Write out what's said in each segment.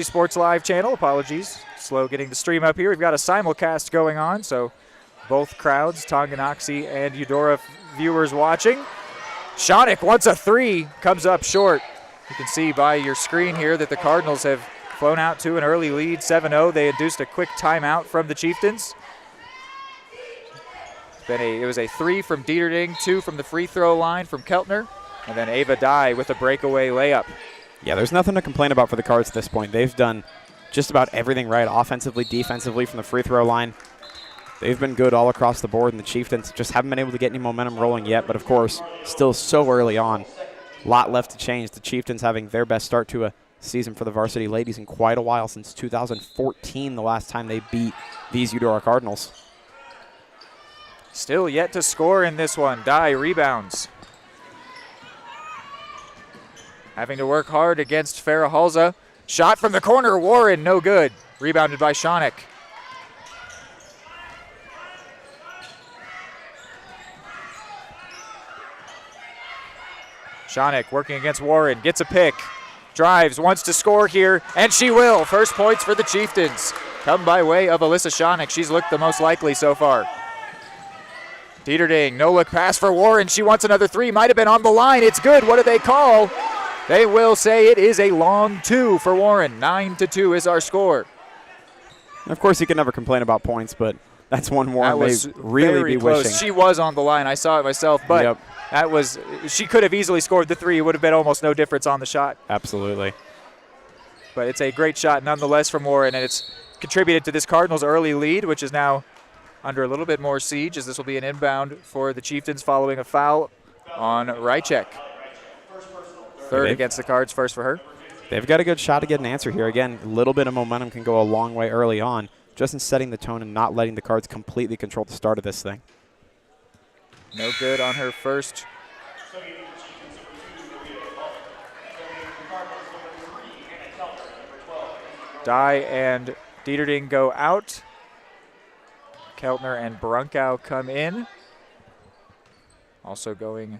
Sports Live channel. Apologies. Slow getting the stream up here. We've got a simulcast going on, so both crowds, Tonganoxie and Eudora viewers watching. Schonik wants a three, comes up short. You can see by your screen here that the Cardinals have flown out to an early lead, 7-0. They induced a quick timeout from the Chieftains. It was a three from Dieterding, two from the free throw line from Keltner, and then Ava Dye with a breakaway layup. Yeah, there's nothing to complain about for the Cards at this point. They've done just about everything right, offensively, defensively, from the free throw line. They've been good all across the board, and the Chieftains just haven't been able to get any momentum rolling yet. But, of course, still so early on. A lot left to change. The Chieftains having their best start to a season for the varsity ladies in quite a while, since 2014, the last time they beat these Eudora Cardinals. Still yet to score in this one. Dye rebounds. Having to work hard against Farah Halza. Shot from the corner, Warren, no good. Rebounded by Schonik. Schonik working against Warren, gets a pick. Drives, wants to score here, and she will. First points for the Chieftains. Come by way of Alyssa Schonik. She's looked the most likely so far. Dieterding, no-look pass for Warren. She wants another three. Might have been on the line. It's good. What do they call? They will say it is a long two for Warren. 9-2 is our score. Of course, you can never complain about points, but that's one Warren may really be close. wishing. She was on the line. I saw it myself, but she could have easily scored the three. It would have been almost no difference on the shot. Absolutely. But it's a great shot nonetheless from Warren, and it's contributed to this Cardinals' early lead, which is now under a little bit more siege, as this will be an inbound for the Chieftains following a foul on Rychek. Third against the Cards, first for her. They've got a good shot to get an answer here. Again, a little bit of momentum can go a long way early on, just in setting the tone and not letting the Cards completely control the start of this thing. No good on her first. Dye and Dieterding go out. Keltner and Brunkow come in. Also going,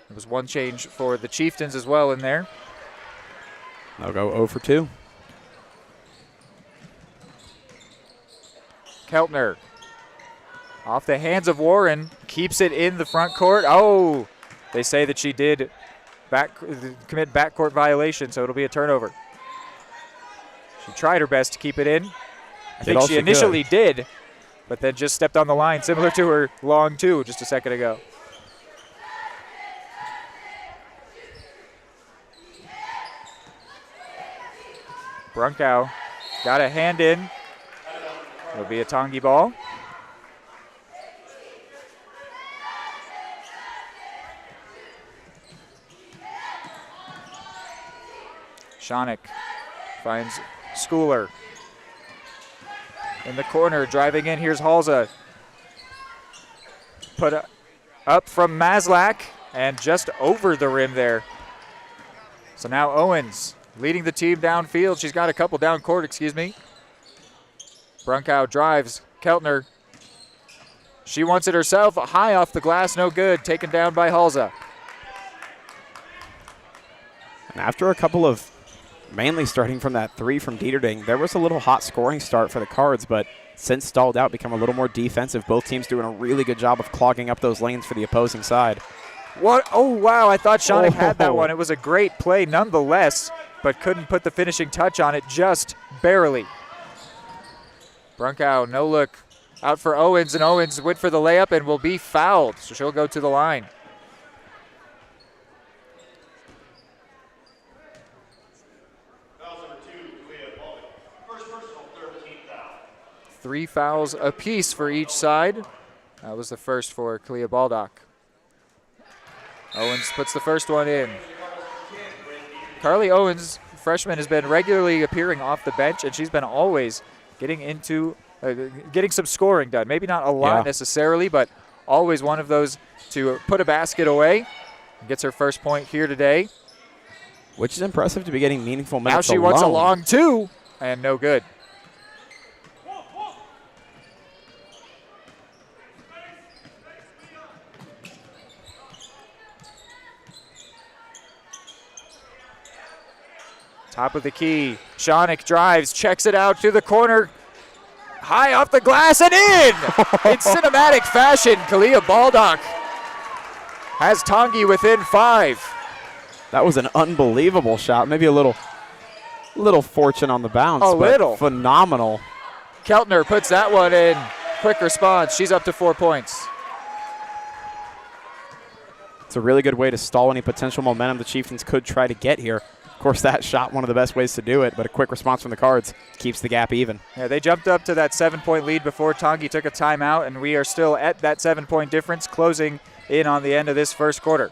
there was one change for the Chieftains as well in there. They'll go 0 for 2. Keltner, off the hands of Warren, keeps it in the front court. Oh, they say that she did commit backcourt violation, so it'll be a turnover. She tried her best to keep it in. I think she initially did, but then just stepped on the line, similar to her long two just a second ago. Brunkow got a hand in. It'll be a Tongi ball. Schonik finds Schooler. In the corner, driving in, here's Halza. Put up from Maslak, and just over the rim there. So now Owens leading the team downfield. She's got a couple down court, excuse me. Brunkow drives. Keltner. She wants it herself. High off the glass, no good. Taken down by Halza. And after a couple of, mainly starting from that three from Dieterding, there was a little hot scoring start for the Cards, but since stalled out, become a little more defensive. Both teams doing a really good job of clogging up those lanes for the opposing side. What? Oh, wow. I thought Schonik had that one. It was a great play nonetheless, but couldn't put the finishing touch on it, just barely. Brunkow, no look, out for Owens, and Owens went for the layup and will be fouled, so she'll go to the line. Three fouls apiece for each side. That was the first for Kalia Baldock. Owens puts the first one in. Carly Owens, freshman, has been regularly appearing off the bench, and she's been always getting into getting some scoring done. Maybe not a lot necessarily, but always one of those to put a basket away. Gets her first point here today. Which is impressive to be getting meaningful minutes. Now she wants a long two, and no good. Top of the key. Shawnick drives, checks it out to the corner. High off the glass and in! In cinematic fashion, Kalia Baldock has Tongi within 5. That was an unbelievable shot. Maybe a little fortune on the bounce. A little. Phenomenal. Keltner puts that one in. Quick response. She's up to 4 points. It's a really good way to stall any potential momentum the Chieftains could try to get here. Of course, that shot, one of the best ways to do it, but a quick response from the Cards keeps the gap even. Yeah, they jumped up to that 7-point lead before Tongi took a timeout, and we are still at that 7-point difference, closing in on the end of this first quarter.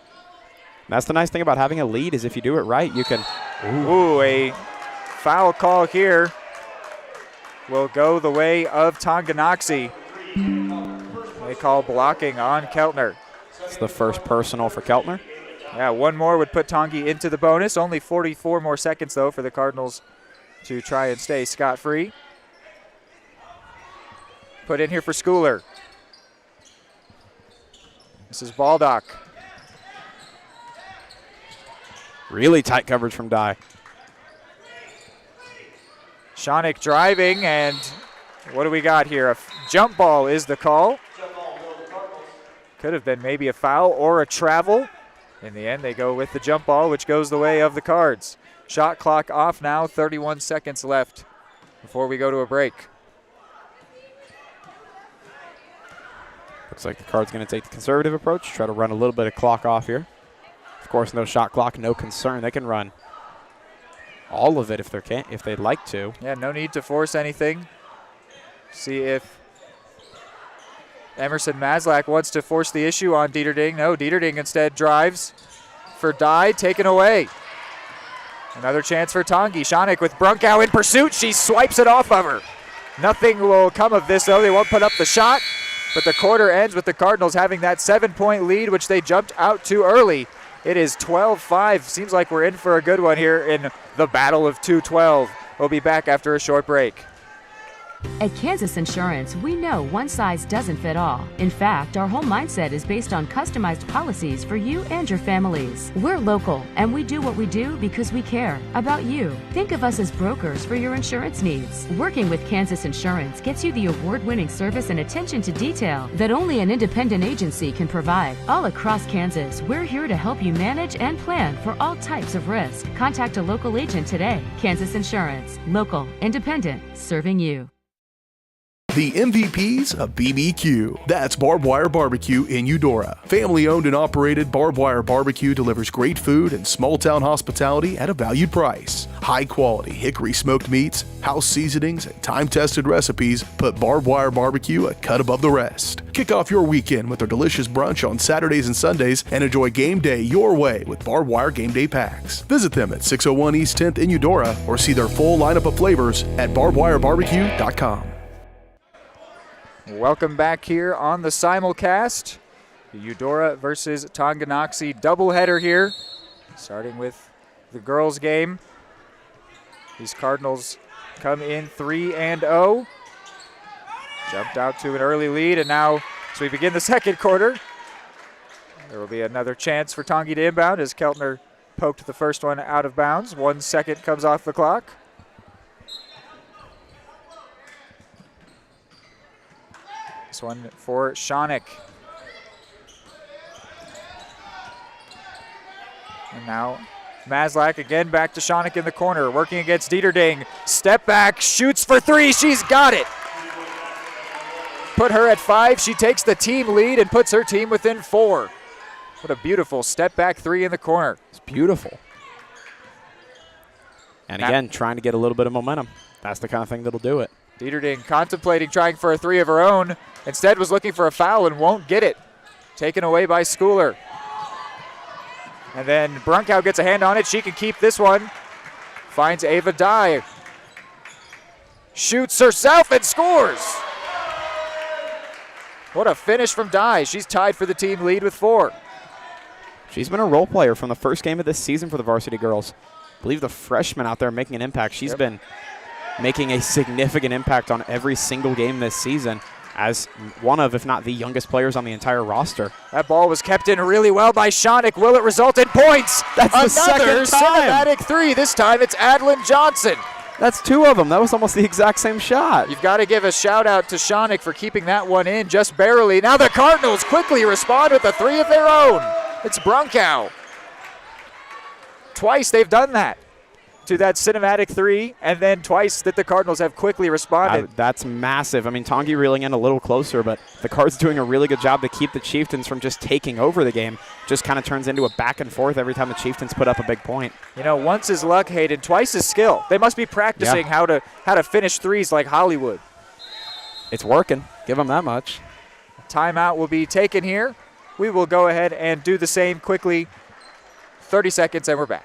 That's the nice thing about having a lead is if you do it right, you can. Ooh, a foul call here will go the way of Tonganoxie. They call blocking on Keltner. It's the first personal for Keltner. Yeah, one more would put Tongi into the bonus. Only 44 more seconds, though, for the Cardinals to try and stay scot-free. Put in here for Schooler. This is Baldock. Really tight coverage from Dye. Shawnick driving, and what do we got here? A jump ball is the call. Could have been maybe a foul or a travel. In the end, they go with the jump ball, which goes the way of the Cards. Shot clock off now, 31 seconds left before we go to a break. Looks like the Cards going to take the conservative approach, try to run a little bit of clock off here. Of course, no shot clock, no concern. They can run all of it if they'd like to. Yeah, no need to force anything. See if Emerson Maslak wants to force the issue on Dieterding. No, Dieterding instead drives for Dye, taken away. Another chance for Tongi. Shawnick with Brunkow in pursuit. She swipes it off of her. Nothing will come of this, though. They won't put up the shot, but the quarter ends with the Cardinals having that 7-point lead, which they jumped out too early. It is 12-5. Seems like we're in for a good one here in the Battle of 212. We'll be back after a short break. At Kansas Insurance, we know one size doesn't fit all. In fact, our whole mindset is based on customized policies for you and your families. We're local, and we do what we do because we care about you. Think of us as brokers for your insurance needs. Working with Kansas Insurance gets you the award-winning service and attention to detail that only an independent agency can provide. All across Kansas, we're here to help you manage and plan for all types of risk. Contact a local agent today. Kansas Insurance. Local, independent, serving you. The MVPs of BBQ. That's Barbed Wire Barbecue in Eudora. Family owned and operated, Barbed Wire Barbecue delivers great food and small town hospitality at a valued price. High quality hickory smoked meats, house seasonings, and time tested recipes put Barbed Wire Barbecue a cut above the rest. Kick off your weekend with their delicious brunch on Saturdays and Sundays and enjoy game day your way with Barbed Wire Game Day Packs. Visit them at 601 East 10th in Eudora or see their full lineup of flavors at barbedwirebarbecue.com. Welcome back here on the simulcast. The Eudora versus Tonganoxie doubleheader here, starting with the girls' game. These Cardinals come in 3-0. Jumped out to an early lead, and now as we begin the second quarter, there will be another chance for Tongi to inbound as Keltner poked the first one out of bounds. 1 second comes off the clock. This one for Shawnick. And now Maslak again back to Shawnick in the corner, working against Dieterding. Step back, shoots for 3, she's got it. Put her at 5, she takes the team lead and puts her team within 4. What a beautiful step back 3 in the corner. It's beautiful. And again, trying to get a little bit of momentum. That's the kind of thing that'll do it. Dieterding contemplating trying for a 3 of her own. Instead was looking for a foul and won't get it. Taken away by Schooler. And then Brunkow gets a hand on it. She can keep this one. Finds Ava Dye. Shoots herself and scores. What a finish from Dye. She's tied for the team lead with 4. She's been a role player from the first game of this season for the varsity girls. I believe the freshman out there making an impact. She's been making a significant impact on every single game this season. as one of, if not the youngest players on the entire roster. That ball was kept in really well by Shonik. Will it result in points? That's the Another second time. cinematic three. This time it's Adlin Johnson. That's two of them. That was almost the exact same shot. You've got to give a shout out to Shonik for keeping that one in just barely. Now the Cardinals quickly respond with a three of their own. It's Brunkow. Twice they've done that to that cinematic three, and then twice that the Cardinals have quickly responded. That's massive. I mean, Tongi reeling in a little closer, but the Cards doing a really good job to keep the Chieftains from just taking over the game. Just kind of turns into a back and forth every time the Chieftains put up a big point. You know, once is luck, Hayden, twice is skill. They must be practicing how to finish threes like Hollywood. It's working. Give them that much. Timeout will be taken here. We will go ahead and do the same quickly. 30 seconds and we're back.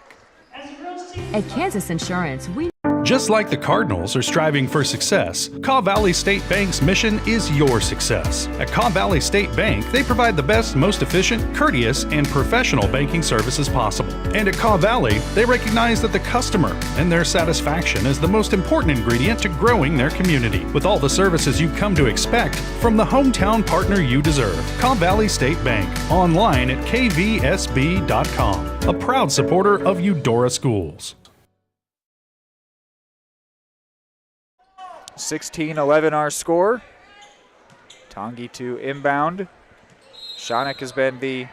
At Kansas Insurance, we Just like the Cardinals are striving for success, Kaw Valley State Bank's mission is your success. At Kaw Valley State Bank, they provide the best, most efficient, courteous, and professional banking services possible. And at Kaw Valley, they recognize that the customer and their satisfaction is the most important ingredient to growing their community. With all the services you've come to expect from the hometown partner you deserve, Kaw Valley State Bank, online at kvsb.com, a proud supporter of Eudora Schools. 16-11 our score. Tongi to inbound. Shonik has been the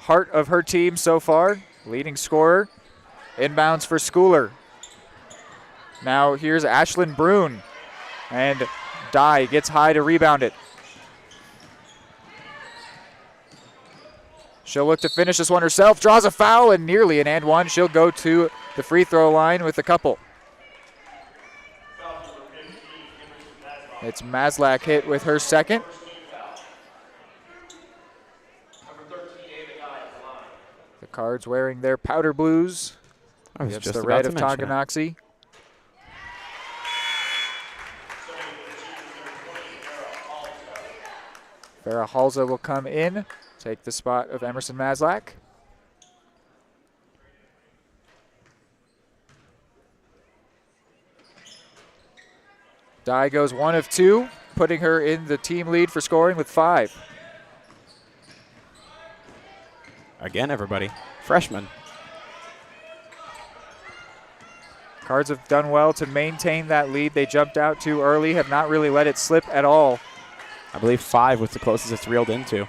heart of her team so far, leading scorer. Inbounds for Schooler. Now here's Ashlyn Brune, and Dye gets high to rebound it. She'll look to finish this one herself, draws a foul, and nearly an and one. She'll go to the free throw line with a couple. It's Maslak hit with her second. The Cards wearing their powder blues against the red of Tonganoxie. Farrah Halza will come in, take the spot of Emerson Maslak. Dye goes 1 of 2, putting her in the team lead for scoring with 5. Again, everybody. Freshman. Cards have done well to maintain that lead. They jumped out too early, have not really let it slip at all. I believe 5 was the closest it's reeled into.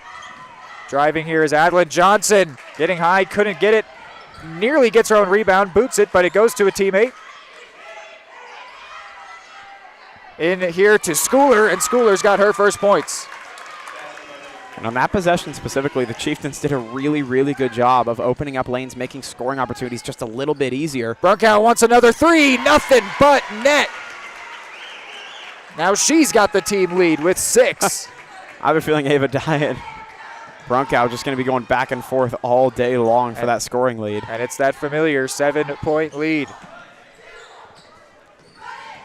Driving here is Adlin Johnson. Getting high, couldn't get it. Nearly gets her own rebound, boots it, but it goes to a teammate. In here to Schooler, and Schooler's got her first points. And on that possession specifically, the Chieftains did a really, really good job of opening up lanes, making scoring opportunities just a little bit easier. Brunkow wants another three, nothing but net. Now she's got the team lead with 6. I have a feeling Ava Dye and Brunkow just going to be going back and forth all day long for that scoring lead. And it's that familiar 7-point lead.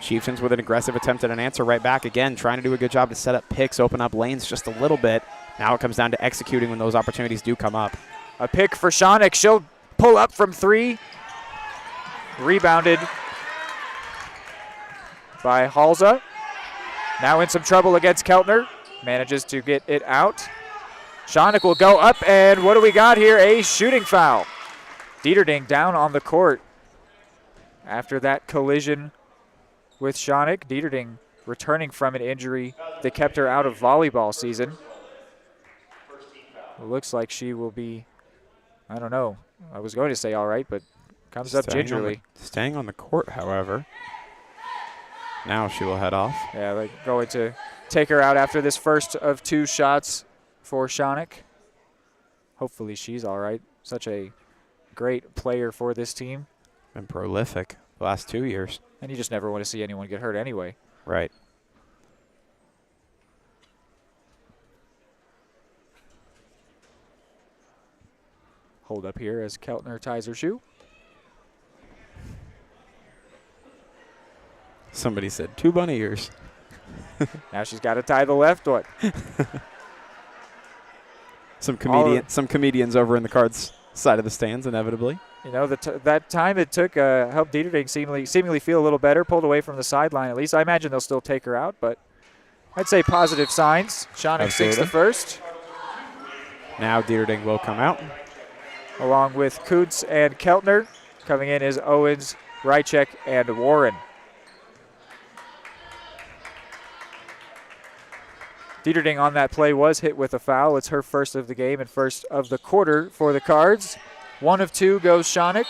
Chieftains with an aggressive attempt at an answer right back again, trying to do a good job to set up picks, open up lanes just a little bit. Now it comes down to executing when those opportunities do come up. A pick for Shonik. She'll pull up from 3. Rebounded by Halza. Now in some trouble against Keltner. Manages to get it out. Shonik will go up, and what do we got here? A shooting foul. Dieterding down on the court after that collision with Shonik. Dieterding returning from an injury that kept her out of volleyball season. It looks like she will be, I don't know, I was going to say all right, but comes up gingerly. Staying on the court, however. Now she will head off. Yeah, they're going to take her out after this first of 2 shots for Shonik. Hopefully she's all right. Such a great player for this team. Been prolific the last 2 years. And you just never want to see anyone get hurt anyway. Right. Hold up here as Keltner ties her shoe. Somebody said 2 bunny ears. Now she's got to tie the left one. Some comedians over in the Cards side of the stands, inevitably. You know, that time it took helped Dieterding seemingly feel a little better, pulled away from the sideline at least. I imagine they'll still take her out, but I'd say positive signs. Schoenig sinks the first. Now Dieterding will come out. Along with Kuntz and Keltner. Coming in is Owens, Rychek, and Warren. Dieterding on that play was hit with a foul. It's her first of the game and first of the quarter for the Cards. 1 of 2 goes Schoenig.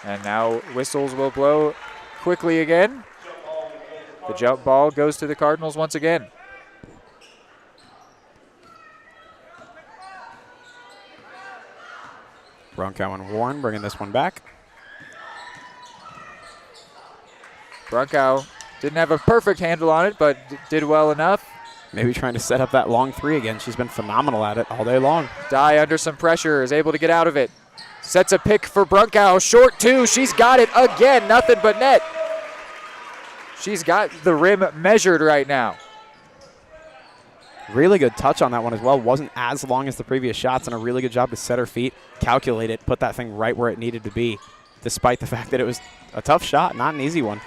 And now whistles will blow quickly again. The jump ball goes to the Cardinals once again. Brunkow and Warren bringing this one back. Brunkow didn't have a perfect handle on it, but did well enough. Maybe trying to set up that long three again. She's been phenomenal at it all day long. Dye under some pressure, is able to get out of it. Sets a pick for Brunkow, short 2, she's got it again, nothing but net. She's got the rim measured right now. Really good touch on that one as well. Wasn't as long as the previous shots, and a really good job to set her feet, calculate it, put that thing right where it needed to be, despite the fact that it was a tough shot, not an easy one.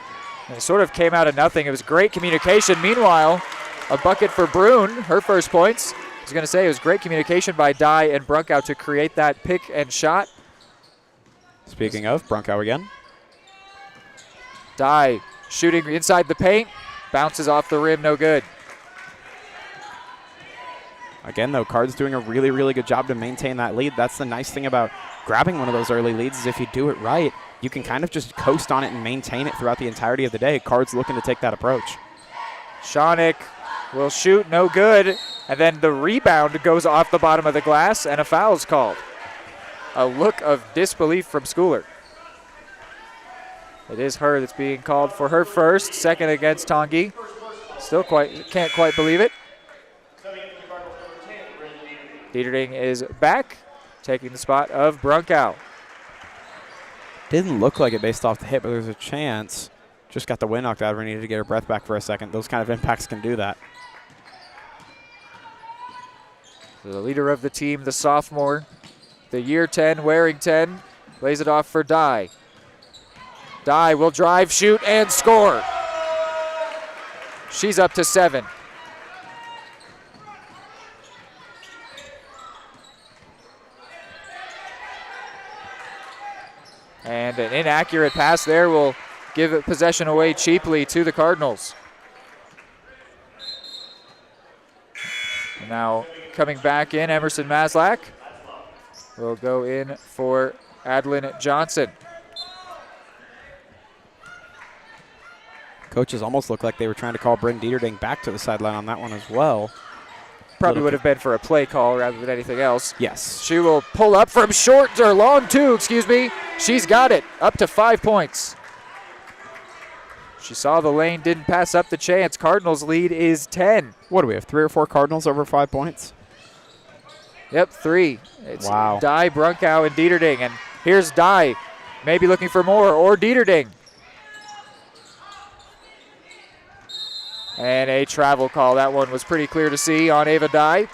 And it sort of came out of nothing. It was great communication. Meanwhile, a bucket for Brune, her first points. I was going to say it was great communication by Dye and Brunkow to create that pick and shot. Speaking of, Brunkow again. Dye shooting inside the paint, bounces off the rim, no good. Again, though, Cards doing a really, really good job to maintain that lead. That's the nice thing about grabbing one of those early leads is if you do it right, you can kind of just coast on it and maintain it throughout the entirety of the day. Cards looking to take that approach. Schoenig will shoot, no good. And then the rebound goes off the bottom of the glass and a foul is called. A look of disbelief from Schooler. It is her that's being called for her first, second against Tongi. Still can't quite believe it. Dieterding is back, taking the spot of Brunkow. Didn't look like it based off the hit, but there's a chance. Just got the wind knocked out of her, needed to get her breath back for a second. Those kind of impacts can do that. The leader of the team, the sophomore, the year 10, wearing 10, lays it off for Dye. Dye will drive, shoot, and score. She's up to 7. And an inaccurate pass there will give it possession away cheaply to the Cardinals. Now coming back in, Emerson Maslak will go in for Adlin Johnson. Coaches almost looked like they were trying to call Bryn Dieterding back to the sideline on that one as well. Probably would have been for a play call rather than anything else. Yes. She will pull up from short, or long 2, excuse me. She's got it, up to 5 points. She saw the lane, didn't pass up the chance. Cardinals lead is 10. What do we have, 3 or 4 Cardinals over 5 points? Yep, 3. It's wow. Dye, Brunkow, and Dieterding. And here's Dye, maybe looking for more, or Dieterding. And a travel call. That one was pretty clear to see on Ava Dye.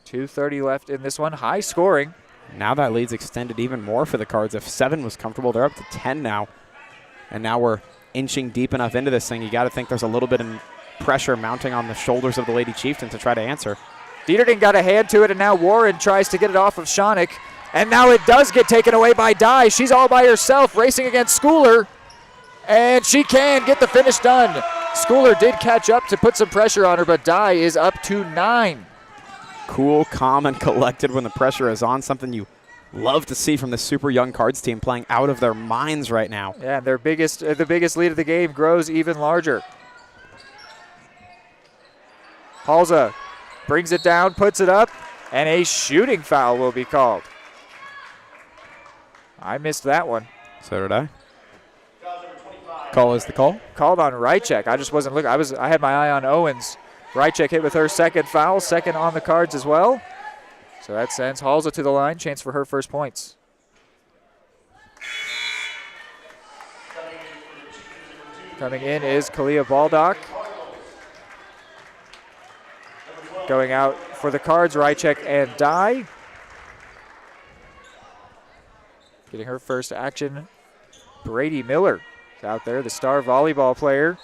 .230 left in this one. High scoring. Now that lead's extended even more for the Cards. If 7 was comfortable, they're up to 10 now. And now we're inching deep enough into this thing. You got to think there's a little bit of pressure mounting on the shoulders of the Lady Chieftains to try to answer. Dieterding got a hand to it, and now Warren tries to get it off of Schoenig. And now it does get taken away by Dye. She's all by herself racing against Schooler. And she can get the finish done. Schooler did catch up to put some pressure on her, but Dye is up to 9. Cool, calm, and collected when the pressure is on. Something you love to see from the super young Cards team playing out of their minds right now. Yeah, the biggest lead of the game grows even larger. Halza brings it down, puts it up, and a shooting foul will be called. I missed that one. So did I. Call is the call? Called on Rychek. I just wasn't looking. I had my eye on Owens. Rychek hit with her second foul, second on the Cards as well. So that sends Halza to the line. Chance for her first points. Coming in is Kalia Baldock. Going out for the Cards, Rychek and Dye. Getting her first action, Brady Miller. out there, the star volleyball player.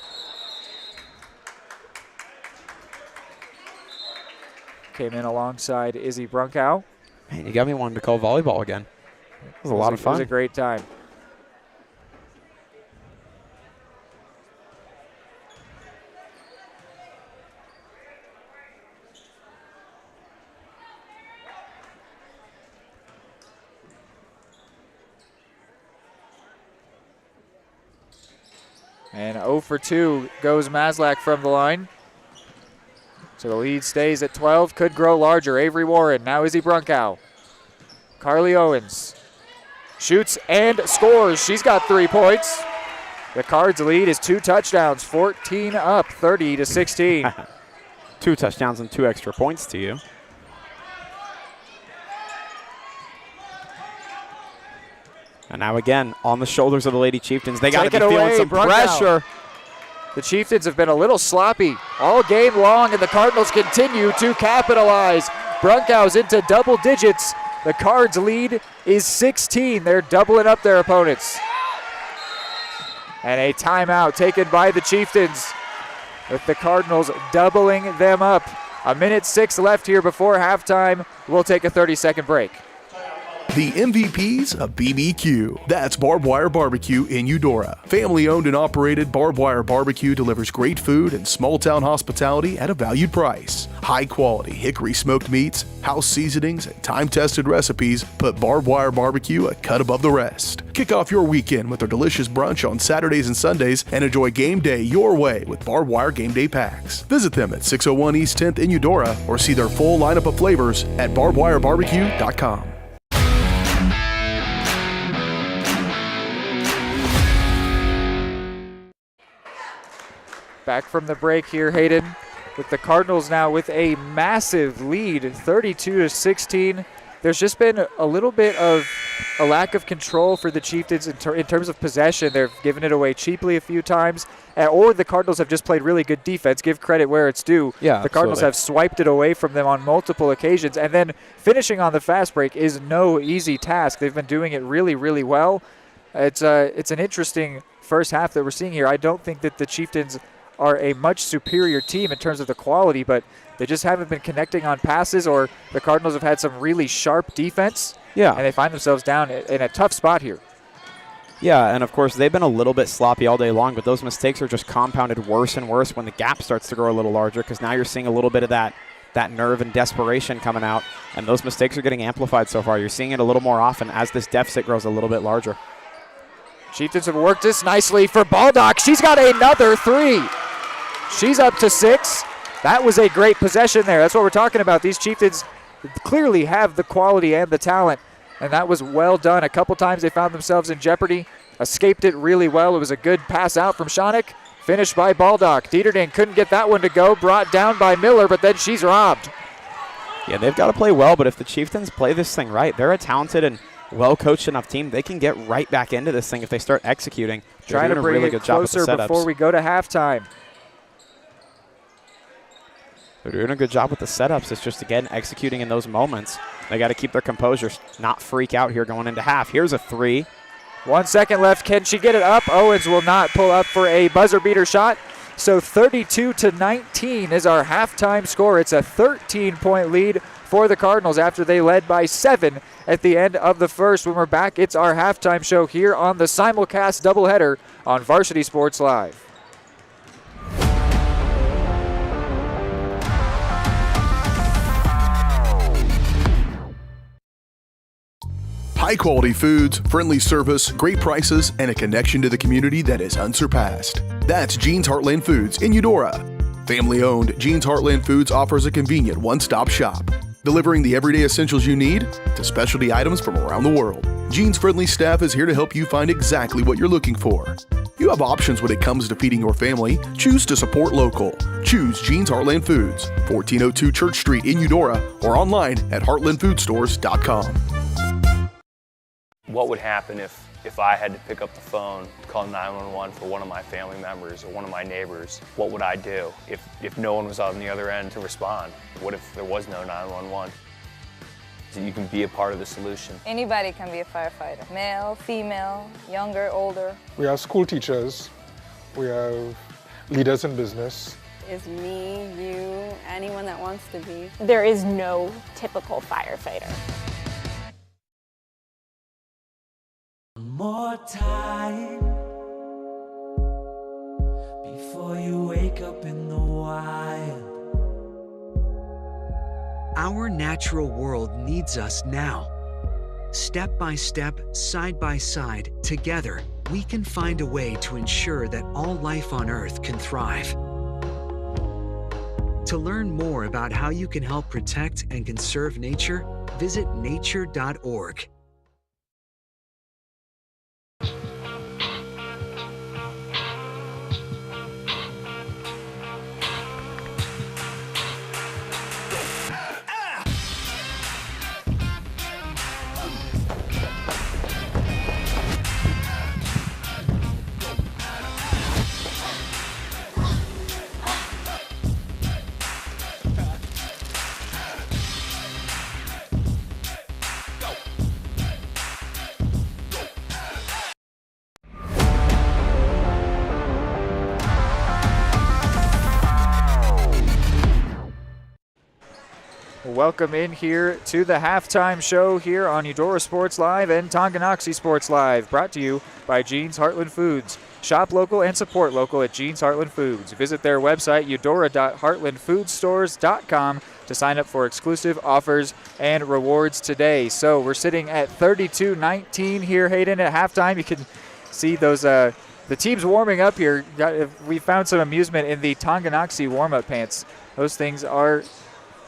Came in alongside Izzy Brunkow. Man, you got me wanting to call volleyball again. It was a lot of fun. It was a great time. And 0 for 2 goes Maslak from the line. So the lead stays at 12, could grow larger. Avery Warren, now Izzy Brunkow. Carly Owens shoots and scores. She's got 3 points. The Cards lead is 2 touchdowns, 14 up, 30-16. 2 touchdowns and 2 extra points to you. And now again, on the shoulders of the Lady Chieftains, they got to be feeling some pressure. The Chieftains have been a little sloppy all game long, and the Cardinals continue to capitalize. Brunkow's into double digits. The Cards lead is 16. They're doubling up their opponents. And a timeout taken by the Chieftains, with the Cardinals doubling them up. 1:06 left here before halftime. We'll take a 30-second break. The MVPs of BBQ. That's Barbed Wire Barbecue in Eudora. Family owned and operated, Barbed Wire Barbecue delivers great food and small town hospitality at a valued price. High quality hickory smoked meats, house seasonings, and time tested recipes put Barbed Wire Barbecue a cut above the rest. Kick off your weekend with their delicious brunch on Saturdays and Sundays and enjoy game day your way with Barbed Wire Game Day Packs. Visit them at 601 East 10th in Eudora or see their full lineup of flavors at barbedwirebarbecue.com. Back from the break here, Hayden, with the Cardinals now with a massive lead, 32-16. There's just been a little bit of a lack of control for the Chieftains in terms of possession. They've given it away cheaply a few times, or the Cardinals have just played really good defense. Give credit where it's due. Yeah, the Cardinals have swiped it away from them on multiple occasions, and then finishing on the fast break is no easy task. They've been doing it really, really well. It's an interesting first half that we're seeing here. I don't think that the Chieftains are a much superior team in terms of the quality, but they just haven't been connecting on passes, or the Cardinals have had some really sharp defense. Yeah. And they find themselves down in a tough spot here. Yeah, and of course they've been a little bit sloppy all day long, but those mistakes are just compounded worse and worse when the gap starts to grow a little larger, because now you're seeing a little bit of that nerve and desperation coming out, and those mistakes are getting amplified so far. You're seeing it a little more often as this deficit grows a little bit larger. Chieftains have worked this nicely for Baldock. She's got another 3. She's up to 6. That was a great possession there. That's what we're talking about. These Chieftains clearly have the quality and the talent, and that was well done. A couple times they found themselves in jeopardy, escaped it really well. It was a good pass out from Schoeneck, finished by Baldock. Dieterding couldn't get that one to go, brought down by Miller, but then she's robbed. Yeah, they've got to play well, but if the Chieftains play this thing right, they're a talented and well-coached enough team. They can get right back into this thing if they start executing. Trying to bring it closer before we go to halftime. They're doing a good job with the setups. It's just, again, executing in those moments. They got to keep their composure, not freak out here going into half. Here's a 3. 1 second left. Can she get it up? Owens will not pull up for a buzzer beater shot. So 32-19 is our halftime score. It's a 13-point lead for the Cardinals after they led by 7 at the end of the first. When we're back, it's our halftime show here on the simulcast doubleheader on Varsity Sports Live. High-quality foods, friendly service, great prices, and a connection to the community that is unsurpassed. That's Jean's Heartland Foods in Eudora. Family-owned, Jean's Heartland Foods offers a convenient one-stop shop, delivering the everyday essentials you need to specialty items from around the world. Jean's friendly staff is here to help you find exactly what you're looking for. You have options when it comes to feeding your family. Choose to support local. Choose Jean's Heartland Foods, 1402 Church Street in Eudora, or online at heartlandfoodstores.com. What would happen if I had to pick up the phone, call 911 for one of my family members or one of my neighbors? What would I do if no one was on the other end to respond? What if there was no 911? that you can be a part of the solution. Anybody can be a firefighter, male, female, younger, older. We have school teachers, we have leaders in business. Is me, you, anyone that wants to be. There is no typical firefighter. More time before you wake up in the wild. Our natural world needs us now. Step by step, side by side, together, we can find a way to ensure that all life on Earth can thrive. To learn more about how you can help protect and conserve nature, visit nature.org. Welcome in here to the halftime show here on Eudora Sports Live and Tonganoxie Sports Live, brought to you by Jean's Heartland Foods. Shop local and support local at Jean's Heartland Foods. Visit their website, eudora.heartlandfoodstores.com, to sign up for exclusive offers and rewards today. So we're sitting at 32-19 here, Hayden, at halftime. You can see those the teams warming up here. We found some amusement in the Tonganoxie warm-up pants. Those things are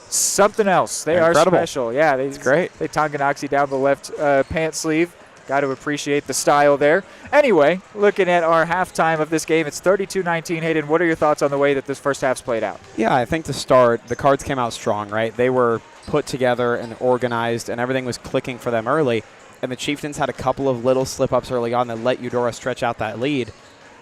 something else. They are special. Yeah, it's great. They Tonganoxie down the left pant sleeve. Got to appreciate the style there. Anyway, looking at our halftime of this game, it's 32-19. Hayden, what are your thoughts on the way that this first half's played out? Yeah, I think to start, the Cards came out strong, right? They were put together and organized, and everything was clicking for them early. And the Chieftains had a couple of little slip-ups early on that let Eudora stretch out that lead.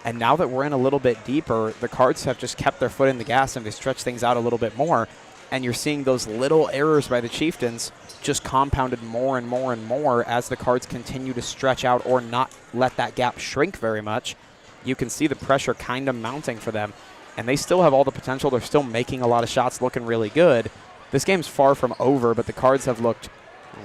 And now that we're in a little bit deeper, the Cards have just kept their foot in the gas and they stretch things out a little bit more. And you're seeing those little errors by the Chieftains just compounded more and more and more as the Cards continue to stretch out or not let that gap shrink very much. You can see the pressure kind of mounting for them. And they still have all the potential. They're still making a lot of shots, looking really good. This game's far from over, but the Cards have looked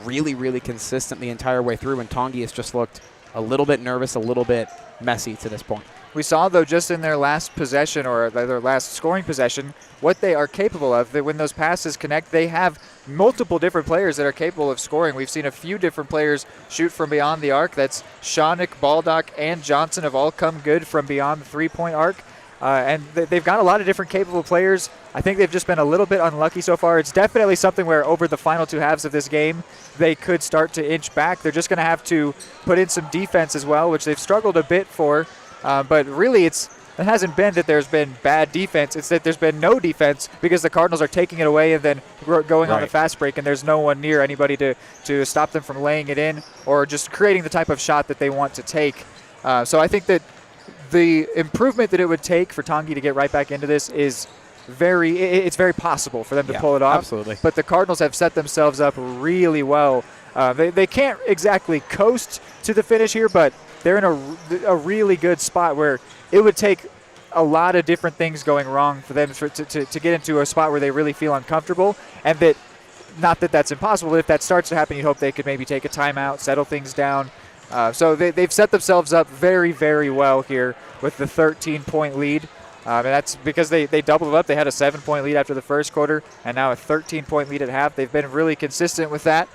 really, really consistent the entire way through, and Tongi has just looked a little bit nervous, a little bit messy to this point. We saw, though, just in their last possession or their last scoring possession, what they are capable of. That when those passes connect, they have multiple different players that are capable of scoring. We've seen a few different players shoot from beyond the arc. That's Shawnick, Baldock, and Johnson have all come good from beyond the three-point arc. And they've got a lot of different capable players. I think they've just been a little bit unlucky so far. It's definitely something where over the final two halves of this game, they could start to inch back. They're just going to have to put in some defense as well, which they've struggled a bit for. But really, it hasn't been that there's been bad defense. It's that there's been no defense because the Cardinals are taking it away and then going on the fast break, and there's no one near anybody to stop them from laying it in or just creating the type of shot that they want to take. So I think that the improvement that it would take for Tongi to get right back into this is it's very possible for them to pull it off. Absolutely. But the Cardinals have set themselves up really well. They can't exactly coast to the finish here, but they're in a really good spot where it would take a lot of different things going wrong for them to get into a spot where they really feel uncomfortable. And that, not that that's impossible, but if that starts to happen, you'd hope they could maybe take a timeout, settle things down. So they've set themselves up very, very well here with the 13-point lead. And that's because they doubled it up. They had a 7-point lead after the first quarter and now a 13-point lead at half. They've been really consistent with that.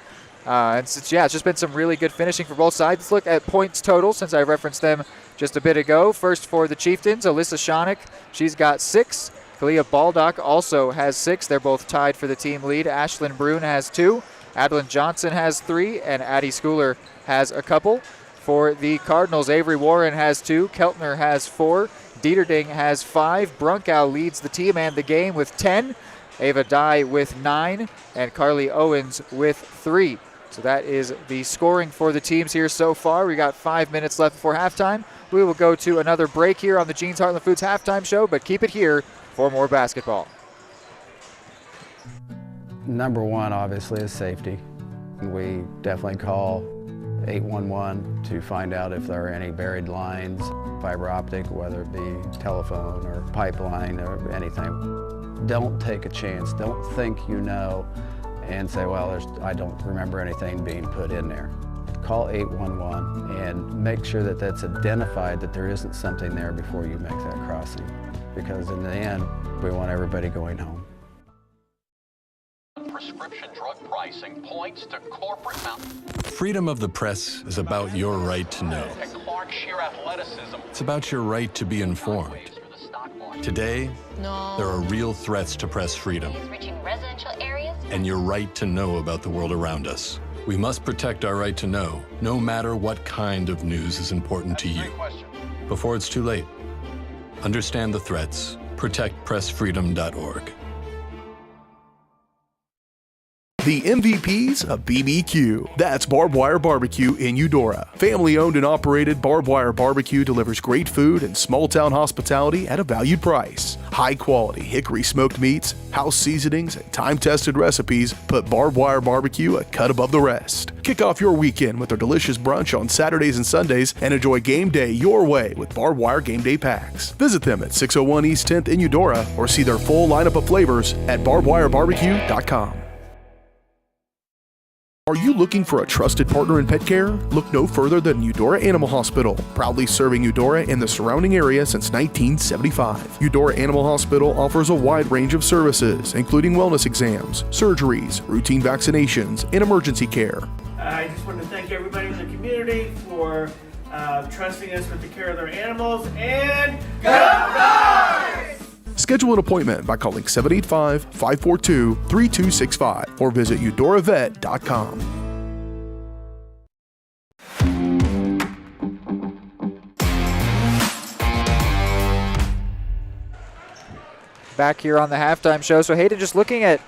It's just been some really good finishing for both sides. Let's look at points total since I referenced them just a bit ago. First for the Chieftains, Alyssa Shawnick. She's got 6. Kalia Baldock also has 6. They're both tied for the team lead. Ashlyn Brune has 2. Adeline Johnson has 3. And Addie Schooler has a couple. For the Cardinals, Avery Warren has 2. Keltner has 4. Dieterding has 5. Brunkow leads the team and the game with 10. Ava Dye with 9. And Carly Owens with 3. So that is the scoring for the teams here so far. We got 5 minutes left before halftime. We will go to another break here on the Jean's Heartland Foods halftime show, but keep it here for more basketball. Number one, obviously, is safety. We definitely call 811 to find out if there are any buried lines, fiber optic, whether it be telephone or pipeline or anything. Don't take a chance. Don't think you know and say, well, I don't remember anything being put in there. Call 811 and make sure that that's identified, that there isn't something there before you make that crossing. Because in the end, we want everybody going home. Prescription drug pricing points to corporate Freedom of the press is about your right to know. It's about your right to be informed. Today, there are real threats to press freedom and your right to know about the world around us. We must protect our right to know, no matter what kind of news is important to you. Before it's too late, understand the threats. ProtectPressFreedom.org. The MVPs of BBQ. That's Barbed Wire Barbecue in Eudora. Family owned and operated, Barbed Wire Barbecue delivers great food and small town hospitality at a valued price. High quality hickory smoked meats, house seasonings, and time tested recipes put Barbed Wire Barbecue a cut above the rest. Kick off your weekend with their delicious brunch on Saturdays and Sundays and enjoy game day your way with Barbed Wire Game Day Packs. Visit them at 601 East 10th in Eudora or see their full lineup of flavors at barbedwirebarbecue.com. Are you looking for a trusted partner in pet care? Look no further than Eudora Animal Hospital, proudly serving Eudora and the surrounding area since 1975. Eudora Animal Hospital offers a wide range of services, including wellness exams, surgeries, routine vaccinations, and emergency care. I just want to thank everybody in the community for trusting us with the care of their animals, and go Dogs! Schedule an appointment by calling 785-542-3265 or visit eudoravet.com. Back here on the halftime show. So Hayden, just looking at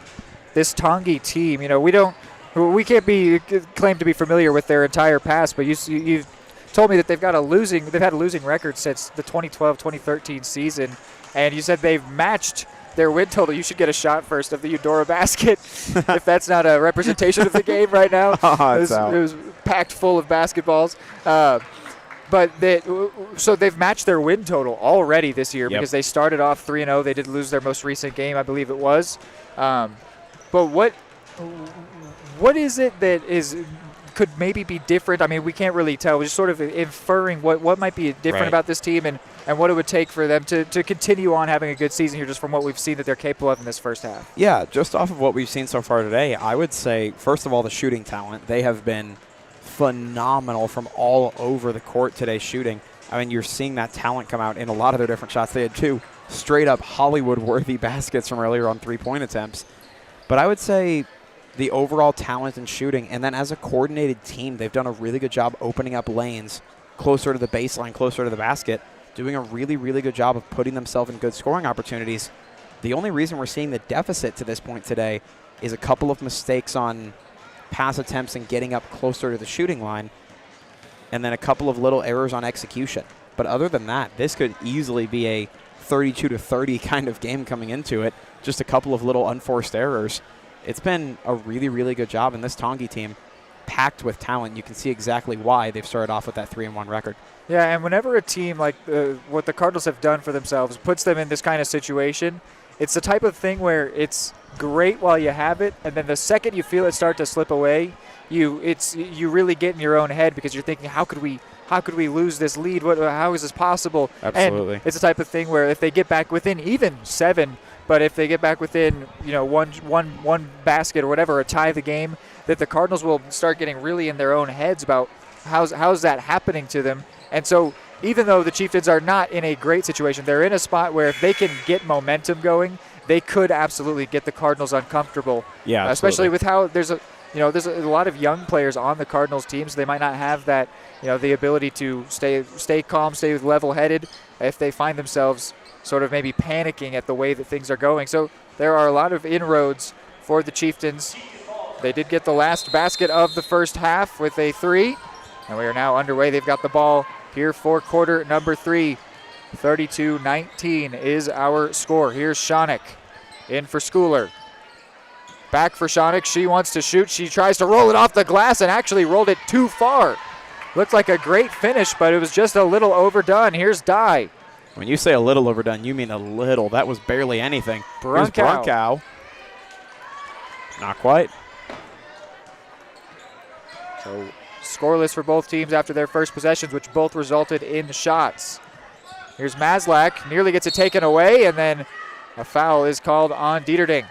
this Tongi team, we can't be claimed to be familiar with their entire past, but you've told me that they've had a losing record since the 2012-2013 season. And you said they've matched their win total. You should get a shot first of the Eudora basket if that's not a representation of the game right now. It was packed full of basketballs. So they've matched their win total already this year because they started off 3-0. They did lose their most recent game, I believe it was. But what is it that could maybe be different? I mean, we can't really tell. We're just sort of inferring what might be different about this team and what it would take for them to continue on having a good season here just from what we've seen that they're capable of in this first half. Yeah, just off of what we've seen so far today, I would say, first of all, the shooting talent. They have been phenomenal from all over the court today shooting. I mean, you're seeing that talent come out in a lot of their different shots. They had two straight-up Hollywood-worthy baskets from earlier on three-point attempts. But I would say the overall talent and shooting, and then as a coordinated team, they've done a really good job opening up lanes closer to the baseline, closer to the basket, doing a really, really good job of putting themselves in good scoring opportunities. The only reason we're seeing the deficit to this point today is a couple of mistakes on pass attempts and getting up closer to the shooting line, and then a couple of little errors on execution. But other than that, this could easily be a 32-30 kind of game coming into it, just a couple of little unforced errors. It's been a really, really good job, and this Tongi team, packed with talent. You can see exactly why they've started off with that 3-1 record. Yeah, and whenever a team like what the Cardinals have done for themselves puts them in this kind of situation, it's the type of thing where it's great while you have it, and then the second you feel it start to slip away, you really get in your own head because you're thinking, how could we lose this lead? How is this possible? Absolutely. And it's the type of thing where if they get back within even 7, but if they get back within one basket or whatever, or tie the game, that the Cardinals will start getting really in their own heads about how's that happening to them. And so even though the Chieftains are not in a great situation, they're in a spot where if they can get momentum going, they could absolutely get the Cardinals uncomfortable. Yeah, especially with how there's a lot of young players on the Cardinals team, so they might not have that, the ability to stay calm, stay level-headed if they find themselves sort of maybe panicking at the way that things are going. So there are a lot of inroads for the Chieftains. They did get the last basket of the first half with a 3, and we are now underway. They've got the ball here for quarter number 3. 32-19 is our score. Here's Schoeneck in for Schooler. Back for Shonik. She wants to shoot. She tries to roll it off the glass and actually rolled it too far. Looked like a great finish, but it was just a little overdone. Here's Dye. When you say a little overdone, you mean a little. That was barely anything. Here's Brunkow. Not quite. So scoreless for both teams after their first possessions, which both resulted in shots. Here's Maslak. Nearly gets it taken away, and then a foul is called on Dieterding.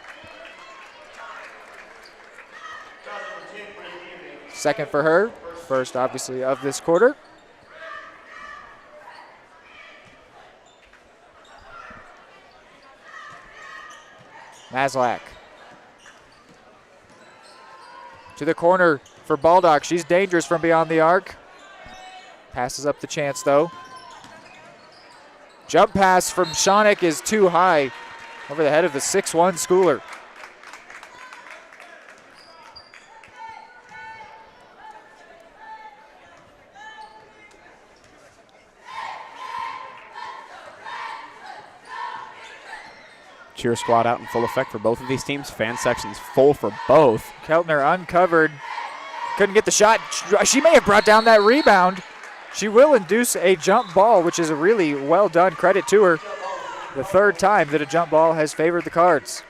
Second for her. First, obviously, of this quarter. Maslak. To the corner for Baldock. She's dangerous from beyond the arc. Passes up the chance, though. Jump pass from Shonik is too high over the head of the 6'1 schooler. Cheer squad out in full effect for both of these teams. Fan section's full for both. Keltner uncovered. Couldn't get the shot. She may have brought down that rebound. She will induce a jump ball, which is a really well done. Credit to her. The third time that a jump ball has favored the Cards.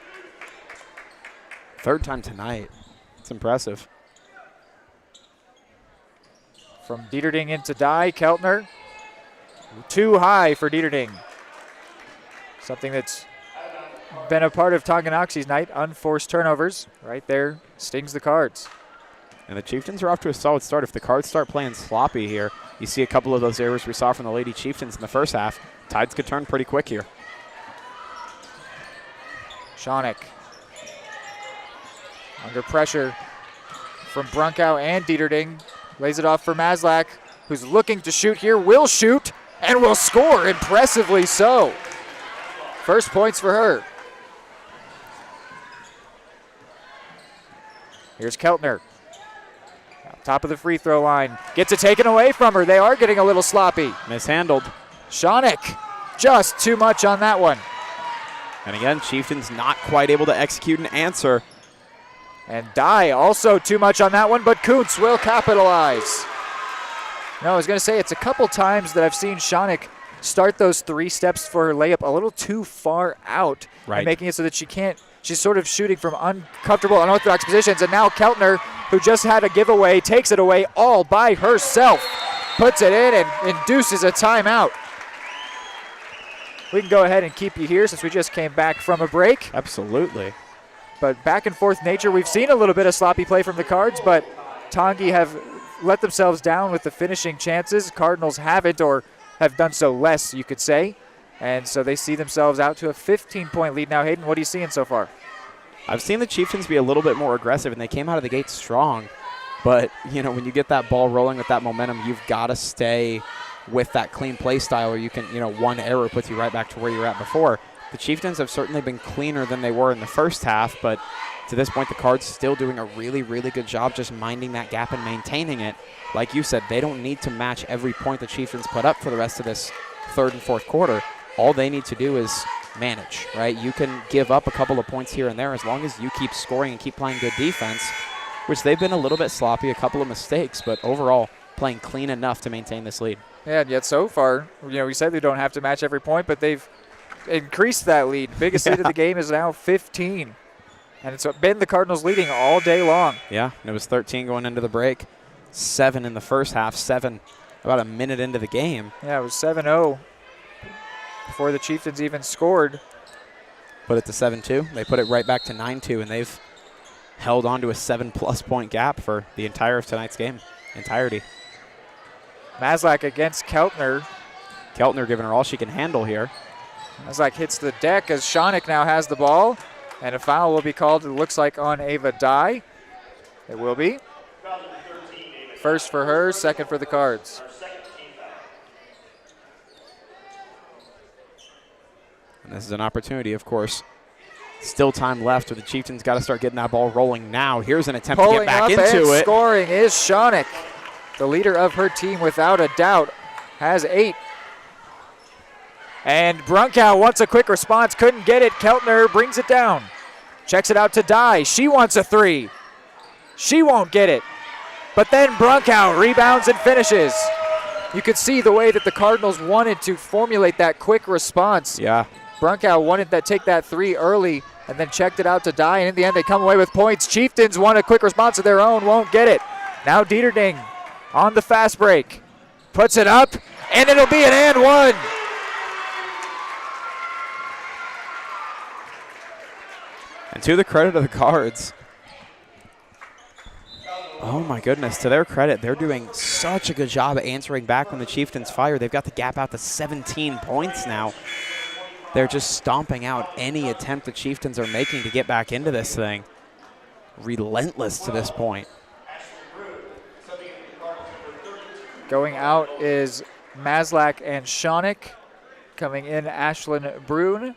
Third time tonight. It's impressive. From Dieterding into Dye. Keltner. Too high for Dieterding. Something that's been a part of Tonganoxie's night. Unforced turnovers. Right there. Stings the Cards. And the Chieftains are off to a solid start. If the Cards start playing sloppy here, you see a couple of those errors we saw from the Lady Chieftains in the first half. Tides could turn pretty quick here. Shonik. Under pressure from Brunkow and Dieterding. Lays it off for Maslak, who's looking to shoot here. Will shoot and will score, impressively so. First points for her. Here's Keltner. Top of the free throw line. Gets it taken away from her. They are getting a little sloppy. Mishandled. Shonik, just too much on that one. And again, Chieftains not quite able to execute an answer. And Dye also too much on that one, but Kuntz will capitalize. No, I was going to say, it's a couple times that I've seen Shonik start those 3 steps for her layup a little too far out. Right. And making it so that she can't, she's sort of shooting from uncomfortable, unorthodox positions. And now Keltner, who just had a giveaway, takes it away all by herself. Puts it in and induces a timeout. We can go ahead and keep you here since we just came back from a break. Absolutely. But back and forth nature, we've seen a little bit of sloppy play from the Cards, but Tongi have let themselves down with the finishing chances. Cardinals haven't, or have done so less, you could say. And so they see themselves out to a 15-point lead now. Hayden, what are you seeing so far? I've seen the Chieftains be a little bit more aggressive, and they came out of the gate strong. But, you know, when you get that ball rolling with that momentum, you've got to stay with that clean play style, or you can, you know, one error puts you right back to where you were at before. The Chieftains have certainly been cleaner than they were in the first half, but to this point, the Cards still doing a really, really good job just minding that gap and maintaining it. Like you said, they don't need to match every point the Chieftains put up for the rest of this third and fourth quarter. All they need to do is manage, right? You can give up a couple of points here and there as long as you keep scoring and keep playing good defense, which they've been a little bit sloppy, a couple of mistakes, but overall playing clean enough to maintain this lead. Yeah, and yet so far, you know, we said they don't have to match every point, but they've increased that lead. Biggest lead of the game is now 15. And it's been the Cardinals leading all day long. Yeah, and it was 13 going into the break, 7 in the first half, 7 about a minute into the game. Yeah, it was 7-0 before the Chieftains even scored. Put it to 7-2. They put it right back to 9-2, and they've held on to a 7+ point gap for the entire of tonight's game, entirety. Maslak against Keltner. Keltner giving her all she can handle here. Maslak hits the deck as Shonik now has the ball. And a foul will be called, it looks like, on Ava Dye. It will be. First for her, second for the Cards. And this is an opportunity, of course. Still time left, but the Chieftains got to start getting that ball rolling now. Here's an attempt to get back into it. Scoring is Shonik. The leader of her team, without a doubt, has 8. And Brunkow wants a quick response, couldn't get it. Keltner brings it down. Checks it out to Dye. She wants a three. She won't get it. But then Brunkow rebounds and finishes. You could see the way that the Cardinals wanted to formulate that quick response. Yeah. Brunkow wanted to take that three early and then checked it out to Dye, and in the end they come away with points. Chieftains want a quick response of their own, won't get it. Now Dieterding on the fast break. Puts it up, and it'll be an and one. And to the credit of the Cards, oh my goodness, to their credit, they're doing such a good job at answering back when the Chieftains fire. They've got the gap out to 17 points now. They're just stomping out any attempt the Chieftains are making to get back into this thing. Relentless to this point. Going out is Maslak and Shawnick. Coming in, Ashlyn Brune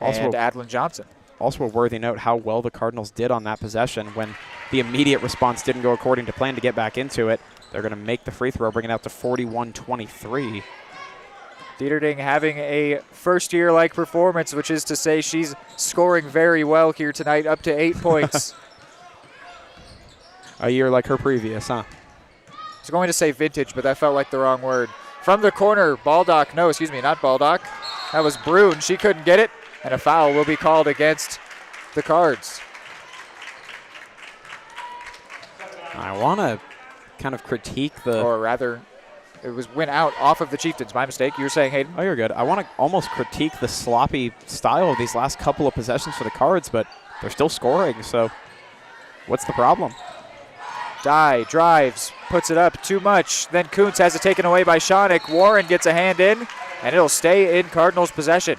and Adlin Johnson. Also a worthy note how well the Cardinals did on that possession when the immediate response didn't go according to plan to get back into it. They're going to make the free throw, bring it out to 41-23. Dieterding having a first-year-like performance, which is to say she's scoring very well here tonight, up to 8 points. A year like her previous, huh? I was going to say vintage, but that felt like the wrong word. From the corner, Baldock, no, excuse me, not Baldock. That was Brune. She couldn't get it, and a foul will be called against the Cards. I want to kind of critique the... Or rather, it went out off of the Chieftains. My mistake. You were saying, Hayden? Oh, you're good. I want to almost critique the sloppy style of these last couple of possessions for the Cards, but they're still scoring, so what's the problem? Dye drives, puts it up too much. Then Kuntz has it taken away by Shawnick. Warren gets a hand in, and it'll stay in Cardinals' possession.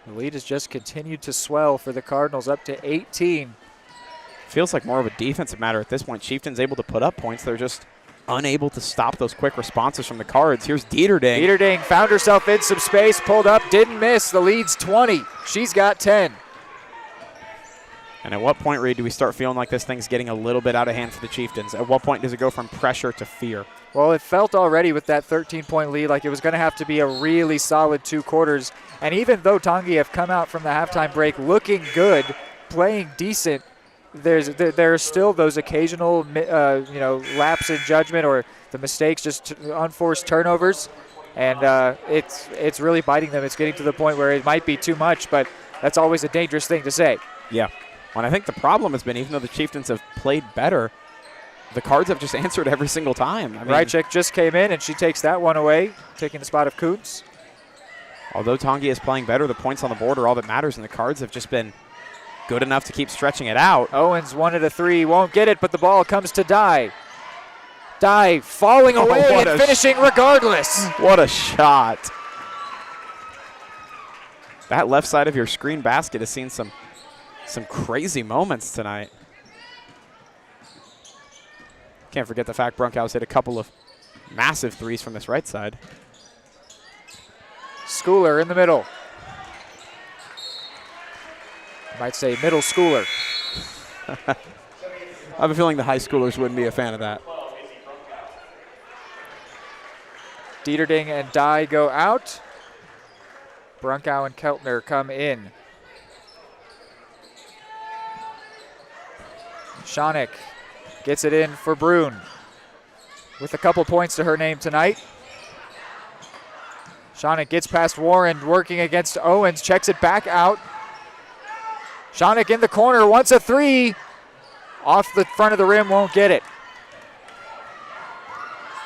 The lead has just continued to swell for the Cardinals, up to 18. Feels like more of a defensive matter at this point. Chieftains able to put up points. They're just unable to stop those quick responses from the Cards. Here's Dieterding. Dieterding found herself in some space, pulled up, didn't miss. The lead's 20. She's got 10. And at what point, Reed, do we start feeling like this thing's getting a little bit out of hand for the Chieftains? At what point does it go from pressure to fear? Well, it felt already with that 13-point lead like it was going to have to be a really solid 2 quarters. And even though Tongi have come out from the halftime break looking good, playing decent, there are still those occasional lapse in judgment or the mistakes, just unforced turnovers, and it's really biting them. It's getting to the point where it might be too much, but that's always a dangerous thing to say. Yeah, and I think the problem has been, even though the Chieftains have played better, the Cards have just answered every single time. I mean, Rychek just came in, and she takes that one away, taking the spot of Kuntz. Although Tongi is playing better, the points on the board are all that matters, and the Cards have just been good enough to keep stretching it out. Owens wanted a 3, won't get it, but the ball comes to Dye. Dye falling away and finishing regardless. What a shot. That left side of your screen basket has seen some crazy moments tonight. Can't forget the fact Brunkhaus hit a couple of massive threes from this right side. Schooler in the middle. Might say middle schooler. I have a feeling the high schoolers wouldn't be a fan of that. Dieterding and Dye go out. Brunkow and Keltner come in. Shawnick gets it in for Brune with a couple points to her name tonight. Shawnick gets past Warren, working against Owens, checks it back out. Shawnick in the corner, wants a 3. Off the front of the rim, won't get it.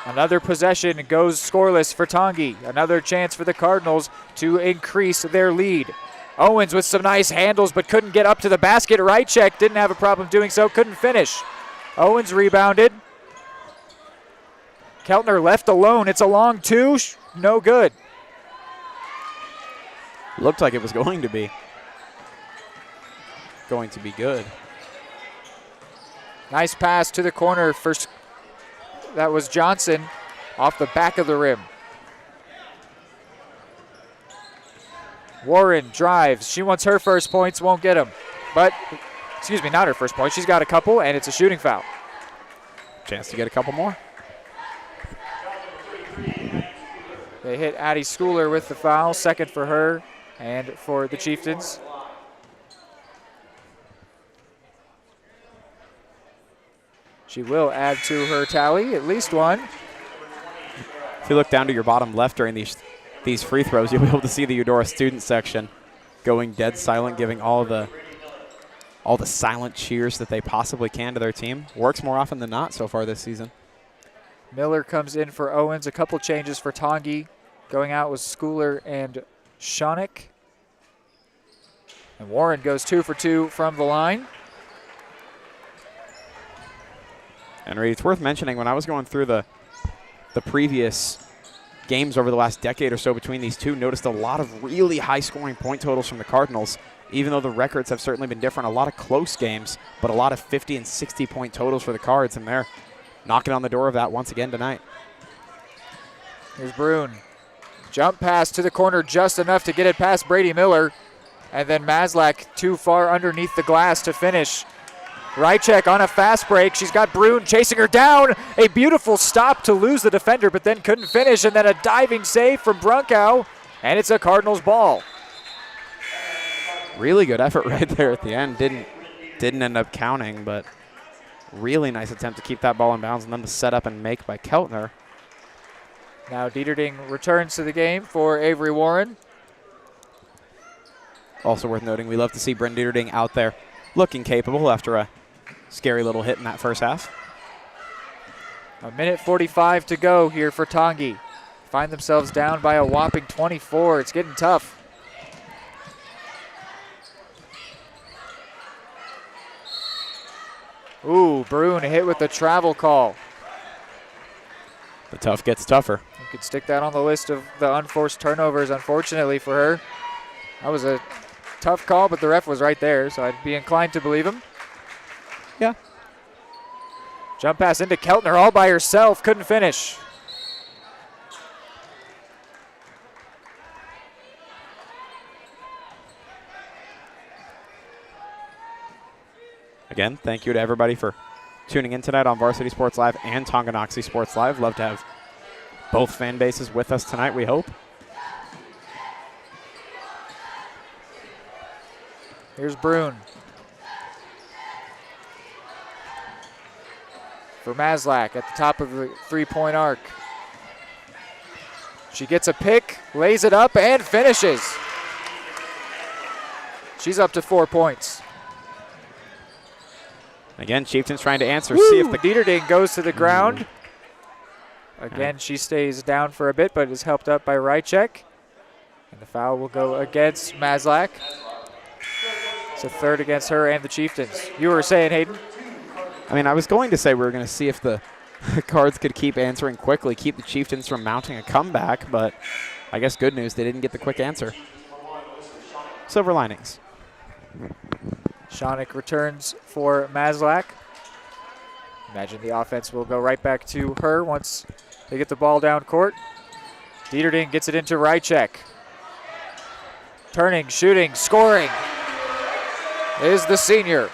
Another possession goes scoreless for Tongi. Another chance for the Cardinals to increase their lead. Owens with some nice handles, but couldn't get up to the basket. Rychek didn't have a problem doing so, couldn't finish. Owens rebounded. Keltner left alone. It's a long 2, no good. Looked like it was going to be good. Nice pass to the corner. First, that was Johnson off the back of the rim. Warren drives. She wants her first points, won't get them. But, excuse me, not her first point. She's got a couple, and it's a shooting foul. Chance to get a couple more. They hit Addie Schooler with the foul, second for her and for the Chieftains. She will add to her tally, at least one. If you look down to your bottom left during these free throws, you'll be able to see the Eudora student section going dead silent, giving all the silent cheers that they possibly can to their team. Works more often than not so far this season. Miller comes in for Owens. A couple changes for Tongi. Going out was Schooler and Schonik. And Warren goes 2 for 2 from the line. And Reed, it's worth mentioning, when I was going through the previous games over the last decade or so between these two, noticed a lot of really high-scoring point totals from the Cardinals, even though the records have certainly been different. A lot of close games, but a lot of 50 and 60-point totals for the Cards, and they're knocking on the door of that once again tonight. Here's Brune. Jump pass to the corner just enough to get it past Brady Miller, and then Maslak too far underneath the glass to finish. Rychek on a fast break. She's got Brune chasing her down. A beautiful stop to lose the defender, but then couldn't finish, and then a diving save from Brunkow, and it's a Cardinals ball. Really good effort right there at the end. Didn't end up counting, but really nice attempt to keep that ball in bounds, and then the setup and make by Keltner. Now Dieterding returns to the game for Avery Warren. Also worth noting, we love to see Bryn Dieterding out there looking capable after a scary little hit in that first half. A minute 45 to go here for Tongi. Find themselves down by a whopping 24. It's getting tough. Ooh, Brune hit with the travel call. The tough gets tougher. You could stick that on the list of the unforced turnovers, unfortunately for her. That was a tough call, but the ref was right there, so I'd be inclined to believe him. Yeah. Jump pass into Keltner all by herself, couldn't finish. Again, thank you to everybody for tuning in tonight on Varsity Sports Live and Tonganoxie Sports Live. Love to have both fan bases with us tonight, we hope. Here's Brune. For Maslak at the top of the three-point arc. She gets a pick, lays it up, and finishes. She's up to 4 points. Again, Chieftains trying to answer. Woo! See if the Dieterding goes to the ground. Again, she stays down for a bit, but is helped up by Rychek. And the foul will go against Maslak. It's a third against her and the Chieftains. You were saying, Hayden? I mean, I was going to say we were going to see if the Cards could keep answering quickly, keep the Chieftains from mounting a comeback, but I guess good news, they didn't get the quick answer. Silver linings. Schonik returns for Maslak. Imagine the offense will go right back to her once they get the ball down court. Dieterding gets it into Rychek. Turning, shooting, scoring is the senior.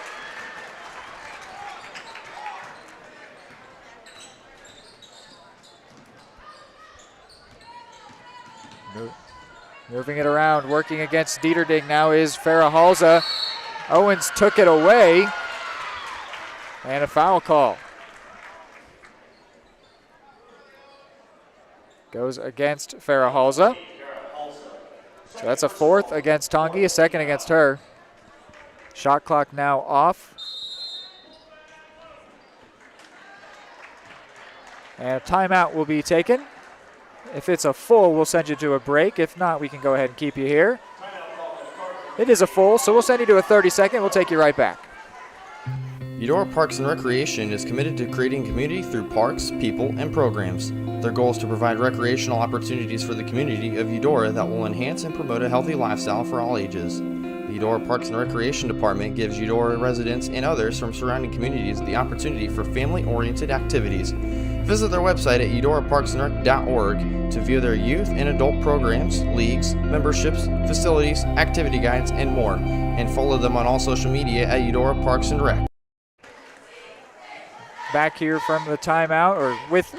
Moving it around, working against Dieterding now is Farah Halza. Owens took it away, and a foul call. Goes against Farah Halza. So that's a fourth against Tongi, a second against her. Shot clock now off. And a timeout will be taken. If it's a full, we'll send you to a break. If not, we can go ahead and keep you here. It is a full, so we'll send you to a 30-second. We'll take you right back. Eudora Parks and Recreation is committed to creating community through parks, people, and programs. Their goal is to provide recreational opportunities for the community of Eudora that will enhance and promote a healthy lifestyle for all ages. The Eudora Parks and Recreation Department gives Eudora residents and others from surrounding communities the opportunity for family-oriented activities. Visit their website at eudoraparksandrec.org to view their youth and adult programs, leagues, memberships, facilities, activity guides, and more, and follow them on all social media at Eudora Parks and Rec. Back here from the timeout, or with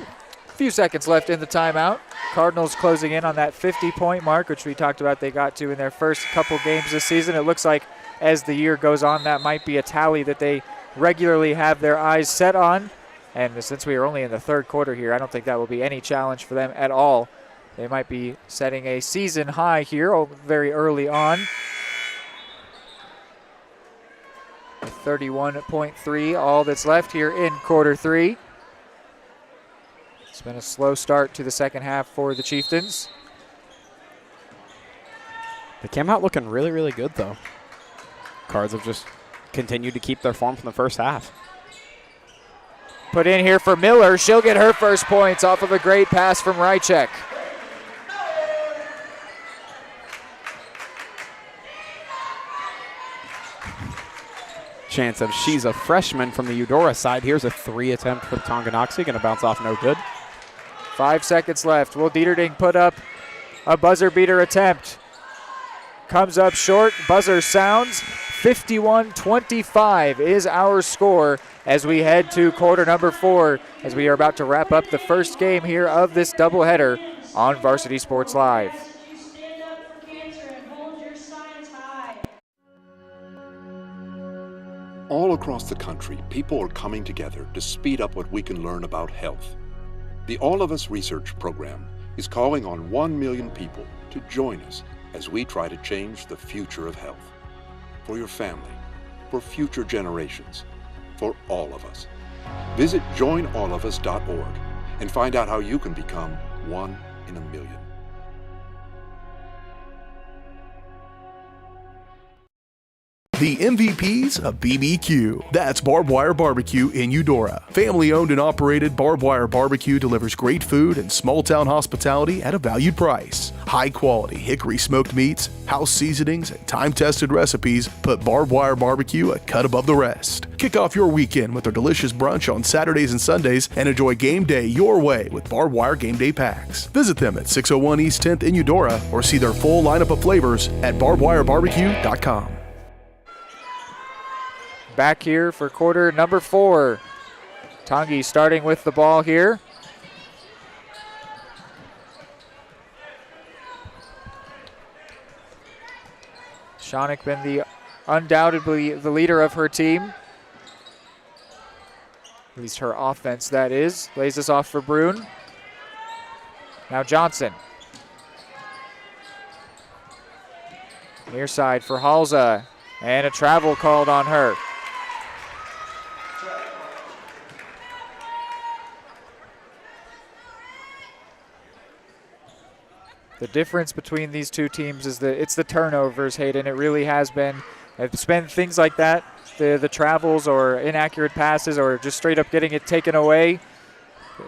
few seconds left in the timeout. Cardinals closing in on that 50-point mark, which we talked about they got to in their first couple games this season. It looks like as the year goes on, that might be a tally that they regularly have their eyes set on. And since we are only in the third quarter here, I don't think that will be any challenge for them at all. They might be setting a season high here very early on. 31.3, all that's left here in quarter 3. It's been a slow start to the second half for the Chieftains. They came out looking really, really good, though. Cards have just continued to keep their form from the first half. Put in here for Miller. She'll get her first points off of a great pass from Rychek. Chance of she's a freshman from the Eudora side. Here's a 3 attempt for the Tonganoxie. Going to bounce off, no good. 5 seconds left. Will Dieterding put up a buzzer beater attempt? Comes up short. Buzzer sounds. 51-25 is our score as we head to quarter number 4, as we are about to wrap up the first game here of this doubleheader on Varsity Sports Live. All across the country, people are coming together to speed up what we can learn about health. The All of Us Research Program is calling on 1 million people to join us as we try to change the future of health. For your family, for future generations, for all of us. Visit joinallofus.org and find out how you can become 1 in a million. The MVPs of BBQ. That's Barbed Wire Barbecue in Eudora. Family owned and operated, Barbed Wire Barbecue delivers great food and small town hospitality at a valued price. High quality hickory smoked meats, house seasonings, and time tested recipes put Barbed Wire Barbecue a cut above the rest. Kick off your weekend with their delicious brunch on Saturdays and Sundays and enjoy game day your way with Barbed Wire Game Day Packs. Visit them at 601 East 10th in Eudora or see their full lineup of flavors at barbedwirebarbecue.com. Back here for quarter number 4. Tongi starting with the ball here. Schoenig been undoubtedly the leader of her team. At least her offense, that is. Lays this off for Brune. Now Johnson. Near side for Halza. And a travel called on her. The difference between these two teams is that it's the turnovers, Hayden. It really has been. It's been things like that, the travels or inaccurate passes or just straight up getting it taken away.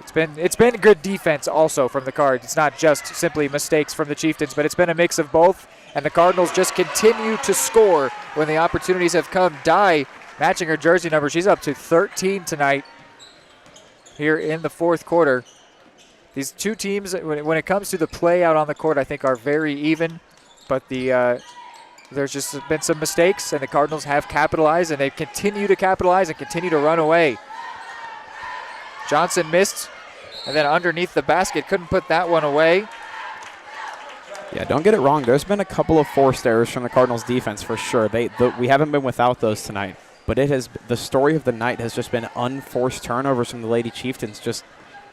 It's been good defense also from the Cards. It's not just simply mistakes from the Chieftains, but it's been a mix of both. And the Cardinals just continue to score when the opportunities have come. Dye matching her jersey number. She's up to 13 tonight here in the fourth quarter. These two teams, when it comes to the play out on the court, I think are very even. But there's just been some mistakes, and the Cardinals have capitalized, and they continue to capitalize and continue to run away. Johnson missed, and then underneath the basket, couldn't put that one away. Yeah, don't get it wrong. There's been a couple of forced errors from the Cardinals defense for sure. We haven't been without those tonight, but the story of the night has just been unforced turnovers from the Lady Chieftains, just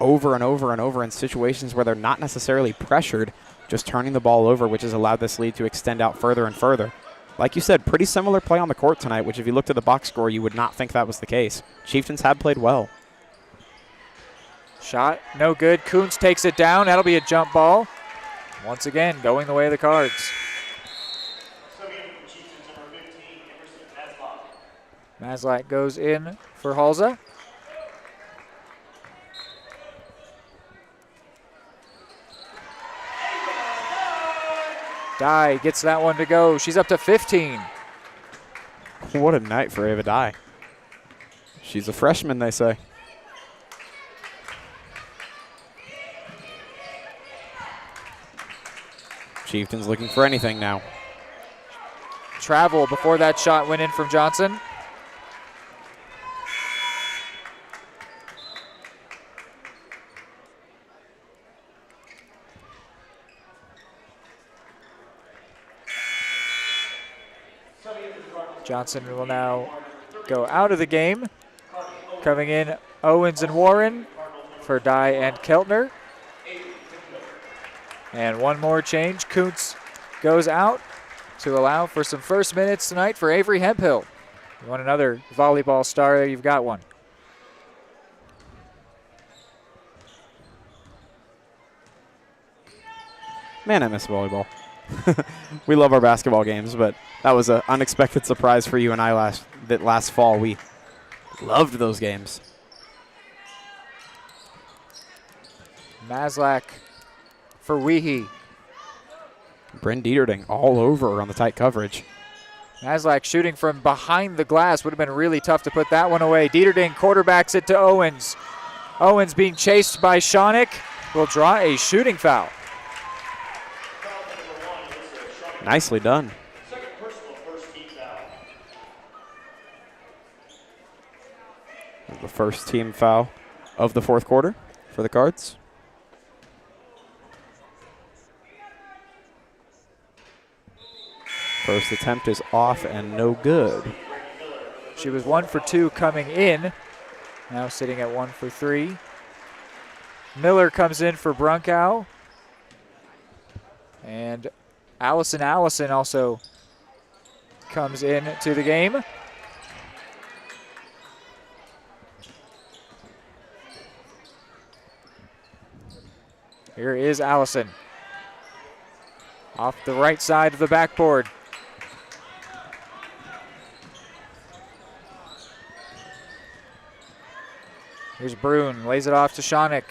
over and over and over in situations where they're not necessarily pressured, just turning the ball over, which has allowed this lead to extend out further and further. Like you said, pretty similar play on the court tonight, which if you looked at the box score, you would not think that was the case. Chieftains have played well. Shot, no good. Coons takes it down. That'll be a jump ball. Once again, going the way of the Cards. Maslak goes in for Halza. Dye gets that one to go. She's up to 15. What a night for Ava Dye. She's a freshman, they say. Chieftains looking for anything now. Travel before that shot went in from Johnson. Johnson will now go out of the game. Coming in, Owens and Warren for Dye and Keltner. And one more change. Kuntz goes out to allow for some first minutes tonight for Avery Hemphill. You want another volleyball star? You've got one. Man, I miss volleyball. We love our basketball games, but that was an unexpected surprise for you and I last fall. We loved those games. Maslak for Weehee. Bryn Dieterding all over on the tight coverage. Maslak shooting from behind the glass. Would have been really tough to put that one away. Dieterding quarterbacks it to Owens. Owens being chased by Schoeneck will draw a shooting foul. Nicely done. The first team foul of the fourth quarter for the Cards. First attempt is off and no good. She was 1 for 2 coming in. Now sitting at 1 for 3. Miller comes in for Brunkow. And Allison also comes in to the game. Here is Allison. Off the right side of the backboard. Here's Brune, lays it off to Schoeneck.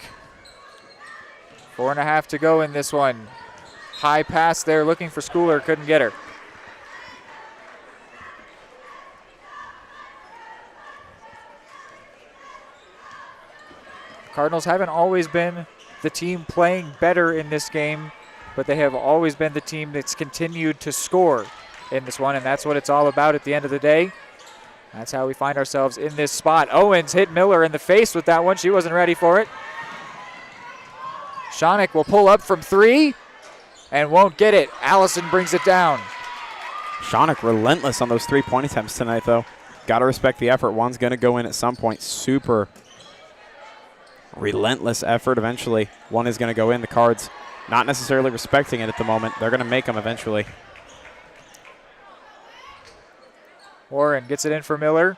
4.5 to go in this one. High pass there, looking for Schooler, couldn't get her. Cardinals haven't always been the team playing better in this game, but they have always been the team that's continued to score in this one, and that's what it's all about at the end of the day. That's how we find ourselves in this spot. Owens hit Miller in the face with that one. She wasn't ready for it. Schoeneck will pull up from 3 and won't get it. Allison brings it down. Schoeneck relentless on those 3-point attempts tonight, though. Got to respect the effort. One's going to go in at some point. Super relentless effort. Eventually, one is going to go in. The Cards not necessarily respecting it at the moment. They're going to make them eventually. Warren gets it in for Miller.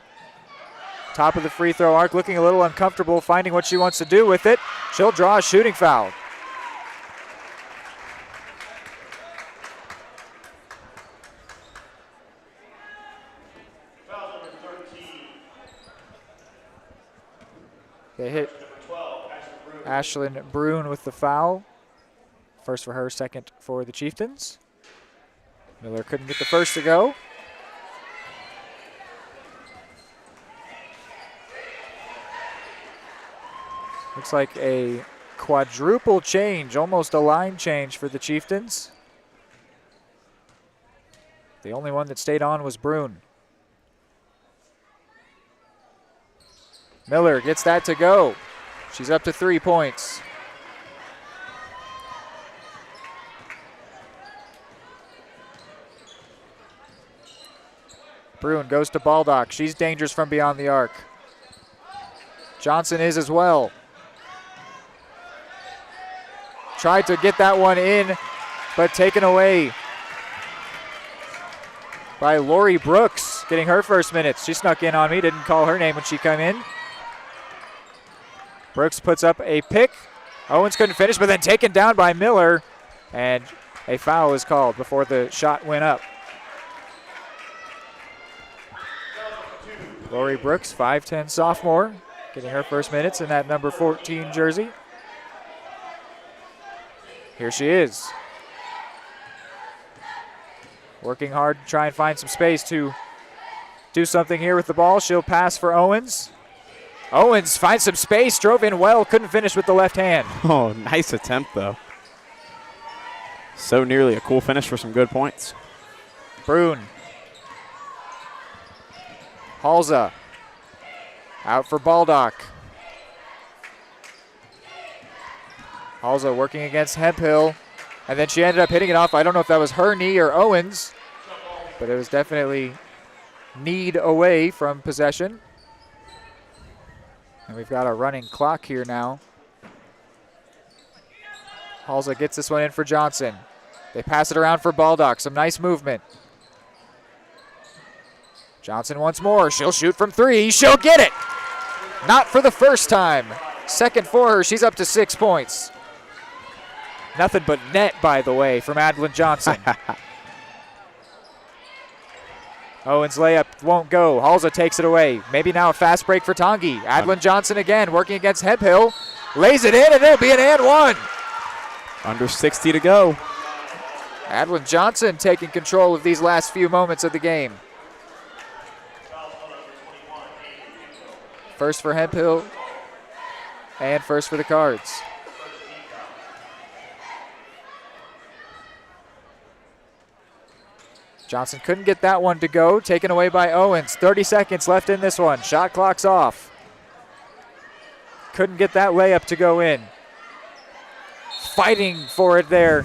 Top of the free throw arc, looking a little uncomfortable, finding what she wants to do with it. She'll draw a shooting foul. They hit Ashlyn Brune with the foul. First for her, second for the Chieftains. Miller couldn't get the first to go. Looks like a quadruple change, almost a line change for the Chieftains. The only one that stayed on was Brune. Miller gets that to go. She's up to 3 points. Brune goes to Baldock. She's dangerous from beyond the arc. Johnson is as well. Tried to get that one in, but taken away by Lori Brooks, getting her first minutes. She snuck in on me, didn't call her name when she came in. Brooks puts up a pick. Owens couldn't finish, but then taken down by Miller, and a foul was called before the shot went up. Lori Brooks, 5'10 sophomore, getting her first minutes in that number 14 jersey. Here she is. Working hard to try and find some space to do something here with the ball. She'll pass for Owens. Owens finds some space, drove in well, couldn't finish with the left hand. Oh, nice attempt, though. So nearly a cool finish for some good points. Brune. Halza. Out for Baldock. Halza working against Hemphill. And then she ended up hitting it off. I don't know if that was her knee or Owens. but it was definitely need away from possession. And we've got a running clock here now. Halza gets this one in for Johnson. They pass it around for Baldock. Some nice movement. Johnson once more. She'll shoot from 3. She'll get it. Not for the first time. Second for her. She's up to 6 points. Nothing but net, by the way, from Adlin Johnson. Owen's layup won't go. Halza takes it away. Maybe now a fast break for Tongi. Adlin Johnson again working against Hemphill. Lays it in, and it'll be an and one. Under 60 to go. Adlin Johnson taking control of these last few moments of the game. First for Hemphill and first for the Cards. Johnson couldn't get that one to go, taken away by Owens. 30 seconds left in this one. Shot clock's off. Couldn't get that layup to go in. Fighting for it there.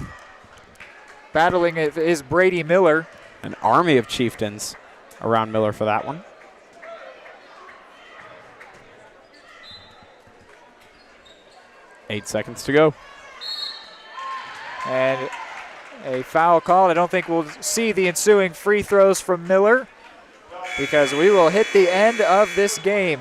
Battling it is Brady Miller. An army of Chieftains around Miller for that one. Eight seconds to go. And a foul call. I don't think we'll see the ensuing free throws from Miller because we will hit the end of this game.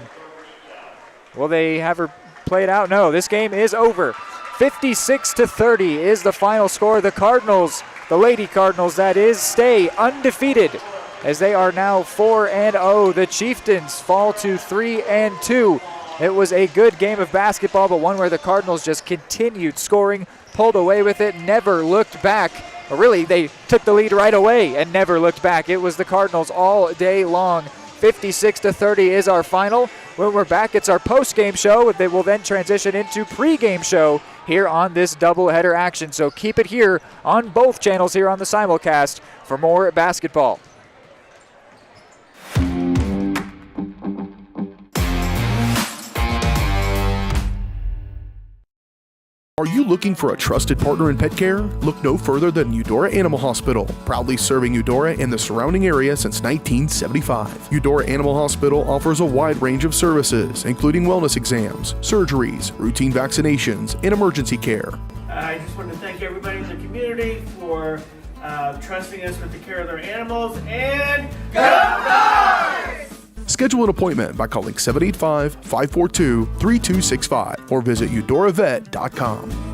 Will they have her played out? No, this game is over. 56-30 is the final score. The Cardinals, the Lady Cardinals that is, stay undefeated as they are now 4-0. The Chieftains fall to 3-2. It was a good game of basketball, but one where the Cardinals just continued scoring, pulled away with it, never looked back. Or really, they took the lead right away and never looked back. It was the Cardinals all day long. 56-30 is our final. When we're back, it's our post-game show. They will then transition into pre-game show here on this doubleheader action. So keep it here on both channels here on the simulcast for more basketball. Are you looking for a trusted partner in pet care? Look no further than Eudora Animal Hospital, proudly serving Eudora and the surrounding area since 1975. Eudora Animal Hospital offers a wide range of services, including wellness exams, surgeries, routine vaccinations, and emergency care. I just want to thank everybody in the community for trusting us with the care of their animals, and go Cards! Schedule an appointment by calling 785-542-3265 or visit eudoravet.com.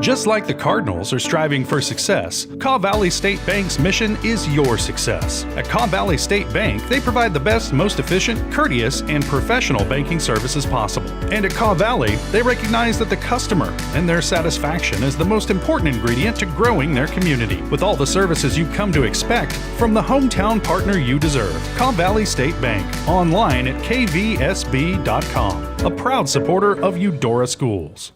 Just like the Cardinals are striving for success, Kaw Valley State Bank's mission is your success. At Kaw Valley State Bank, they provide the best, most efficient, courteous, and professional banking services possible. And at Kaw Valley, they recognize that the customer and their satisfaction is the most important ingredient to growing their community. With all the services you've come to expect from the hometown partner you deserve, Kaw Valley State Bank, online at kvsb.com, a proud supporter of Eudora Schools.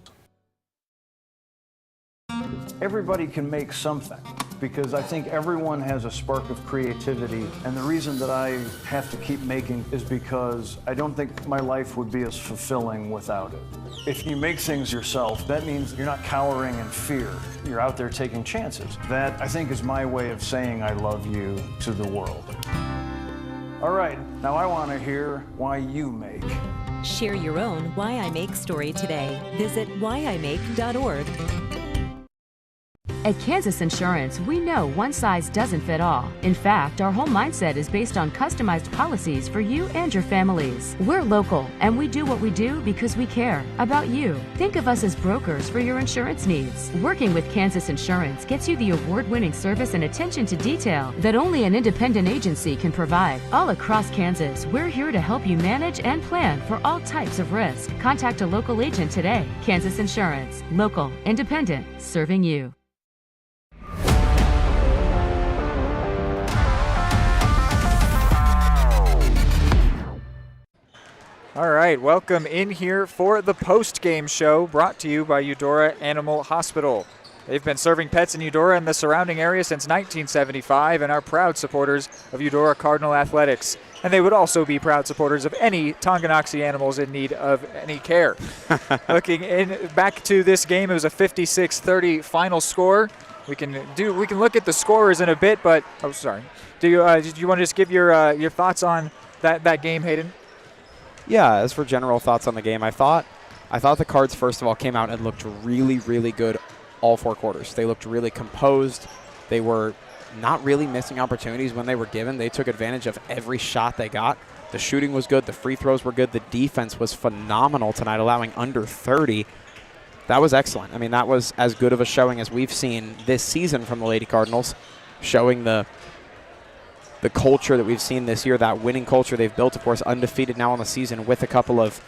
Everybody can make something because I think everyone has a spark of creativity, and the reason that I have to keep making is because I don't think my life would be as fulfilling without it. If you make things yourself, that means you're not cowering in fear. You're out there taking chances. That, I think, is my way of saying I love you to the world. All right, now I want to hear why you make. Share your own Why I Make story today. Visit whyimake.org. At Kansas Insurance, we know one size doesn't fit all. In fact, our whole mindset is based on customized policies for you and your families. We're local, and we do what we do because we care about you. Think of us as brokers for your insurance needs. Working with Kansas Insurance gets you the award-winning service and attention to detail that only an independent agency can provide. All across Kansas, we're here to help you manage and plan for all types of risk. Contact a local agent today. Kansas Insurance. Local, independent, serving you. All right, welcome in here for the post-game show brought to you by Eudora Animal Hospital. They've been serving pets in Eudora and the surrounding area since 1975 and are proud supporters of Eudora Cardinal Athletics. And they would also be proud supporters of any Tonganoxie animals in need of any care. Looking back to this game, it was a 56-30 final score. We can look at the scores in a bit, but sorry. Do you want to just give your thoughts on that game, Hayden? Yeah, as for general thoughts on the game, I thought the Cards first of all came out and looked really, really good all 4 quarters. They looked really composed. They were not really missing opportunities when they were given. They took advantage of every shot they got. The shooting was good. The free throws were good. The defense was phenomenal tonight, allowing under 30. That was excellent. I mean, that was as good of a showing as we've seen this season from the Lady Cardinals, showing the culture that we've seen this year, that winning culture they've built, of course, undefeated now on the season with a couple of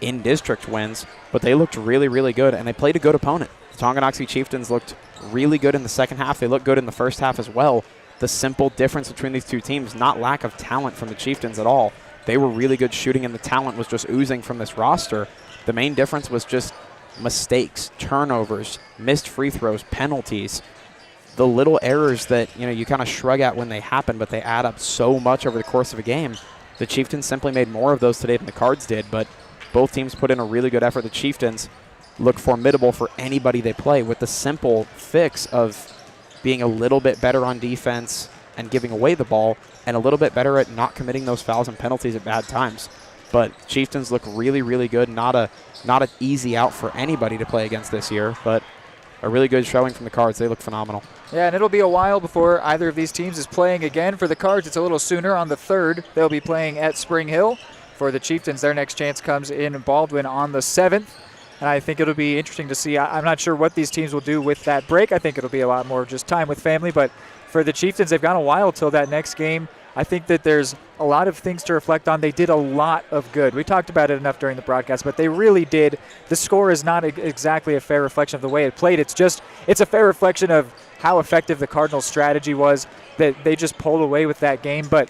in-district wins. But they looked really, really good, and they played a good opponent. The Tonganoxie Chieftains looked really good in the second half. They looked good in the first half as well. The simple difference between these two teams, not lack of talent from the Chieftains at all. They were really good shooting, and the talent was just oozing from this roster. The main difference was just mistakes, turnovers, missed free throws, penalties, the little errors that you kind of shrug at when they happen, but they add up so much over the course of a game. The Chieftains simply made more of those today than the Cards did, but both teams put in a really good effort. The Chieftains look formidable for anybody they play with the simple fix of being a little bit better on defense and giving away the ball, and a little bit better at not committing those fouls and penalties at bad times. But Chieftains look really, really good. Not an easy out for anybody to play against this year, but a really good showing from the Cards. They look phenomenal. Yeah, and it'll be a while before either of these teams is playing again. For the Cards, it's a little sooner. On the 3rd, they'll be playing at Spring Hill. For the Chieftains, their next chance comes in Baldwin on the 7th. And I think it'll be interesting to see. I'm not sure what these teams will do with that break. I think it'll be a lot more just time with family. But for the Chieftains, they've gone a while till that next game. I think that there's a lot of things to reflect on. They did a lot of good. We talked about it enough during the broadcast, but they really did. The score is not exactly a fair reflection of the way it played. It's a fair reflection of how effective the Cardinals' strategy was, that they just pulled away with that game. But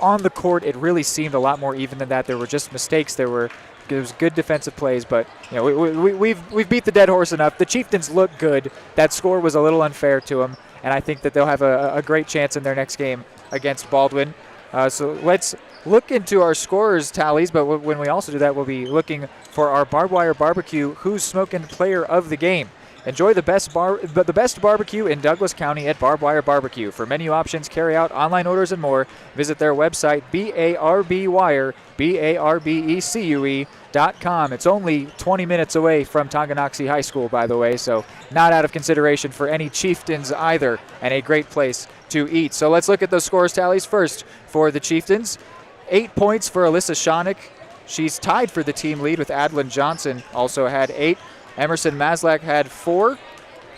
on the court, it really seemed a lot more even than that. There were just mistakes. There was good defensive plays, but we've beat the dead horse enough. The Chieftains look good. That score was a little unfair to them, and I think that they'll have a great chance in their next game against Baldwin. So let's look into our scorers tallies, but when we also do that, we'll be looking for our Barbed Wire Barbecue Who's Smoking Player of the Game. Enjoy the best barbecue in Douglas County at Barbed Wire Barbecue. For menu options, carry out, online orders, and more, visit their website, BARBWire.com. It's only 20 minutes away from Tonganoxie High School, by the way, so not out of consideration for any Chieftains either, and a great place to eat. So let's look at those scores tallies first for the Chieftains. 8 points for Alyssa Schoenick. She's tied for the team lead with Adlin Johnson, also had 8. Emerson Maslak had 4.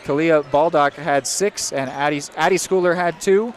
Kalia Baldock had 6. And Addie Schooler had 2.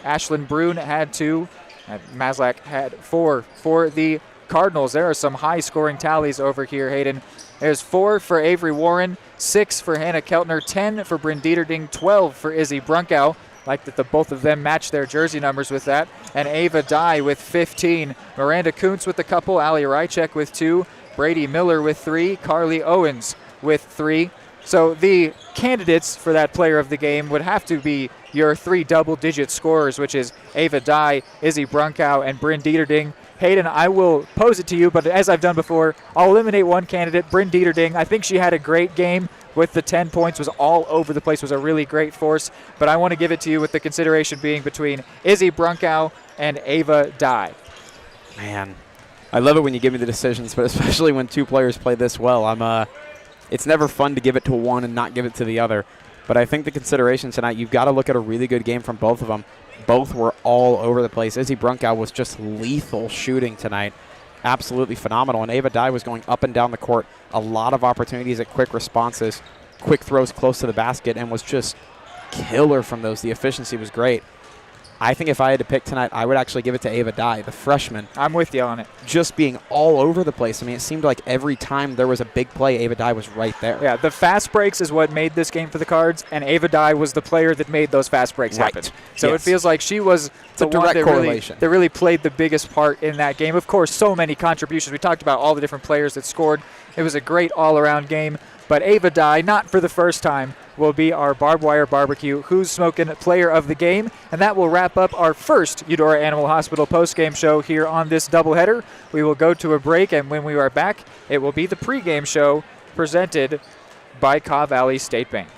Ashlyn Brune had 2. And Maslak had 4. For the Cardinals, there are some high-scoring tallies over here, Hayden. There's 4 for Avery Warren, 6 for Hannah Keltner, 10 for Bryn Dieterding, 12 for Izzy Brunkow. Like that both of them match their jersey numbers with that. And Ava Dye with 15. Miranda Kuntz with a couple. Ali Rychek with 2. Brady Miller with 3. Carly Owens with 3. So the candidates for that player of the game would have to be your 3 double-digit scorers, which is Ava Dye, Izzy Brunkow, and Bryn Dieterding. Hayden, I will pose it to you, but as I've done before, I'll eliminate one candidate, Bryn Dieterding. I think she had a great game with the 10 points, was all over the place, was a really great force, but I want to give it to you with the consideration being between Izzy Brunkow and Ava Dye. Man, I love it when you give me the decisions, but especially when 2 players play this well. It's never fun to give it to one and not give it to the other, but I think the consideration tonight, you've got to look at a really good game from both of them. Both were all over the place. Izzy Brunkow was just lethal shooting tonight. Absolutely phenomenal. And Ava Dye was going up and down the court. A lot of opportunities at quick responses, quick throws close to the basket, and was just killer from those. The efficiency was great. I think if I had to pick tonight, I would actually give it to Ava Dye, the freshman. I'm with you on it. Just being all over the place. I mean, it seemed like every time there was a big play, Ava Dye was right there. Yeah, the fast breaks is what made this game for the Cards, and Ava Dye was the player that made those fast breaks happen. So yes. It feels like she was the one that really played the biggest part in that game. Of course, so many contributions. We talked about all the different players that scored. It was a great all-around game. But Ava Dye, not for the first time, will be our Barbed Wire Barbecue Who's Smoking Player of the Game. And that will wrap up our first Eudora Animal Hospital postgame show here on this doubleheader. We will go to a break, and when we are back, it will be the pregame show presented by Kaw Valley State Bank.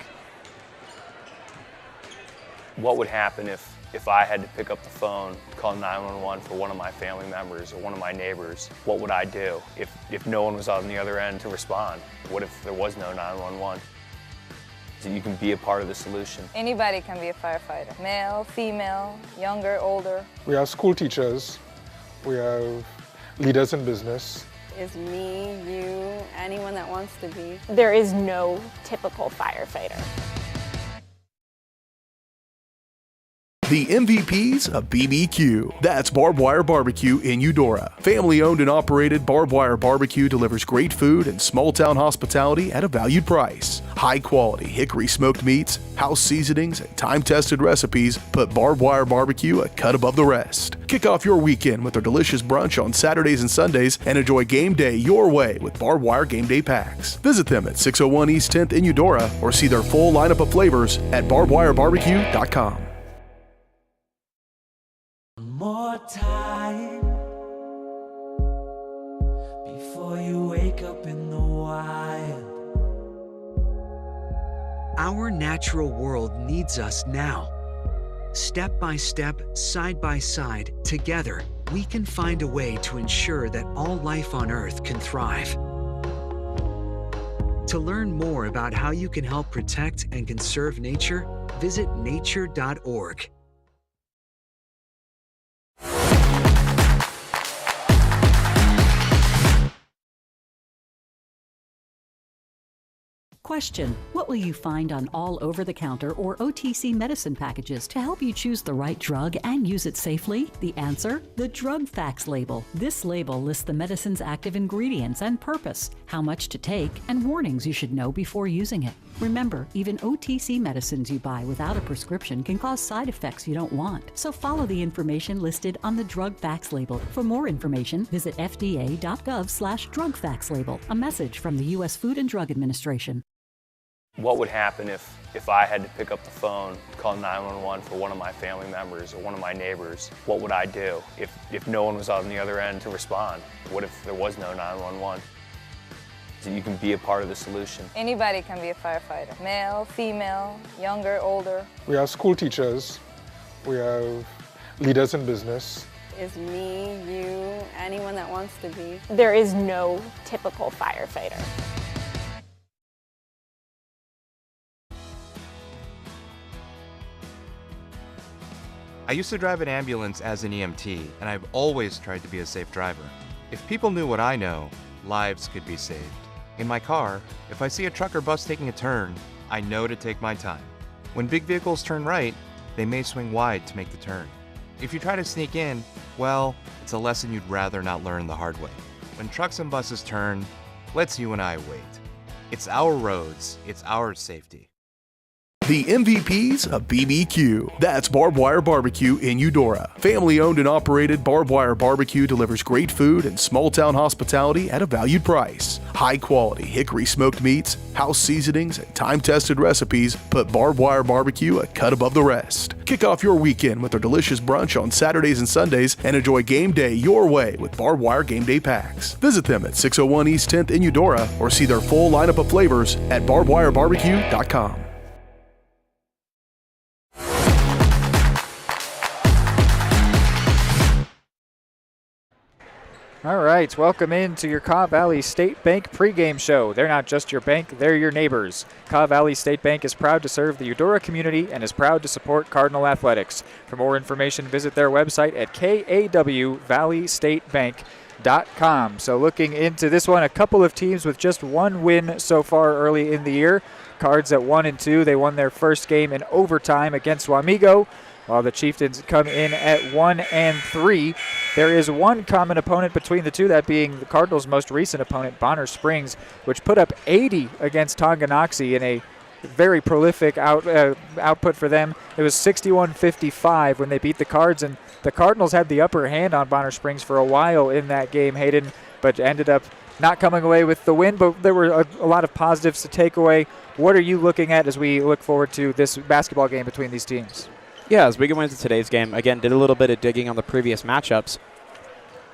What would happen if I had to pick up the phone, call 911 for one of my family members or one of my neighbors? What would I do if no one was on the other end to respond? What if there was no 911? So you can be a part of the solution. Anybody can be a firefighter. Male, female, younger, older. We have school teachers. We have leaders in business. Is me, you, anyone that wants to be. There is no typical firefighter. The MVPs of BBQ. That's Barbed Wire Barbecue in Eudora. Family owned and operated, Barbed Wire Barbecue delivers great food and small town hospitality at a valued price. High quality hickory smoked meats, house seasonings, and time tested recipes put Barbed Wire Barbecue a cut above the rest. Kick off your weekend with their delicious brunch on Saturdays and Sundays and enjoy game day your way with Barbed Wire Game Day Packs. Visit them at 601 East 10th in Eudora or see their full lineup of flavors at barbedwirebarbecue.com. More time before you wake up in the wild. Our natural world needs us now. Step by step, side by side, together, we can find a way to ensure that all life on Earth can thrive. To learn more about how you can help protect and conserve nature, visit nature.org. Question: what will you find on all over-the-counter or OTC medicine packages to help you choose the right drug and use it safely? The answer: the drug facts label. This label lists the medicine's active ingredients and purpose, how much to take, and warnings you should know before using it. Remember, even OTC medicines you buy without a prescription can cause side effects you don't want. So follow the information listed on the drug facts label. For more information, visit fda.gov/drug facts label. A message from the U.S. Food and Drug Administration. What would happen if I had to pick up the phone, call 911 for one of my family members or one of my neighbors? What would I do if no one was on the other end to respond? What if there was no 911? So you can be a part of the solution. Anybody can be a firefighter. Male, female, younger, older. We have school teachers. We have leaders in business. Is me, you, anyone that wants to be. There is no typical firefighter. I used to drive an ambulance as an EMT, and I've always tried to be a safe driver. If people knew what I know, lives could be saved. In my car, if I see a truck or bus taking a turn, I know to take my time. When big vehicles turn right, they may swing wide to make the turn. If you try to sneak in, well, it's a lesson you'd rather not learn the hard way. When trucks and buses turn, let's you and I wait. It's our roads, it's our safety. The MVPs of BBQ. That's Barbed Wire Barbecue in Eudora. Family owned and operated, Barbed Wire Barbecue delivers great food and small town hospitality at a valued price. High quality hickory smoked meats, house seasonings, and time tested recipes put Barbed Wire Barbecue a cut above the rest. Kick off your weekend with their delicious brunch on Saturdays and Sundays and enjoy game day your way with Barbed Wire Game Day Packs. Visit them at 601 East 10th in Eudora or see their full lineup of flavors at barbedwirebarbecue.com. All right, welcome into your Kaw Valley State Bank pregame show. They're not just your bank, they're your neighbors. Kaw Valley State Bank is proud to serve the Eudora community and is proud to support Cardinal athletics. For more information, visit their website at kawvalleystatebank.com. So looking into this one, a couple of teams with just one win so far early in the year. Cards at 1-2. They won their first game in overtime against Wamego, while the Chieftains come in at 1-3. There is one common opponent between the two, that being the Cardinals' most recent opponent, Bonner Springs, which put up 80 against Tonganoxie in a very prolific output for them. It was 61-55 when they beat the Cards, and the Cardinals had the upper hand on Bonner Springs for a while in that game, Hayden, but ended up not coming away with the win, but there were a lot of positives to take away. What are you looking at as we look forward to this basketball game between these teams? Yeah, as we go into today's game, again, did a little bit of digging on the previous matchups.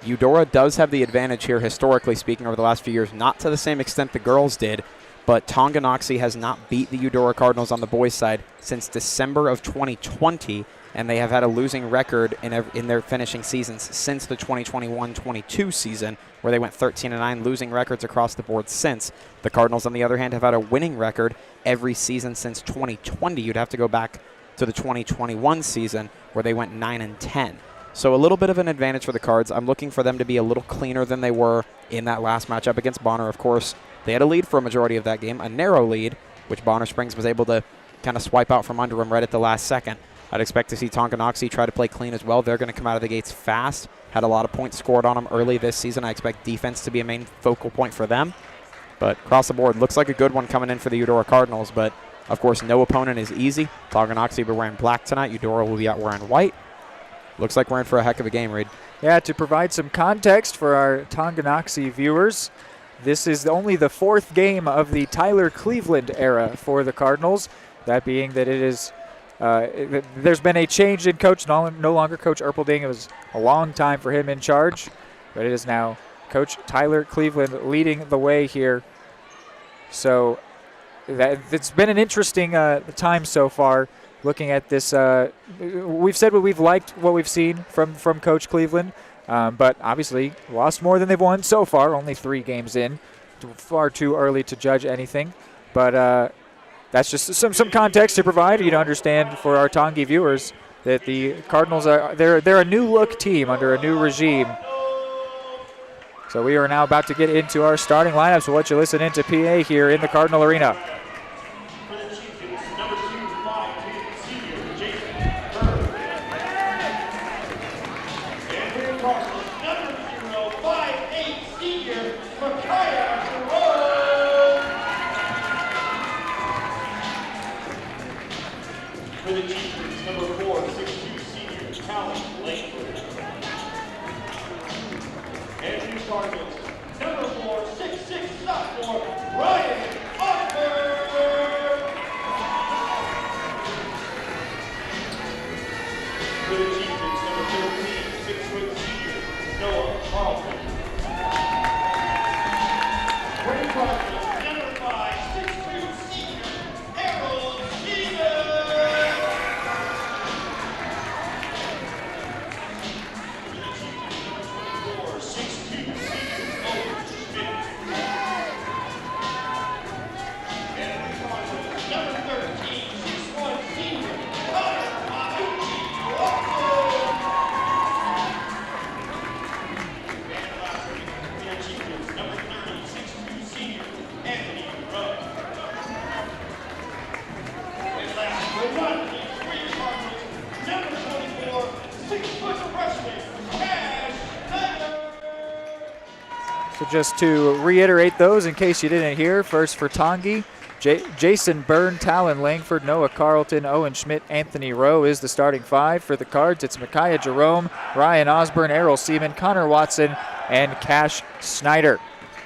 Eudora does have the advantage here, historically speaking, over the last few years, not to the same extent the girls did, but Tonganoxie has not beat the Eudora Cardinals on the boys' side since December of 2020, and they have had a losing record in their finishing seasons since the 2021-22 season, where they went 13-9, losing records across the board since. The Cardinals, on the other hand, have had a winning record every season since 2020. You'd have to go back to the 2021 season, where they went 9-10. So a little bit of an advantage for the Cards. I'm looking for them to be a little cleaner than they were in that last matchup against Bonner. Of course, they had a lead for a majority of that game, a narrow lead, which Bonner Springs was able to kind of swipe out from under them right at the last second. I'd expect to see Tonganoxie try to play clean as well. They're going to come out of the gates fast. Had a lot of points scored on them early this season. I expect defense to be a main focal point for them. But across the board, looks like a good one coming in for the Eudora Cardinals. But, of course, no opponent is easy. Tonganoxie will be wearing black tonight. Eudora will be out wearing white. Looks like we're in for a heck of a game, Reed. Yeah, to provide some context for our Tonganoxie viewers, this is only the 4th game of the Tyler Cleveland era for the Cardinals. That being that it is... there's been a change in coach, no longer Coach Erpelding. It was a long time for him in charge, but it is now Coach Tyler Cleveland leading the way here. So it's been an interesting time so far looking at this. We've said what we've seen from Coach Cleveland, but obviously lost more than they've won so far, only 3 games in. Far too early to judge anything, but that's just some context to provide you to understand for our Tongi viewers that the Cardinals they're a new look team under a new regime. So we are now about to get into our starting lineup. So let you listen into PA here in the Cardinal Arena. For the Chieftains, number 2, 5, senior Jason and for the Cardinals, number 0, 5, 8, senior Micaiah Jerome. For the Chieftains, number 4, 6'2", senior Talon Langford. And for the Cardinals, number 4, 6'6", sophomore Ryan Osborne. For the Chieftains, number 13, 6' senior Noah Carlton. For the Cardinals, number 5, 6'2", senior Harold Stevens. So just to reiterate those in case you didn't hear, first for Tongi, Jason Byrne, Talon Langford, Noah Carlton, Owen Schmidt, Anthony Rowe is the starting 5. For the Cards, it's Micaiah Jerome, Ryan Osborne, Errol Seaman, Connor Watson, and Cash Snyder.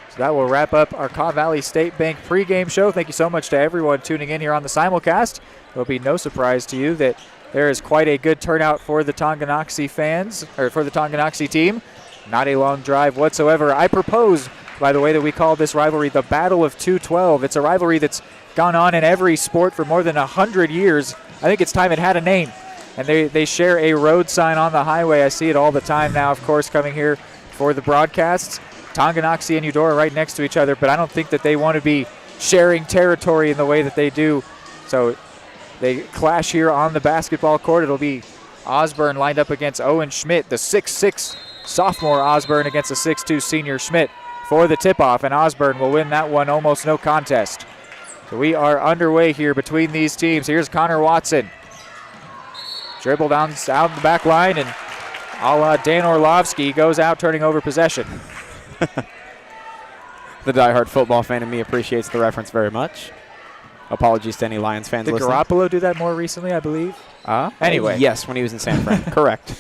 So that will wrap up our Caw Valley State Bank pregame show. Thank you so much to everyone tuning in here on the simulcast. It will be no surprise to you that there is quite a good turnout for the Tonganoxie fans, or for the Tonganoxie team. Not a long drive whatsoever. I propose, by the way, that we call this rivalry the Battle of 212. It's a rivalry that's gone on in every sport for more than 100 years. I think it's time it had a name. And they share a road sign on the highway. I see it all the time now, of course, coming here for the broadcasts. Tonganoxie and Eudora right next to each other, but I don't think that they want to be sharing territory in the way that they do. So they clash here on the basketball court. It'll be Osborne lined up against Owen Schmidt, the 6'6", sophomore Osborne against the 6'2", senior Schmidt for the tip-off, and Osborne will win that one almost no contest. So we are underway here between these teams. Here's Connor Watson. Dribble down the back line, and a la Dan Orlovsky goes out, turning over possession. The diehard football fan in me appreciates the reference very much. Apologies to any Lions fans listening. Did Garoppolo do that more recently, I believe? Anyway. Yes, when he was in San Fran. Correct.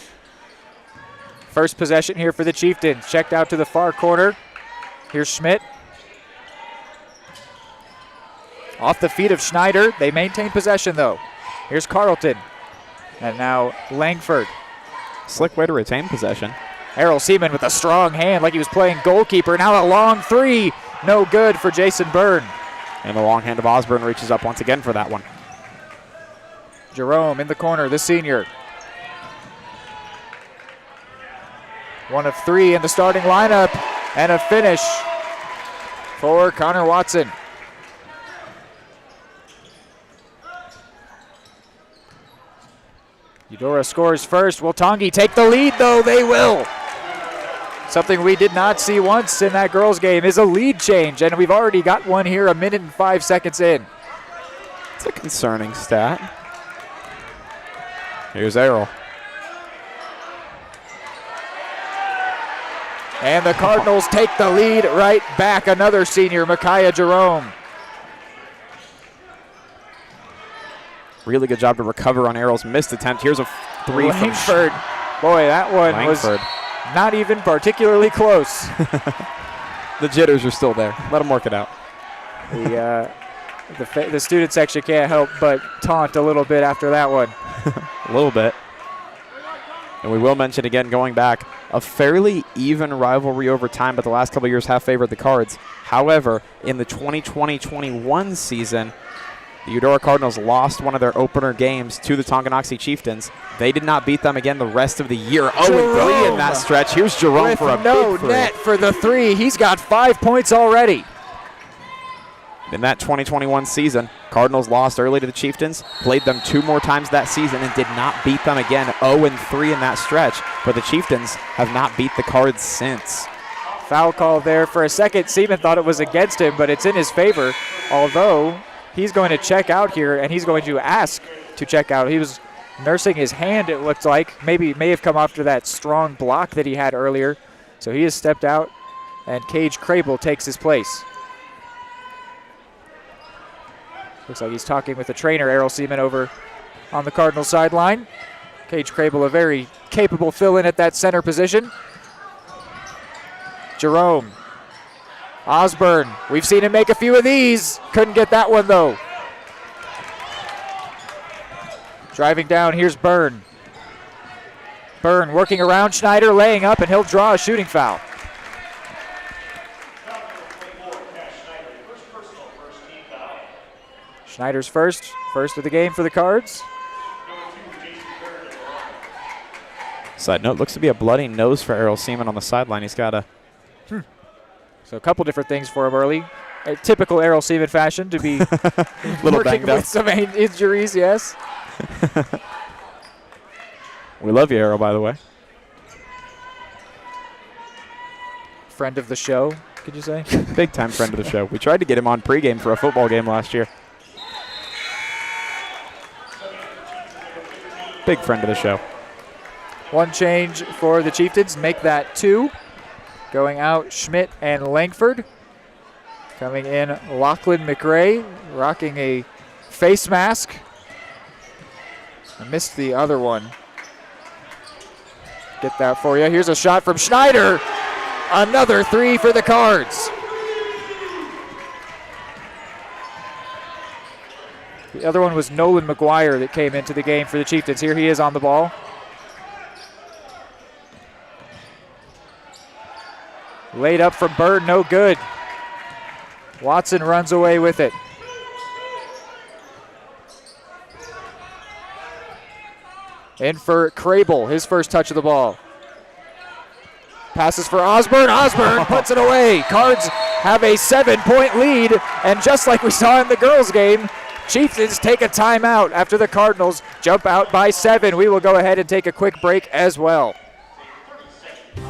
First possession here for the Chieftains. Checked out to the far corner. Here's Schmidt. Off the feet of Schneider. They maintain possession, though. Here's Carlton. And now Langford. Slick way to retain possession. Errol Seaman with a strong hand like he was playing goalkeeper. Now a long 3. No good for Jason Byrne. And the long hand of Osborne reaches up once again for that one. Jerome in the corner, the senior. 1 of 3 in the starting lineup, and a finish for Connor Watson. Eudora scores first. Will Tongi take the lead, though? They will. Something we did not see once in that girls' game is a lead change, and we've already got one here 1 minute and 5 seconds in. It's a concerning stat. Here's Errol. And the Cardinals take the lead right back. Another senior, Micaiah Jerome. Really good job to recover on Errol's missed attempt. Here's a 3 from Langford. Boy, that one Langford. was not even particularly close. The jitters are still there. Let them work it out. The student section can't help but taunt a little bit after that one. A little bit. And we will mention again, going back, a fairly even rivalry over time, but the last couple of years have favored the Cards. However, in the 2020-21 season, the Eudora Cardinals lost one of their opener games to the Tonganoxie Chieftains. They did not beat them again the rest of the year. 0-3 in that stretch. Here's Jerome with for a no big 3. net for the 3. He's got 5 points already. In that 2021 season, Cardinals lost early to the Chieftains, played them 2 more times that season, and did not beat them again. 0-3 in that stretch, but the Chieftains have not beat the Cards since. Foul call there for a second. Seaman thought it was against him, but it's in his favor, although he's going to check out here, and he's going to ask to check out. He was nursing his hand, it looked like. May have come after that strong block that he had earlier. So he has stepped out, and Cage Crable takes his place. Looks like he's talking with the trainer, Errol Seaman, over on the Cardinals sideline. Cage Crable, a very capable fill-in at that center position. Jerome. Osborne. We've seen him make a few of these. Couldn't get that one, though. Driving down, here's Byrne. Byrne working around Schneider, laying up, and he'll draw a shooting foul. Schneider's first of the game for the Cards. Side note, looks to be a bloody nose for Errol Seaman on the sideline. He's got a... So a couple different things for him early. A typical Errol Seaman fashion to be little working banged up. with some injuries, yes. We love you, Errol, by the way. Friend of the show, could you say? Big time friend of the show. We tried to get him on pregame for a football game last year. Big friend of the show. One change for the Chieftains, make that 2. Going out, Schmidt and Langford. Coming in, Lachlan McRae, rocking a face mask. I missed the other one. Get that for you. Here's a shot from Schneider. Another 3 for the Cards. The other one was Nolan McGuire that came into the game for the Chieftains. Here he is on the ball. Laid up from Bird, no good. Watson runs away with it. In for Crable, his first touch of the ball. Passes for Osborne. Osborne puts it away. Cards have a 7-point lead, and just like we saw in the girls' game, Chieftains take a timeout after the Cardinals jump out by 7. We will go ahead and take a quick break as well.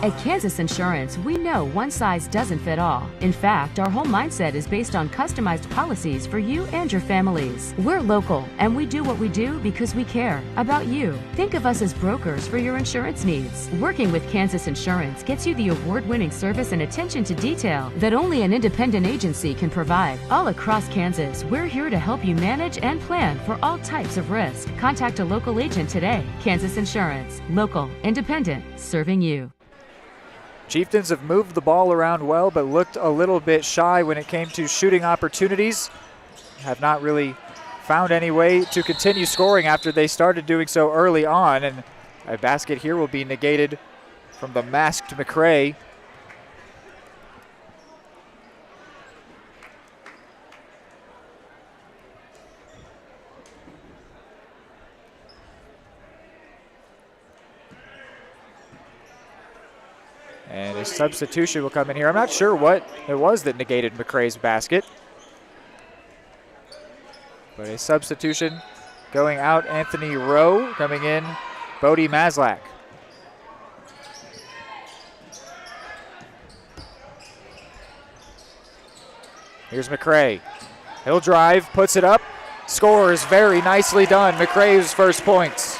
At Kansas Insurance, we know one size doesn't fit all. In fact, our whole mindset is based on customized policies for you and your families. We're local, and we do what we do because we care about you. Think of us as brokers for your insurance needs. Working with Kansas Insurance gets you the award-winning service and attention to detail that only an independent agency can provide. All across Kansas, we're here to help you manage and plan for all types of risk. Contact a local agent today. Kansas Insurance. Local, independent, serving you. Chieftains have moved the ball around well, but looked a little bit shy when it came to shooting opportunities. Have not really found any way to continue scoring after they started doing so early on. And a basket here will be negated from the masked McRae. And a substitution will come in here. I'm not sure what it was that negated McCrae's basket. But a substitution going out, Anthony Rowe. Coming in, Bodie Maslak. Here's McCrae. He'll drive, puts it up, scores. Very nicely done. McCrae's first points.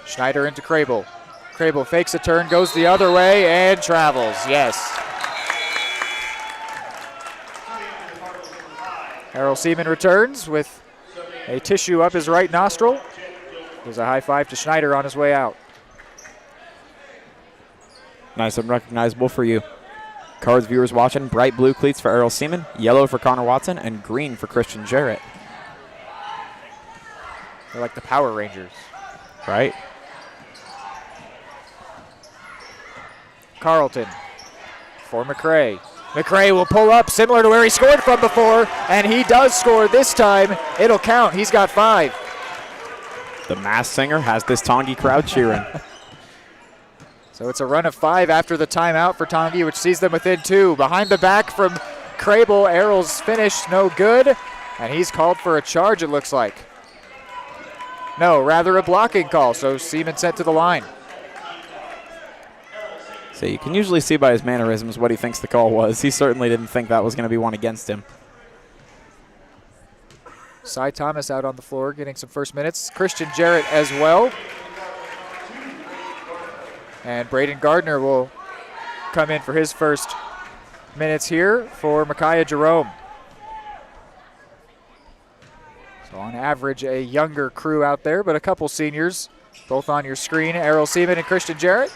Schneider into Crable. Crable fakes a turn, goes the other way, and travels. Yes. Errol Seaman returns with a tissue up his right nostril. There's a high five to Schneider on his way out. Nice and recognizable for you. Cards viewers watching, bright blue cleats for Errol Seaman, yellow for Connor Watson, and green for Christian Jarrett. They're like the Power Rangers. Right. Carlton for McCrae. McCrae will pull up similar to where he scored from before, and he does score this time. It'll count. He's got 5. The Masked Singer has this Tongi crowd cheering. So it's a run of 5 after the timeout for Tongi, which sees them within 2. Behind the back from Crable. Errol's finish no good, and he's called for a charge, it looks like. No, rather a blocking call, so Seaman sent to the line. So you can usually see by his mannerisms what he thinks the call was. He certainly didn't think that was going to be one against him. Cy Thomas out on the floor getting some first minutes. Christian Jarrett as well. And Braden Gardner will come in for his first minutes here for Micaiah Jerome. So on average, a younger crew out there, but a couple seniors, both on your screen, Errol Seaman and Christian Jarrett.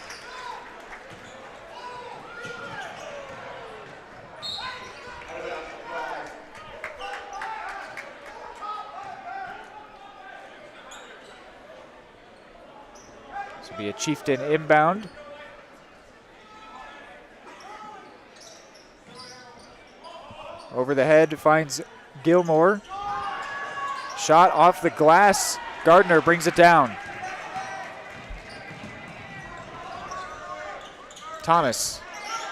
Be a Chieftain inbound. Over the head finds Gilmore. Shot off the glass. Gardner brings it down. Thomas.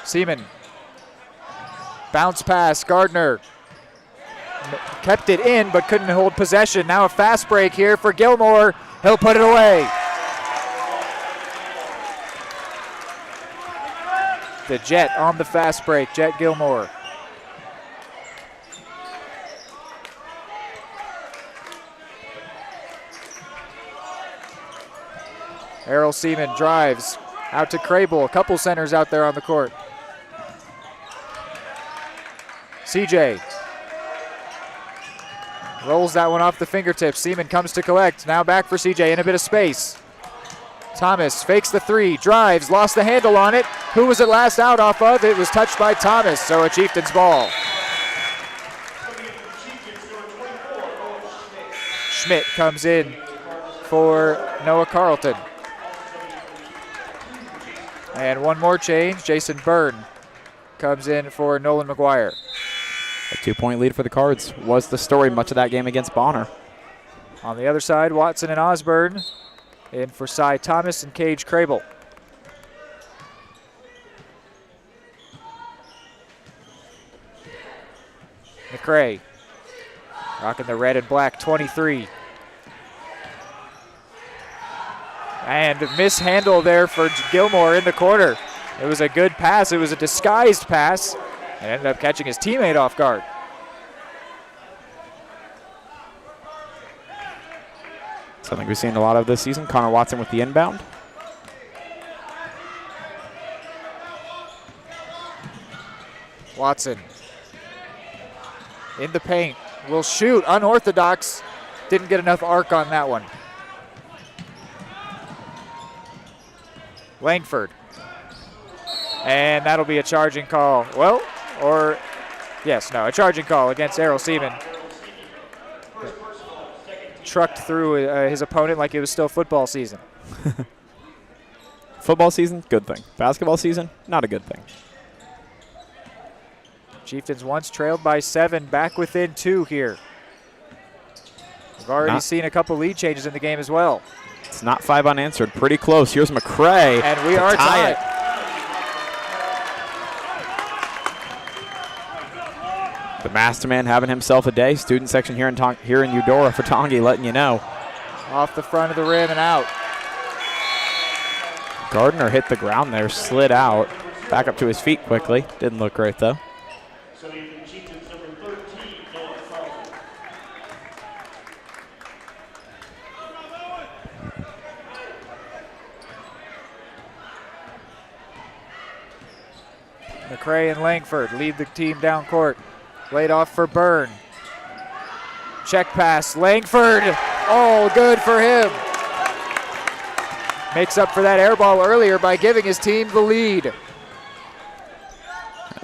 Seaman. Bounce pass. Gardner kept it in but couldn't hold possession. Now a fast break here for Gilmore. He'll put it away. The Jet on the fast break, Jet Gilmore. Errol Seaman drives out to Crable. A couple centers out there on the court. CJ rolls that one off the fingertips. Seaman comes to collect. Now back for CJ in a bit of space. Thomas fakes the 3, drives, lost the handle on it. Who was it last out off of? It was touched by Thomas, so a Chieftains ball. Schmidt comes in for Noah Carlton. And one more change, Jason Byrne comes in for Nolan McGuire. A 2-point lead for the Cards was the story much of that game against Bonner. On the other side, Watson and Osborne in for Cy Thomas and Cage Crable. McCrae rocking the red and black 23. And mishandle there for Gilmore in the corner. It was a good pass. It was a disguised pass and ended up catching his teammate off guard. Something we've seen a lot of this season. Connor Watson with the inbound. Watson in the paint, will shoot, unorthodox. Didn't get enough arc on that one. Langford. And that'll be a charging call. Well, or, yes, no, a charging call against Errol Seaman. Trucked through his opponent like it was still football season. Football season, good thing. Basketball season, not a good thing. Chieftains once trailed by 7, back within 2 here. We've already seen a couple lead changes in the game as well. It's not 5 unanswered. Pretty close. Here's McCray. And we are tied. The Master Man having himself a day. Student section here in Eudora for Tongi letting you know. Off the front of the rim and out. Gardner hit the ground there, slid out. Back up to his feet quickly. Didn't look great though. McCray and Langford lead the team down court. Laid off for Byrne. Check pass, Langford. Oh, good for him. Makes up for that air ball earlier by giving his team the lead. A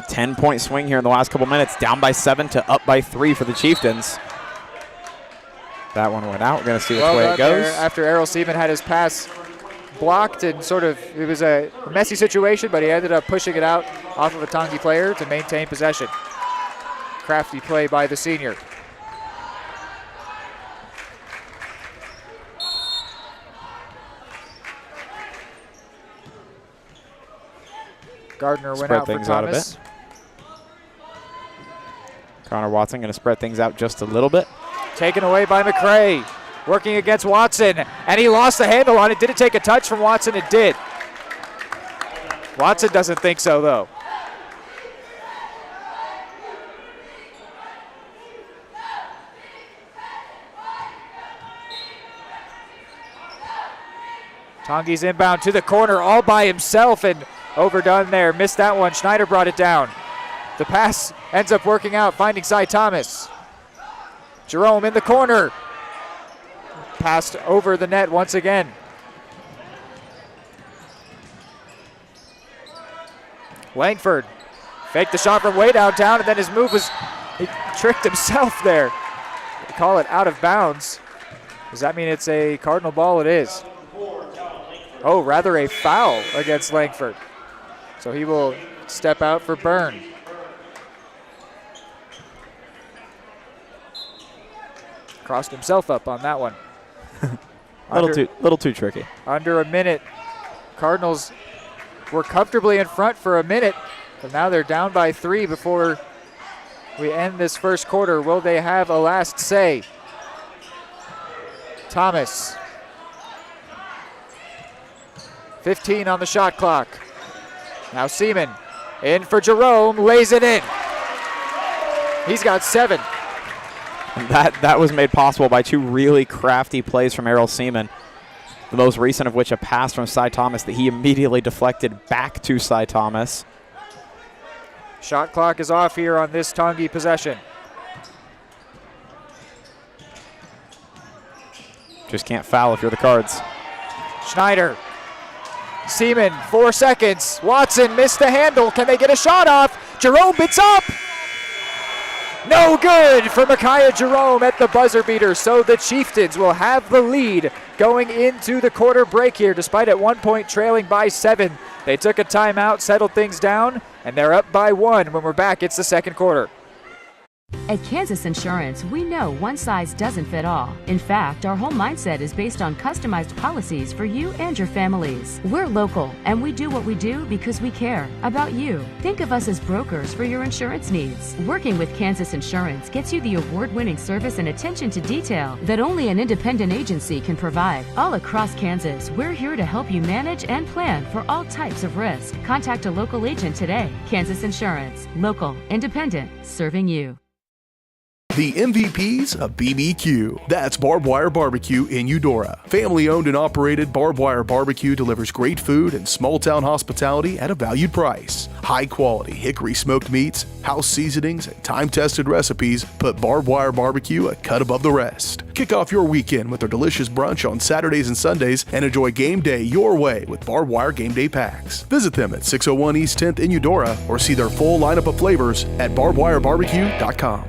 10-point swing here in the last couple minutes. Down by 7 to up by 3 for the Chieftains. That one went out. We're going to see which way it goes. After Errol Seaman had his pass blocked and it was a messy situation, but he ended up pushing it out off of a Tongi player to maintain possession. Crafty play by the senior. Gardner went out for Thomas. Connor Watson going to spread things out just a little bit. Taken away by McCray. Working against Watson, and he lost the handle on it. Did it take a touch from Watson? It did. Watson doesn't think so, though. Tongi's inbound to the corner all by himself and overdone there. Missed that one. Schneider brought it down. The pass ends up working out, finding Cy Thomas. Jerome in the corner. Passed over the net once again. Langford faked the shot from way downtown, and then his move was, he tricked himself there. They call it out of bounds. Does that mean it's a Cardinal ball? It is. Oh, rather a foul against Langford. So he will step out for Byrne. Crossed himself up on that one. little too tricky. Under a minute. Cardinals were comfortably in front for a minute, but now they're down by 3 before we end this first quarter. Will they have a last say? Thomas. 15 on the shot clock. Now Seaman in for Jerome, lays it in. He's got 7. And that was made possible by 2 really crafty plays from Errol Seaman. The most recent of which a pass from Cy Thomas that he immediately deflected back to Cy Thomas. Shot clock is off here on this Tongi possession. Just can't foul if you're the Cards. Schneider. Seaman, 4 seconds. Watson missed the handle. Can they get a shot off? Jerome bits up. No good for Micaiah Jerome at the buzzer beater. So the Chieftains will have the lead going into the quarter break here, despite at one point trailing by 7. They took a timeout, settled things down, and they're up by 1. When we're back, it's the second quarter. At Kansas Insurance, we know one size doesn't fit all. In fact, our whole mindset is based on customized policies for you and your families. We're local, and we do what we do because we care about you. Think of us as brokers for your insurance needs. Working with Kansas Insurance gets you the award-winning service and attention to detail that only an independent agency can provide. All across Kansas, we're here to help you manage and plan for all types of risk. Contact a local agent today. Kansas Insurance. Local, independent, serving you. The MVPs of BBQ. That's Barbed Wire Barbecue in Eudora. Family owned and operated, Barbed Wire Barbecue delivers great food and small town hospitality at a valued price. High quality hickory smoked meats, house seasonings, and time tested recipes put Barbed Wire Barbecue a cut above the rest. Kick off your weekend with their delicious brunch on Saturdays and Sundays and enjoy game day your way with Barbed Wire Game Day Packs. Visit them at 601 East 10th in Eudora or see their full lineup of flavors at barbedwirebarbecue.com.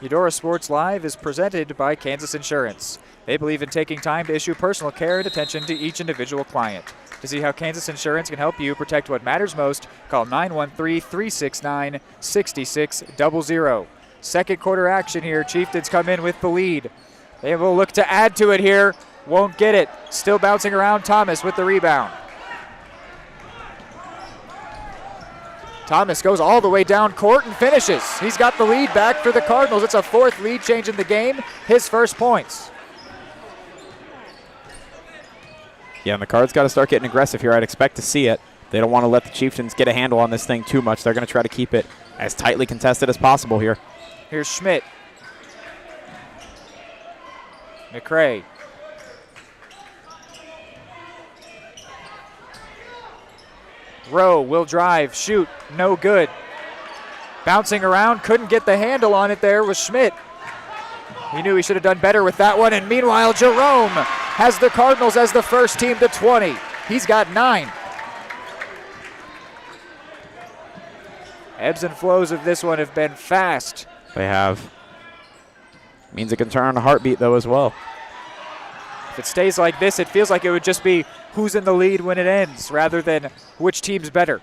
Eudora Sports Live is presented by Kansas Insurance. They believe in taking time to issue personal care and attention to each individual client. To see how Kansas Insurance can help you protect what matters most, call 913-369-6600. Second quarter action here. Chieftains come in with the lead. They will look to add to it here. Won't get it. Still bouncing around. Thomas with the rebound. Thomas goes all the way down court and finishes. He's got the lead back for the Cardinals. It's a 4th lead change in the game. His first points. Yeah, and the Cards got to start getting aggressive here. I'd expect to see it. They don't want to let the Chieftains get a handle on this thing too much. They're going to try to keep it as tightly contested as possible here. Here's Schmidt. McCray. Rowe will drive, shoot, no good. Bouncing around, couldn't get the handle on it there was Schmidt. He knew he should have done better with that one, and meanwhile Jerome has the Cardinals as the first team to 20. He's got 9. Ebbs and flows of this one have been fast. They have. Means it can turn on a heartbeat, though, as well. If it stays like this, it feels like it would just be who's in the lead when it ends rather than which team's better.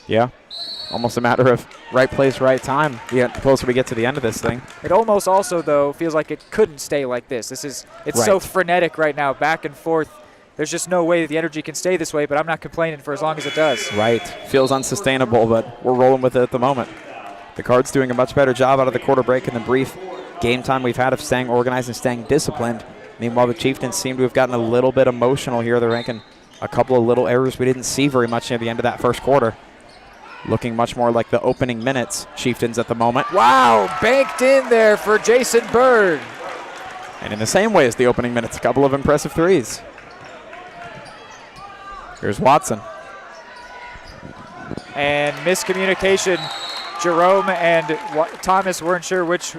Yeah. Almost a matter of right place, right time. The closer we get to the end of this thing. It almost also, though, feels like it couldn't stay like this. It's so frenetic right now, back and forth. There's just no way that the energy can stay this way, but I'm not complaining for as long as it does. Right. Feels unsustainable, but we're rolling with it at the moment. The Cards doing a much better job out of the quarter break and the brief game time we've had of staying organized and staying disciplined. Meanwhile, the Chieftains seem to have gotten a little bit emotional here. They're making a couple of little errors we didn't see very much near the end of that first quarter. Looking much more like the opening minutes Chieftains at the moment. Wow, banked in there for Jason Bird. And in the same way as the opening minutes, a couple of impressive threes. Here's Watson. And miscommunication. Jerome and Thomas weren't sure which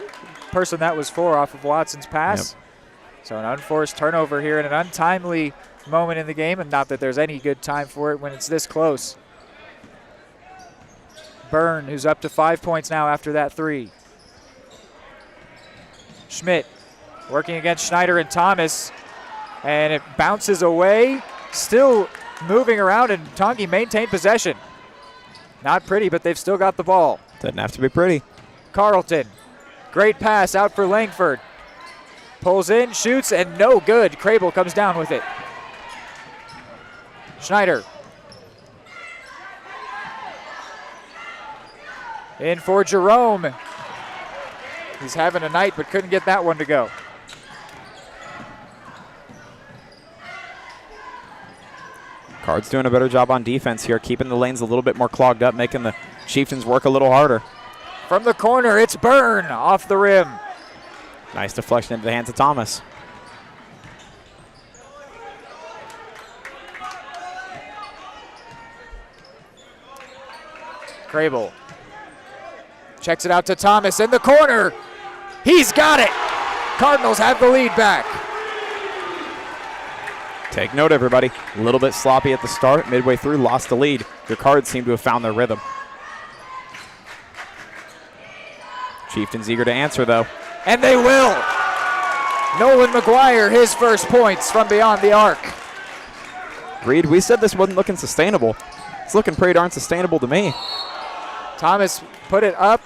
person that was for off of Watson's pass. Yep. So an unforced turnover here in an untimely moment in the game, and not that there's any good time for it when it's this close. Byrne, who's up to 5 points now after that 3. Schmidt working against Schneider and Thomas, and it bounces away. Still moving around, and Tongi maintained possession. Not pretty, but they've still got the ball. Doesn't have to be pretty. Carlton, great pass out for Langford. Pulls in, shoots, and no good. Crable comes down with it. Schneider. In for Jerome. He's having a night, but couldn't get that one to go. Cards doing a better job on defense here, keeping the lanes a little bit more clogged up, making the Chieftains work a little harder. From the corner, it's Byrne off the rim. Nice deflection into the hands of Thomas. Crable checks it out to Thomas in the corner. He's got it. Cardinals have the lead back. Take note, everybody. A little bit sloppy at the start. Midway through, lost the lead. Your Cards seem to have found their rhythm. Chieftains eager to answer, though. And they will. Nolan McGuire, his first points from beyond the arc. Reed, we said this wasn't looking sustainable. It's looking pretty darn sustainable to me. Thomas put it up.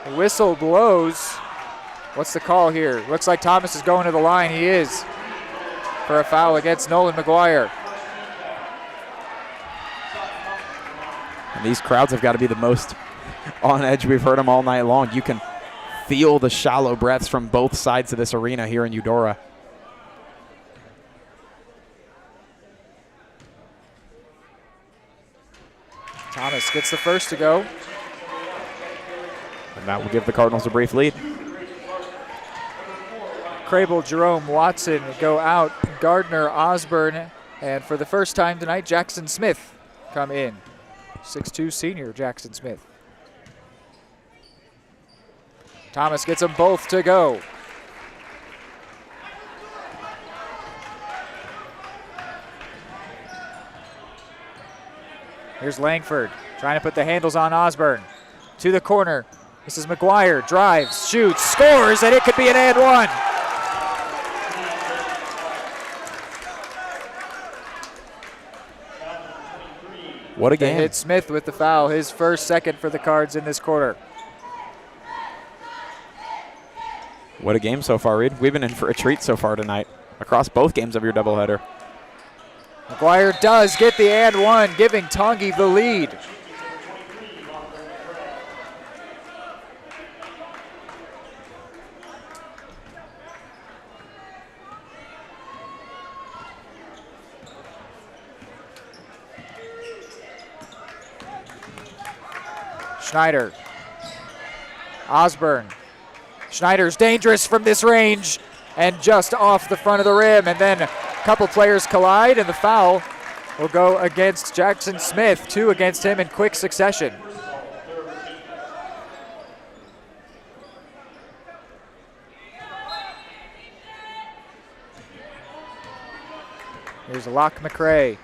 The whistle blows. What's the call here? Looks like Thomas is going to the line. He is. For a foul against Nolan McGuire. And these crowds have got to be the most on edge we've heard them all night long. You can feel the shallow breaths from both sides of this arena here in Eudora. Thomas gets the first to go. And that will give the Cardinals a brief lead. Crable, Jerome, Watson go out. Gardner, Osborne, and for the first time tonight, Jackson Smith come in. 6'2" senior Jackson Smith. Thomas gets them both to go. Here's Langford trying to put the handles on Osborne. To the corner. This is McGuire. Drives, shoots, scores, and it could be an and one. What a game. They hit Smith with the foul, his first, second for the Cards in this quarter. What a game so far, Reed. We've been in for a treat so far tonight across both games of your doubleheader. McGuire does get the and one, giving Tongi the lead. Schneider. Osborne. Schneider's dangerous from this range and just off the front of the rim, and then a couple players collide, and the foul will go against Jackson Smith. 2 against him in quick succession. Here's Locke McRae.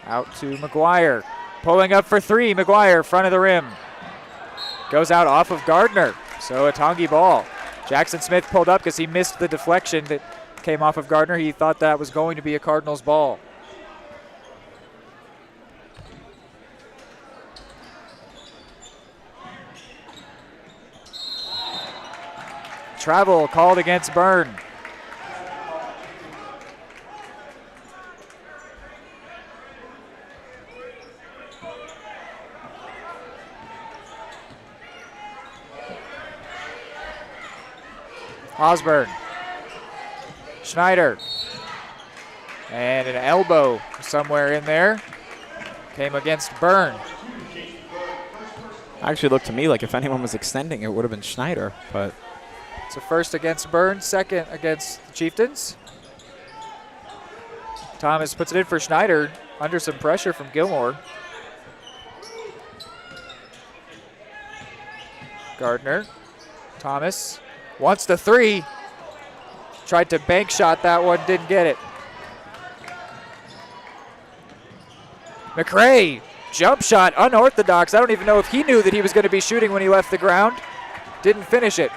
Out to McGuire. Pulling up for 3, McGuire, front of the rim. Goes out off of Gardner, so a Tongi ball. Jackson Smith pulled up because he missed the deflection that came off of Gardner. He thought that was going to be a Cardinals ball. Travel called against Byrne. Osborne. Schneider. And an elbow somewhere in there. Came against Byrne. Actually looked to me like if anyone was extending, it would have been Schneider, but it's a first against Byrne, second against the Chieftains. Thomas puts it in for Schneider under some pressure from Gilmore. Gardner. Thomas wants the 3. Tried to bank shot that one, didn't get it. McRae, jump shot, unorthodox. I don't even know if he knew that he was going to be shooting when he left the ground. Didn't finish it.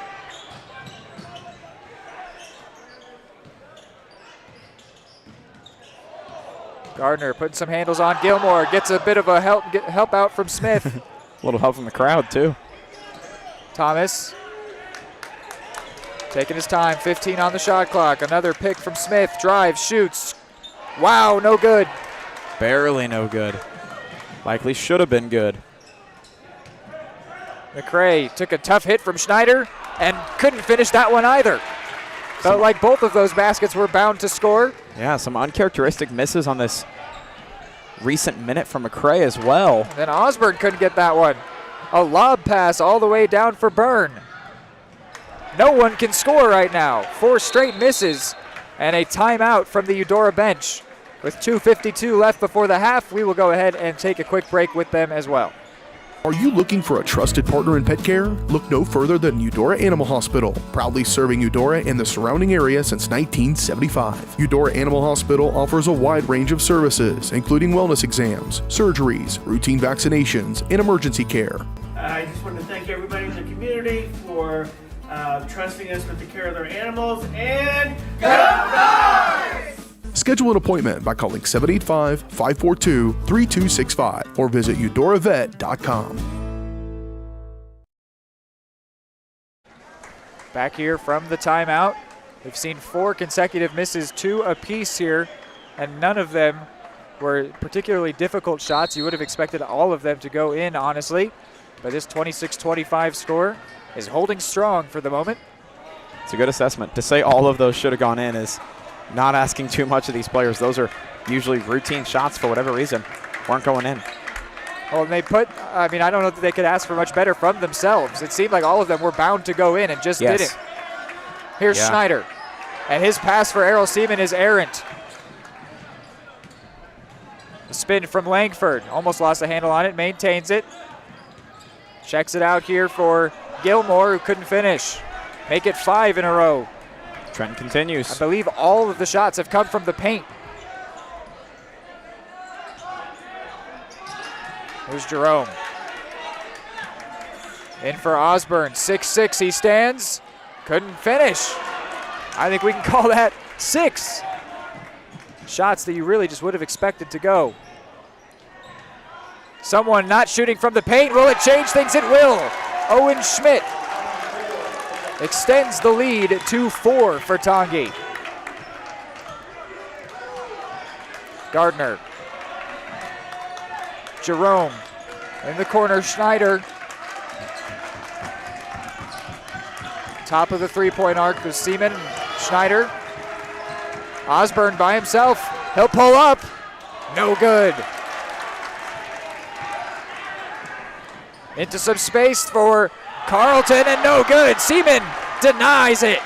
Gardner putting some handles on Gilmore. Gets a bit of a help out from Smith. A little help from the crowd, too. Thomas taking his time, 15 on the shot clock. Another pick from Smith, drives, shoots. Wow, no good. Barely no good. Likely should have been good. McRae took a tough hit from Schneider and couldn't finish that one either. Felt like both of those baskets were bound to score. Yeah, some uncharacteristic misses on this recent minute from McRae as well. And then Osborne couldn't get that one. A lob pass all the way down for Byrne. No one can score right now. 4 straight misses and a timeout from the Eudora bench. With 2:52 left before the half, we will go ahead and take a quick break with them as well. Are you looking for a trusted partner in pet care? Look no further than Eudora Animal Hospital, proudly serving Eudora and the surrounding area since 1975. Eudora Animal Hospital offers a wide range of services, including wellness exams, surgeries, routine vaccinations, and emergency care. I just want to thank everybody in the community for trusting us with the care of their animals, and go Dogs! Schedule an appointment by calling 785-542-3265 or visit eudoravet.com. Back here from the timeout. We've seen 4 consecutive misses, 2 apiece here, and none of them were particularly difficult shots. You would have expected all of them to go in, honestly. But this 26-25 score is holding strong for the moment. It's a good assessment. To say all of those should have gone in is not asking too much of these players. Those are usually routine shots for whatever reason. Weren't going in. Well, and they I don't know that they could ask for much better from themselves. It seemed like all of them were bound to go in and just didn't. Here's Schneider. And his pass for Errol Seaman is errant. The spin from Langford. Almost lost a handle on it. Maintains it. Checks it out here for Gilmore, who couldn't finish. Make it 5 in a row. Trend continues. I believe all of the shots have come from the paint. Here's Jerome. In for Osborne. 6-6 he stands. Couldn't finish. I think we can call that 6. Shots that you really just would have expected to go. Someone not shooting from the paint. Will it change things? It will. Owen Schmidt extends the lead to 4 for Tongi. Gardner. Jerome in the corner, Schneider. Top of the three-point arc with Seaman, Schneider. Osborne by himself, he'll pull up, no good. Into some space for Carlton and no good. Seaman denies it.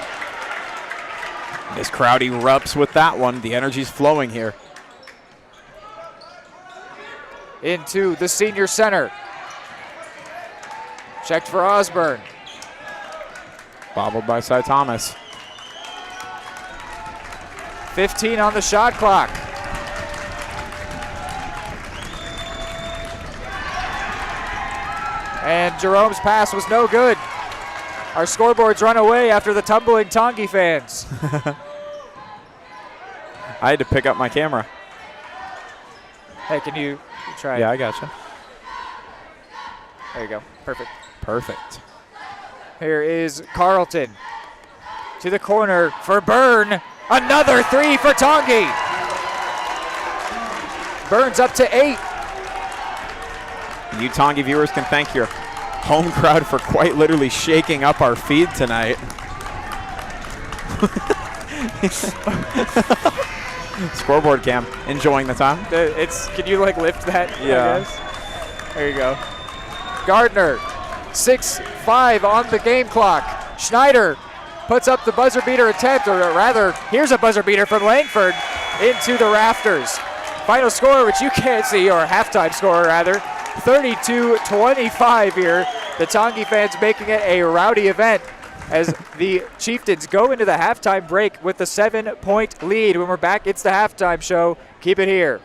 This crowd erupts with that one. The energy's flowing here. Into the senior center. Checked for Osborne. Bobbled by Cy Thomas. 15 on the shot clock. And Jerome's pass was no good. Our scoreboards run away after the tumbling Tongi fans. I had to pick up my camera. Hey, can you try? Yeah, I gotcha. There you go. Perfect. Perfect. Here is Carlton to the corner for Byrne. Another 3 for Tongi. Burns up to 8. You Tongi viewers can thank your home crowd for quite literally shaking up our feed tonight. Scoreboard cam, enjoying the time. Can you like lift that? Yeah. I guess? There you go. Gardner, 6-5 on the game clock. Schneider puts up the buzzer beater attempt, or rather, here's a buzzer beater from Langford into the rafters. Final score, which you can't see, or halftime score rather, 32-25 here. The Tongi fans making it a rowdy event as the Chieftains go into the halftime break with the 7-point lead. When we're back, it's the halftime show. Keep it here.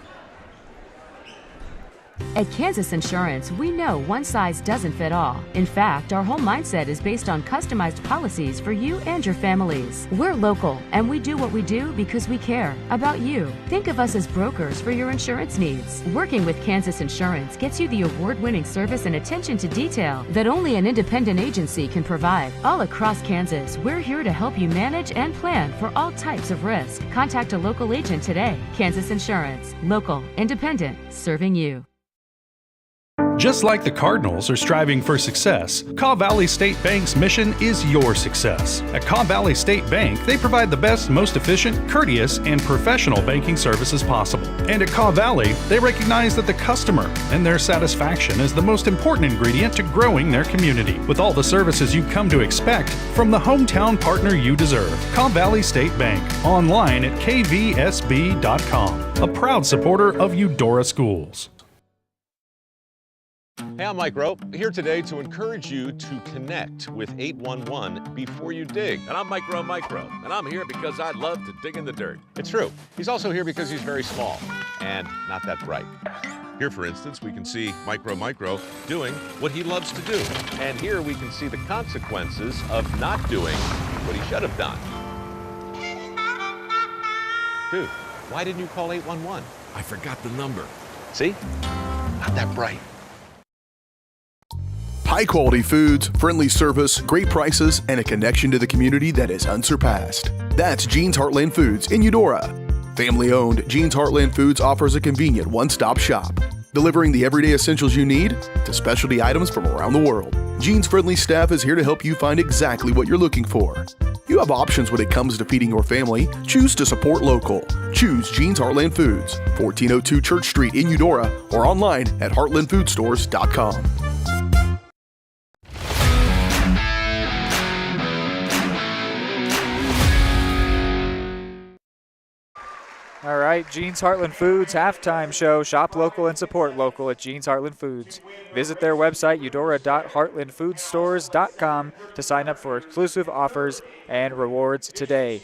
At Kansas Insurance, we know one size doesn't fit all. In fact, our whole mindset is based on customized policies for you and your families. We're local, and we do what we do because we care about you. Think of us as brokers for your insurance needs. Working with Kansas Insurance gets you the award-winning service and attention to detail that only an independent agency can provide. All across Kansas, we're here to help you manage and plan for all types of risk. Contact a local agent today. Kansas Insurance. Local, independent, serving you. Just like the Cardinals are striving for success, Kaw Valley State Bank's mission is your success. At Kaw Valley State Bank, they provide the best, most efficient, courteous, and professional banking services possible. And at Kaw Valley, they recognize that the customer and their satisfaction is the most important ingredient to growing their community. With all the services you've come to expect from the hometown partner you deserve, Kaw Valley State Bank, online at kvsb.com, a proud supporter of Eudora Schools. Hey, I'm Mike Rope, here today to encourage you to connect with 811 before you dig. And I'm Micro, and I'm here because I love to dig in the dirt. It's true. He's also here because he's very small and not that bright. Here, for instance, we can see Micro doing what he loves to do. And here we can see the consequences of not doing what he should have done. Dude, why didn't you call 811? I forgot the number. See? Not that bright. High-quality foods, friendly service, great prices, and a connection to the community that is unsurpassed. That's Jean's Heartland Foods in Eudora. Family-owned, Jean's Heartland Foods offers a convenient one-stop shop, delivering the everyday essentials you need to specialty items from around the world. Jean's friendly staff is here to help you find exactly what you're looking for. You have options when it comes to feeding your family. Choose to support local. Choose Jean's Heartland Foods, 1402 Church Street in Eudora, or online at heartlandfoodstores.com. All right, Jean's Heartland Foods halftime show. Shop local and support local at Jean's Heartland Foods. Visit their website, eudora.heartlandfoodstores.com, to sign up for exclusive offers and rewards today.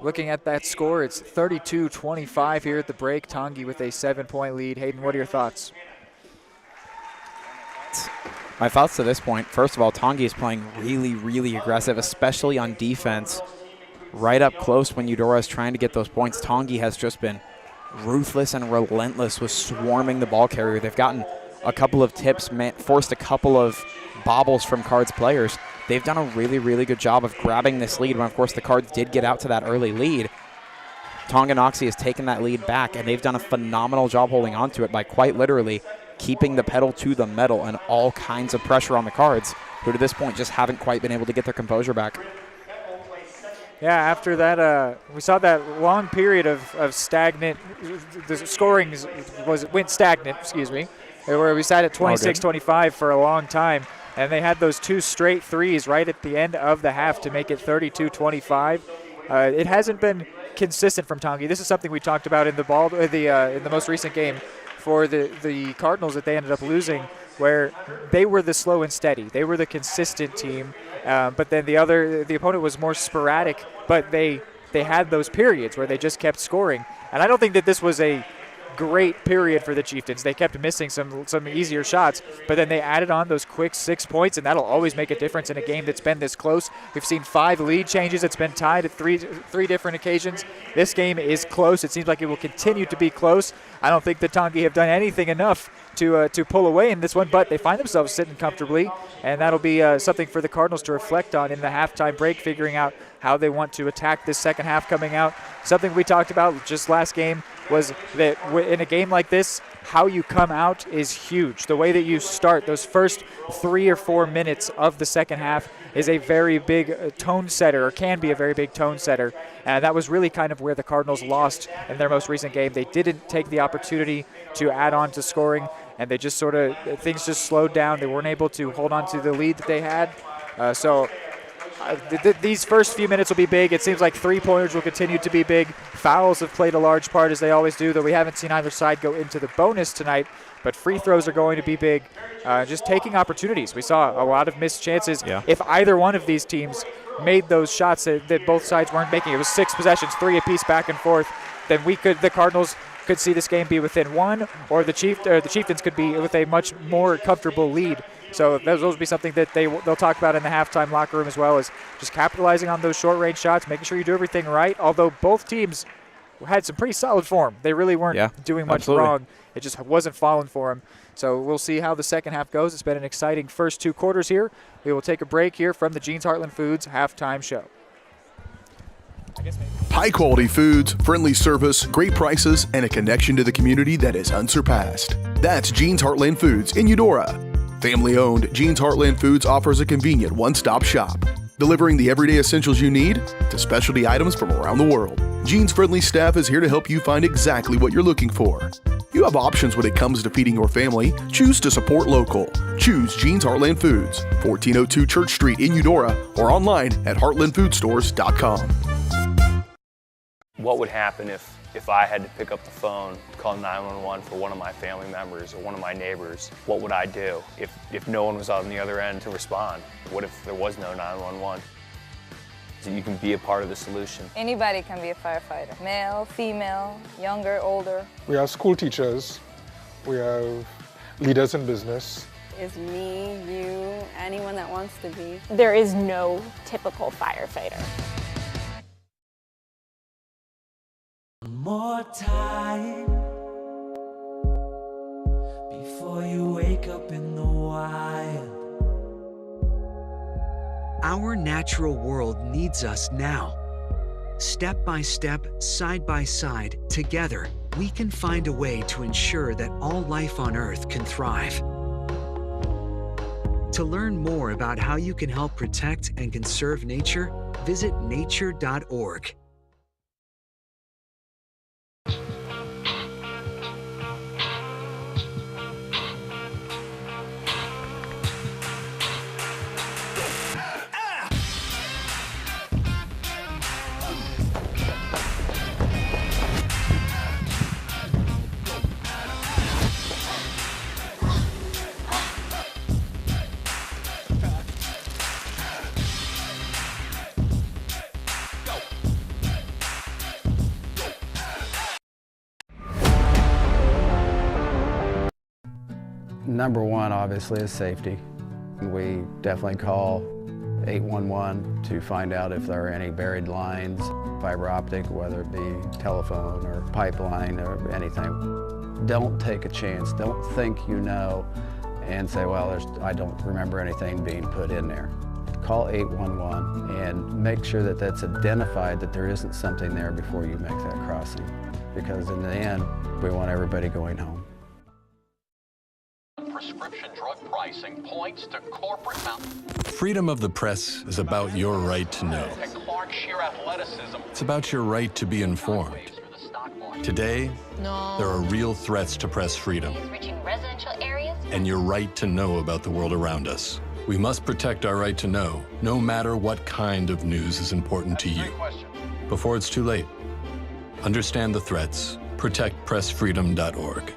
Looking at that score, it's 32-25 here at the break. Tongi with a 7-point lead. Hayden, what are your thoughts? My thoughts to this point, first of all, Tongi is playing really, really aggressive, especially on defense. Right up close when Eudora is trying to get those points. Tongi has just been ruthless and relentless with swarming the ball carrier. They've gotten a couple of tips, forced a couple of bobbles from Cards players. they've done a really, really good job of grabbing this lead when, of course, the Cards did get out to that early lead. Tonganoxie has taken that lead back, and they've done a phenomenal job holding on to it by quite literally keeping the pedal to the metal and all kinds of pressure on the Cards, who to this point just haven't quite been able to get their composure back. Yeah, after that, we saw that long period of stagnant, the scoring went stagnant, excuse me, where we sat at 26-25 for a long time, and they had those 2 straight threes right at the end of the half to make it 32-25. It hasn't been consistent from Tongi. This is something we talked about in the most recent game for the Cardinals that they ended up losing, where they were the slow and steady. They were the consistent team, but then the opponent was more sporadic, but they had those periods where they just kept scoring. And I don't think that this was a great period for the Chieftains. They kept missing some easier shots, but then they added on those quick 6 points, and that'll always make a difference in a game that's been this close. We've seen 5 lead changes. It's been tied at three different occasions. This game is close. It seems like it will continue to be close. I don't think the Tongi have done anything enough to pull away in this one, but they find themselves sitting comfortably, and that'll be something for the Cardinals to reflect on in the halftime break, figuring out how they want to attack this second half coming out. Something we talked about just last game was that in a game like this, how you come out is huge. The way that you start those first 3 or 4 minutes of the second half is a very big tone setter, or can be a very big tone setter. And that was really kind of where the Cardinals lost in their most recent game. They didn't take the opportunity to add on to scoring, and they just things just slowed down. They weren't able to hold on to the lead that they had. These first few minutes will be big. It seems like 3-pointers will continue to be big. Fouls have played a large part, as they always do, though we haven't seen either side go into the bonus tonight. But free throws are going to be big. Just taking opportunities. We saw a lot of missed chances. Yeah. If either one of these teams made those shots that both sides weren't making, it was 6 possessions, 3 apiece back and forth, then the Cardinals could see this game be within 1, or the Chieftains could be with a much more comfortable lead. So those will be something that they'll talk about in the halftime locker room, as well as just capitalizing on those short-range shots, making sure you do everything right. Although both teams had some pretty solid form. They really weren't doing much wrong. It just wasn't falling for them. So we'll see how the second half goes. It's been an exciting first 2 quarters here. We will take a break here from the Jeans Heartland Foods halftime show. High-quality foods, friendly service, great prices, and a connection to the community that is unsurpassed. That's Jeans Heartland Foods in Eudora. Family-owned, Jeans Heartland Foods offers a convenient one-stop shop, delivering the everyday essentials you need to specialty items from around the world. Jeans' friendly staff is here to help you find exactly what you're looking for. You have options when it comes to feeding your family. Choose to support local. Choose Jeans Heartland Foods, 1402 Church Street in Eudora, or online at heartlandfoodstores.com. What would happen if I had to pick up the phone, call 911 for one of my family members or one of my neighbors? What would I do if no one was on the other end to respond? What if there was no 911? So you can be a part of the solution. Anybody can be a firefighter. Male, female, younger, older. We have school teachers. We have leaders in business. Is me, you, anyone that wants to be. There is no typical firefighter. More time before you wake up in the wild. Our natural world needs us now. Step by step, side by side, together, we can find a way to ensure that all life on Earth can thrive. To learn more about how you can help protect and conserve nature, visit nature.org. Number one, obviously, is safety. We definitely call 811 to find out if there are any buried lines, fiber optic, whether it be telephone or pipeline or anything. Don't take a chance. Don't think you know and say, well, I don't remember anything being put in there. call 811 and make sure that that's identified, that there isn't something there before you make that crossing. Because in the end, we want everybody going home. Prescription drug pricing points to corporate Freedom of the press is about your right to know. and Clark sheer athleticism. It's about your right to be informed. Today, there are real threats to press freedom Reaching residential areas? and your right to know about the world around us. We must protect our right to know, no matter what kind of news is important to you. Before it's too late, understand the threats. ProtectPressFreedom.org.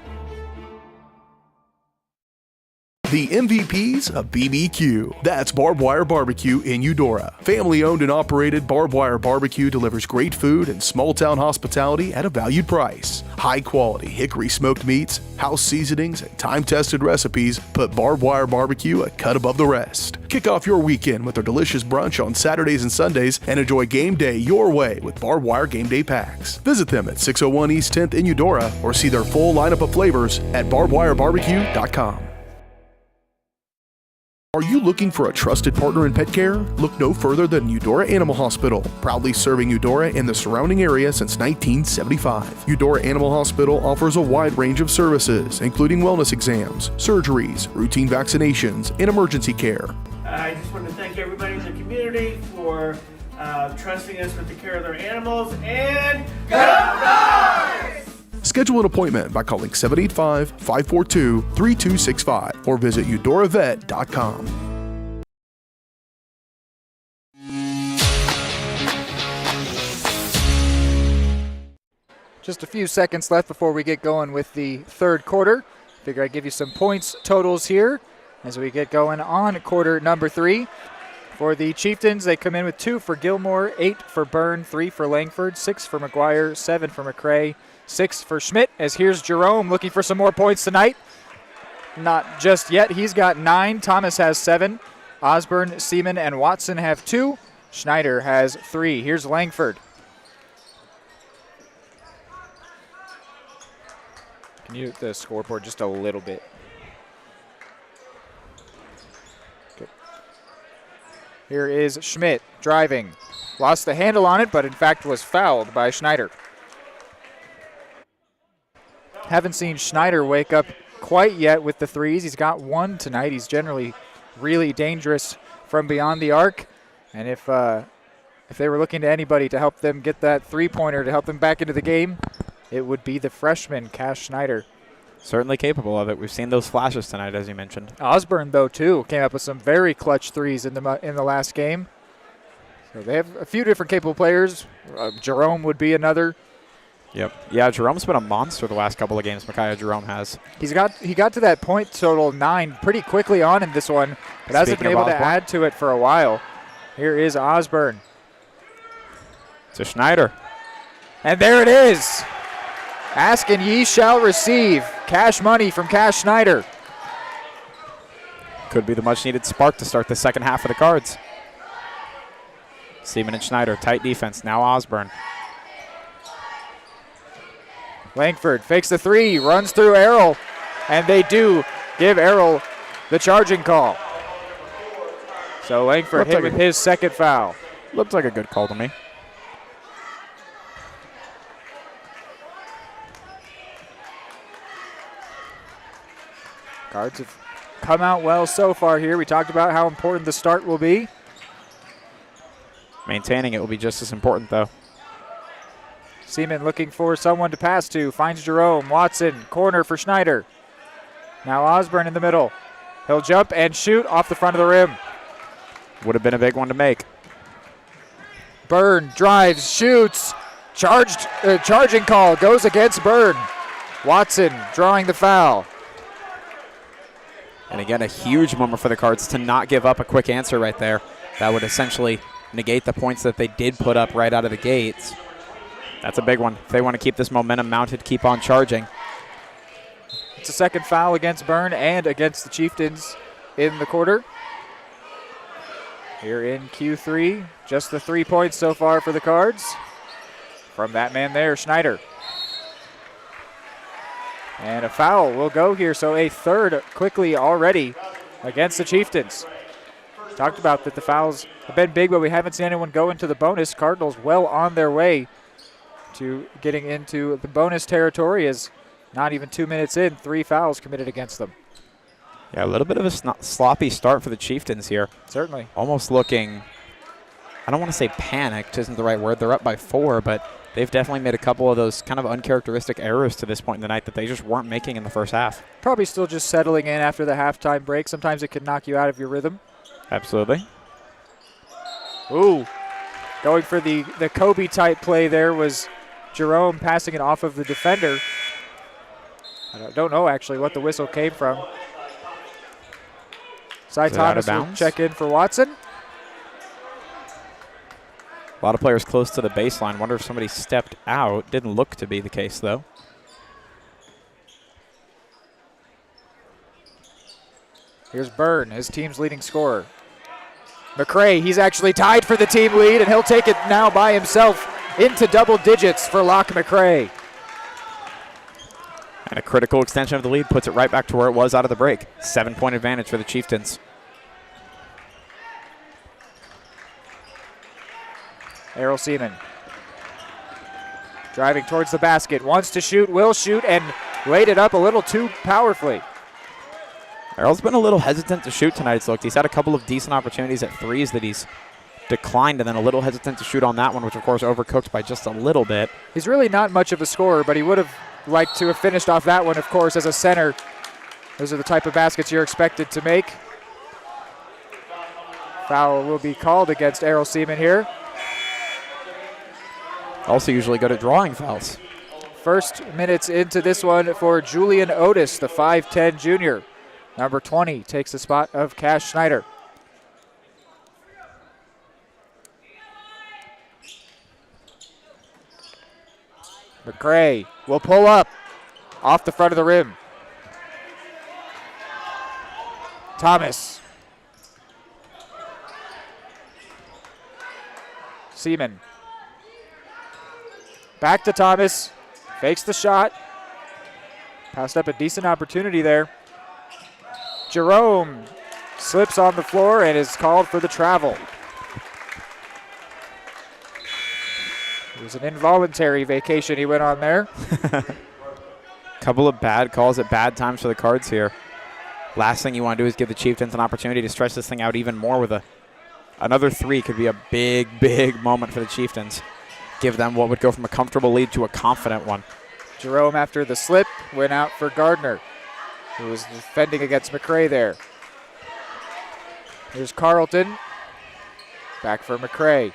The MVPs of BBQ. That's Barbed Wire Barbecue in Eudora. Family owned and operated, Barbed Wire Barbecue delivers great food and small town hospitality at a valued price. High quality hickory smoked meats, house seasonings, and time tested recipes put Barbed Wire Barbecue a cut above the rest. Kick off your weekend with their delicious brunch on Saturdays and Sundays and enjoy game day your way with Barbed Wire Game Day Packs. Visit them at 601 East 10th in Eudora or see their full lineup of flavors at barbedwirebarbecue.com. Are you looking for a trusted partner in pet care? Look no further than Eudora Animal Hospital, proudly serving Eudora and the surrounding area since 1975. Eudora Animal Hospital offers a wide range of services, including wellness exams, surgeries, routine vaccinations, and emergency care. I just want to thank everybody in the community for trusting us with the care of their animals, and go Dogs! Schedule an appointment by calling 785-542-3265 or visit eudoravet.com. Just a few seconds left before we get going with the third quarter. Figure I'd give you some points totals here as we get going on quarter number 3. For the Chieftains, they come in with 2 for Gilmore, 8 for Byrne, 3 for Langford, 6 for McGuire, 7 for McCrae, 6 for Schmidt, as here's Jerome looking for some more points tonight. Not just yet. He's got 9. Thomas has 7. Osborne, Seaman, and Watson have 2. Schneider has 3. Here's Langford. Can you the scoreboard just a little bit? Good. Here is Schmidt driving. Lost the handle on it, but in fact was fouled by Schneider. Haven't seen Schneider wake up quite yet with the threes. He's got 1 tonight. He's generally really dangerous from beyond the arc. And if they were looking to anybody to help them get that three-pointer to help them back into the game, it would be the freshman, Cash Schneider. Certainly capable of it. We've seen those flashes tonight, as you mentioned. Osborne, though, too, came up with some very clutch threes in the last game. So they have a few different capable players. Jerome would be another. Yep. Yeah, Jerome's been a monster the last couple of games. Micaiah Jerome has. He got to that point total 9 pretty quickly on in this one, but hasn't been able to add to it for a while. Here is Osborne. To Schneider. And there it is. Ask and ye shall receive. Cash money from Cash Schneider. Could be the much-needed spark to start the second half of the Cards. Seaman and Schneider, tight defense. Now Osborne. Langford fakes the 3, runs through Errol, and they do give Errol the charging call. So Langford hit with his second foul. Looked like a good call to me. Cards have come out well so far here. We talked about how important the start will be. Maintaining it will be just as important, though. Seaman looking for someone to pass to. Finds Jerome. Watson, corner for Schneider. Now Osborne in the middle. He'll jump and shoot off the front of the rim. Would have been a big one to make. Byrne drives, shoots. Charging call goes against Byrne. Watson drawing the foul. And again, a huge moment for the Cards to not give up a quick answer right there. That would essentially negate the points that they did put up right out of the gates. That's a big one. If they want to keep this momentum mounted, keep on charging. It's a second foul against Byrne and against the Chieftains in the quarter. Here in Q3, just the 3 points so far for the Cards. From that man there, Schneider. And a foul will go here, so a third quickly already against the Chieftains. talked about that the fouls have been big, but we haven't seen anyone go into the bonus. Cardinals well on their way to getting into the bonus territory as not even 2 minutes in, 3 fouls committed against them. Yeah, a little bit of a sloppy start for the Chieftains here. Certainly. Almost looking, I don't want to say panicked isn't the right word. They're up by 4, but they've definitely made a couple of those kind of uncharacteristic errors to this point in the night that they just weren't making in the first half. Probably still just settling in after the halftime break. Sometimes it can knock you out of your rhythm. Absolutely. Ooh, going for the Kobe-type play there was Jerome passing it off of the defender. I don't know actually what the whistle came from. Cy Thomas will check in for Watson. A lot of players close to the baseline. Wonder if somebody stepped out. Didn't look to be the case, though. Here's Byrne, his team's leading scorer. McCray, he's actually tied for the team lead, and he'll take it now by himself into double digits for Locke McCray. And a critical extension of the lead puts it right back to where it was out of the break. 7-point advantage for the Chieftains. Errol Seaman driving towards the basket, wants to shoot, will shoot, and laid it up a little too powerfully. Errol's been a little hesitant to shoot tonight's look. He's had a couple of decent opportunities at threes that he's declined, and then a little hesitant to shoot on that one, which of course overcooked by just a little bit. He's really not much of a scorer, but he would have liked to have finished off that one, of course, as a center. Those are the type of baskets you're expected to make. Foul will be called against Errol Seaman here. Also usually good at drawing fouls. First minutes into this one for Julian Otis, the 5'10 junior. Number 20 takes the spot of Cash Schneider. McCray will pull up off the front of the rim. Thomas. Seaman. Back to Thomas. Fakes the shot. Passed up a decent opportunity there. Jerome slips on the floor and is called for the travel. It was an involuntary vacation he went on there. Couple of bad calls at bad times for the Cards here. Last thing you want to do is give the Chieftains an opportunity to stretch this thing out even more with another three. Could be a big, big moment for the Chieftains. Give them what would go from a comfortable lead to a confident one. Jerome, after the slip, went out for Gardner, who was defending against McCray there. Here's Carlton. Back for McCray.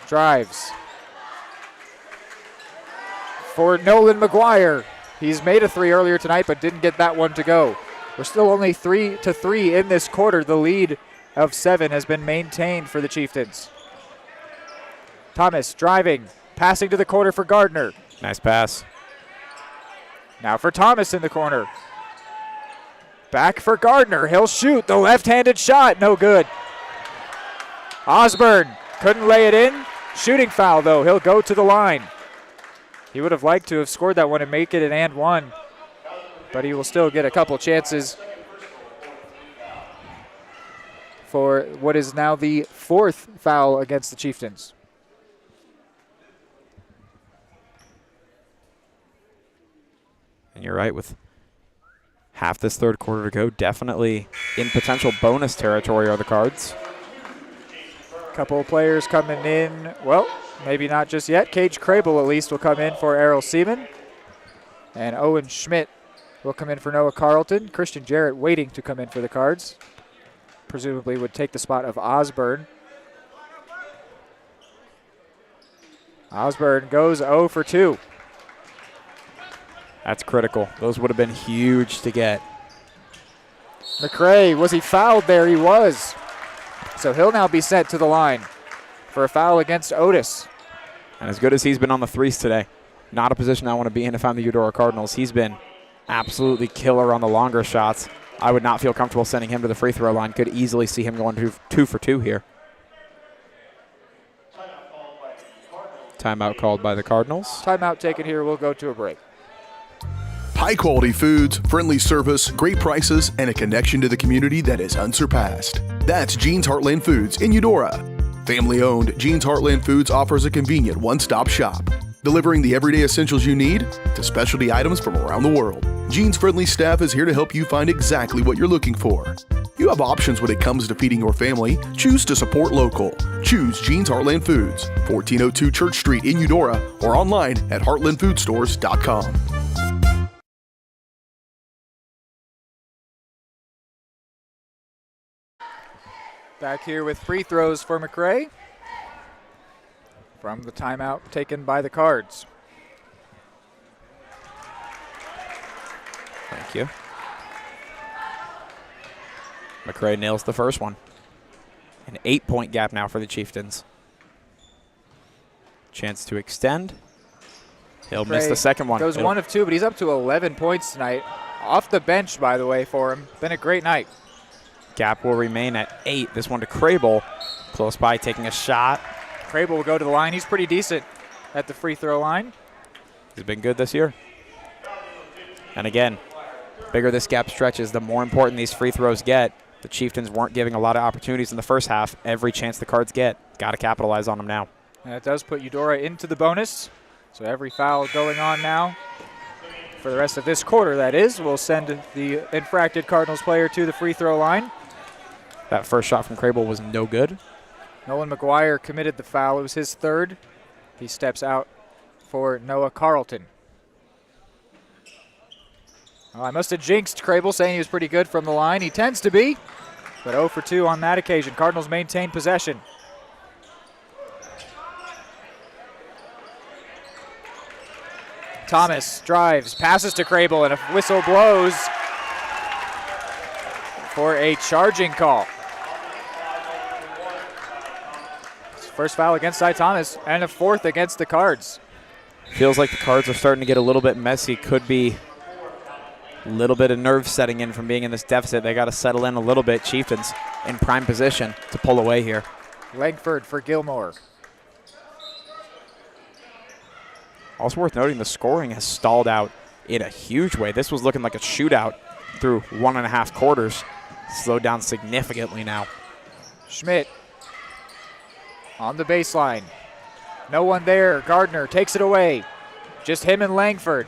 Drives. For Nolan McGuire. He's made a three earlier tonight, but didn't get that one to go. We're still only 3-3 in this quarter. The lead of 7 has been maintained for the Chieftains. Thomas driving, passing to the corner for Gardner. Nice pass. Now for Thomas in the corner. Back for Gardner. He'll shoot. The left-handed shot. No good. Osborne couldn't lay it in. Shooting foul, though. He'll go to the line. He would have liked to have scored that one and make it an and one, but he will still get a couple chances for what is now the 4th foul against the Chieftains. And you're right, with half this third quarter to go, definitely in potential bonus territory are the Cards. Couple of players coming in. Well, maybe not just yet. Cage Crable at least will come in for Errol Seaman. And Owen Schmidt will come in for Noah Carlton. Christian Jarrett waiting to come in for the Cards. Presumably would take the spot of Osborne. Osborne goes 0 for 2. That's critical. Those would have been huge to get. McCray, was he fouled there? He was. So he'll now be sent to the line for a foul against Otis. And as good as he's been on the threes today, not a position I want to be in if I'm the Eudora Cardinals. He's been absolutely killer on the longer shots. I would not feel comfortable sending him to the free throw line. Could easily see him going 2 for 2 here. Timeout called by the Cardinals. Timeout taken here. We'll go to a break. High-quality foods, friendly service, great prices, and a connection to the community that is unsurpassed. That's Jean's Heartland Foods in Eudora. Family-owned, Jean's Heartland Foods offers a convenient one-stop shop, delivering the everyday essentials you need to specialty items from around the world. Jean's friendly staff is here to help you find exactly what you're looking for. You have options when it comes to feeding your family. Choose to support local. Choose Jean's Heartland Foods, 1402 Church Street in Eudora, or online at heartlandfoodstores.com. Back here with free throws for McRae from the timeout taken by the Cards. Thank you. McRae nails the first one. An 8-point gap now for the Chieftains. Chance to extend. He'll miss the second one. Goes 1 of 2, but he's up to 11 points tonight. Off the bench, by the way, for him. Been a great night. Gap will remain at 8. This one to Crable. Close by, taking a shot. Crable will go to the line. He's pretty decent at the free throw line. He's been good this year. And again, bigger this gap stretches, the more important these free throws get. The Chieftains weren't giving a lot of opportunities in the first half. Every chance the Cards get, got to capitalize on them now. And it does put Eudora into the bonus. So every foul going on now for the rest of this quarter, that is, will send the infracted Cardinals player to the free throw line. That first shot from Crable was no good. Nolan McGuire committed the foul. It was his third. He steps out for Noah Carlton. Well, I must have jinxed Crable, saying he was pretty good from the line. He tends to be, but 0 for 2 on that occasion. Cardinals maintain possession. Thomas drives, passes to Crable, and a whistle blows for a charging call. First foul against Cy Thomas, and a fourth against the Cards. Feels like the Cards are starting to get a little bit messy. Could be a little bit of nerves setting in from being in this deficit. They got to settle in a little bit. Chieftains in prime position to pull away here. Langford for Gilmore. Also worth noting, the scoring has stalled out in a huge way. This was looking like a shootout through 1.5 quarters. Slowed down significantly now. Schmidt on the baseline. No one there. Gardner takes it away. Just him and Langford.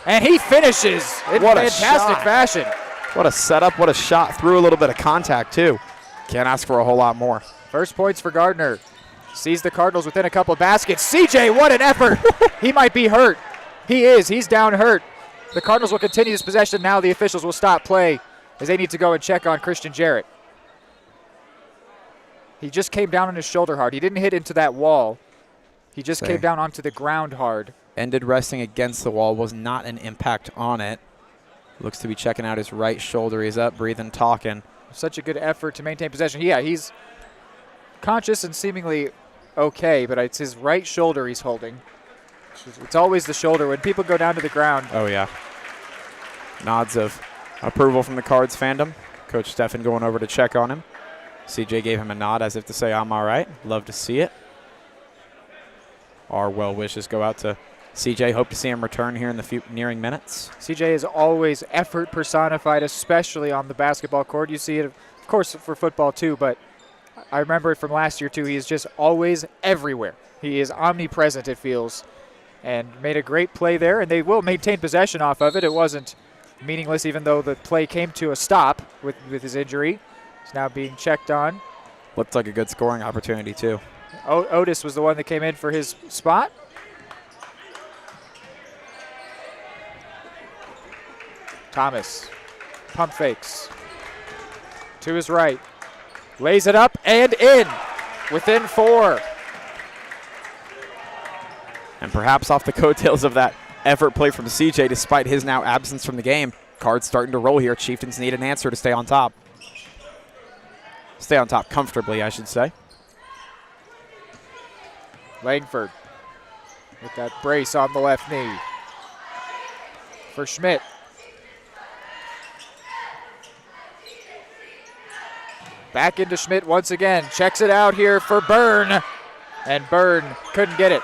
And he finishes in fantastic fashion. What a setup, what a shot. Through a little bit of contact, too. Can't ask for a whole lot more. First points for Gardner. Sees the Cardinals within a couple of baskets. CJ, what an effort. He might be hurt. He is. He's down hurt. The Cardinals will continue this possession. Now the officials will stop play as they need to go and check on Christian Jarrett. He just came down on his shoulder hard. He didn't hit into that wall. He just came down onto the ground hard. Ended resting against the wall, was not an impact on it. Looks to be checking out his right shoulder. He's up, breathing, talking. Such a good effort to maintain possession. Yeah, he's conscious and seemingly okay, but it's his right shoulder he's holding. It's always the shoulder when people go down to the ground. Oh, yeah. Nods of approval from the Cards fandom. Coach Steffen going over to check on him. CJ gave him a nod as if to say, I'm all right. Love to see it. Our well wishes go out to CJ. Hope to see him return here in the nearing minutes. CJ is always effort personified, especially on the basketball court. You see it, of course, for football too, but I remember it from last year too. He is just always everywhere. He is omnipresent, it feels, and made a great play there, and they will maintain possession off of it. It wasn't meaningless, even though the play came to a stop with his injury. He's now being checked on. Looked like a good scoring opportunity too. Otis was the one that came in for his spot. Thomas, pump fakes. To his right. Lays it up and in. Within 4. And perhaps off the coattails of that effort play from CJ, despite his now absence from the game, Cards starting to roll here. Chieftains need an answer to stay on top. Stay on top comfortably, I should say. Langford with that brace on the left knee. For Schmidt. Back into Schmidt once again. Checks it out here for Byrne. And Byrne couldn't get it.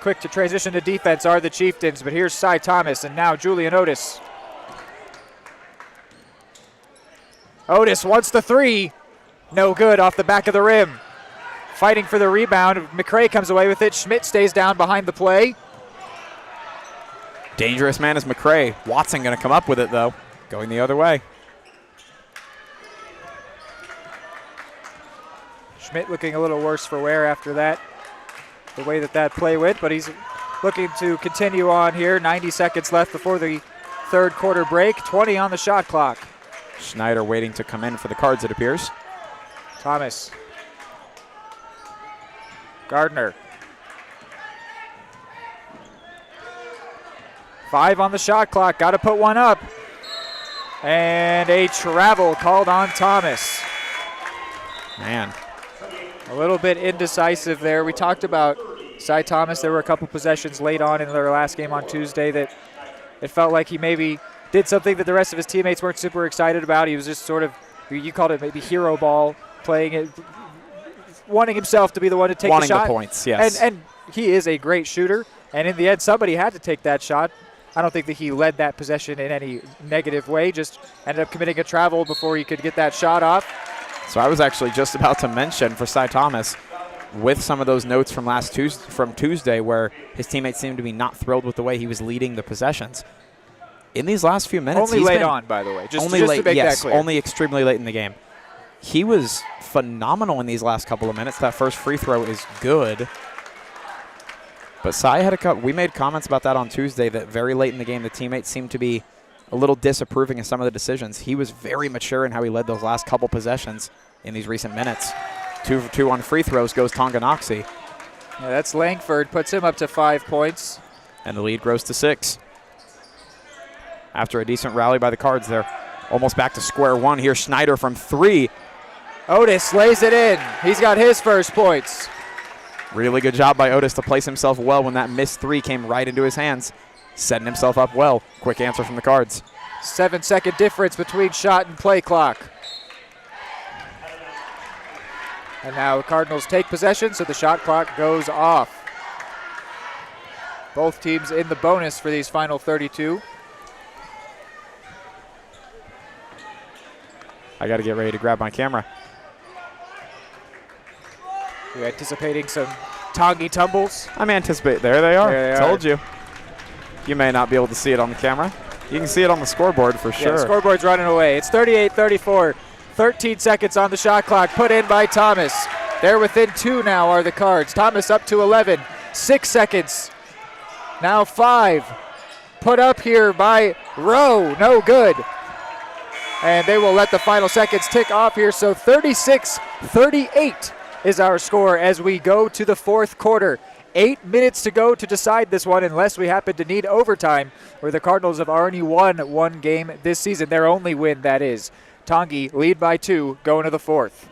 quick to transition to defense are the Chieftains, but here's Cy Thomas and now Julian Otis. Otis wants the three. No good, off the back of the rim. Fighting for the rebound. McCray comes away with it. Schmidt stays down behind the play. Dangerous man is McCray. Watson going to come up with it, though. Going the other way. Schmidt looking a little worse for wear after that, the way that play went, but he's looking to continue on here. 90 seconds left before the third quarter break. 20 on the shot clock. Schneider waiting to come in for the Cards, it appears. Thomas. Gardner. 5 on the shot clock. Got to put one up. And a travel called on Thomas. Man. A little bit indecisive there. We talked about Cy Thomas. There were a couple possessions late on in their last game on Tuesday that it felt like he maybe did something that the rest of his teammates weren't super excited about. He was just sort of, you called it maybe hero ball, playing it, wanting himself to be the one to take the shot. Wanting the points, yes. And he is a great shooter. And in the end, somebody had to take that shot. I don't think that he led that possession in any negative way, just ended up committing a travel before he could get that shot off. So I was actually just about to mention for Cy Thomas, with some of those notes from Tuesday where his teammates seemed to be not thrilled with the way he was leading the possessions. In these last few minutes, only late on, by the way, just to make that clear. Only extremely late in the game. He was phenomenal in these last couple of minutes. That first free throw is good. But Cy had a couple. We made comments about that on Tuesday, that very late in the game, the teammates seemed to be a little disapproving of some of the decisions. He was very mature in how he led those last couple possessions in these recent minutes. 2 for 2 on free throws goes Tonganoxie. Yeah, that's Langford, puts him up to 5 points. And the lead grows to 6. After a decent rally by the Cards, they're almost back to square one here. Schneider from 3. Otis lays it in. He's got his first points. Really good job by Otis to place himself well when that missed 3 came right into his hands. Setting himself up well. Quick answer from the Cards. 7-second difference between shot and play clock. And now the Cardinals take possession, so the shot clock goes off. Both teams in the bonus for these final 32. I got to get ready to grab my camera. You're anticipating some Tongi tumbles? I'm anticipating. There they are. There they Told you. You may not be able to see it on the camera. You can see it on the scoreboard for sure. Yeah, the scoreboard's running away. It's 38-34. 13 seconds on the shot clock, put in by Thomas. They're within 2 now are the Cards. Thomas up to 11. 6 seconds. Now 5. Put up here by Rowe. No good. And they will let the final seconds tick off here. So 36-38 is our score as we go to the fourth quarter. 8 minutes to go to decide this one, unless we happen to need overtime, where the Cardinals have already won 1 game this season. Their only win, that is. Tongi lead by 2 going to the fourth.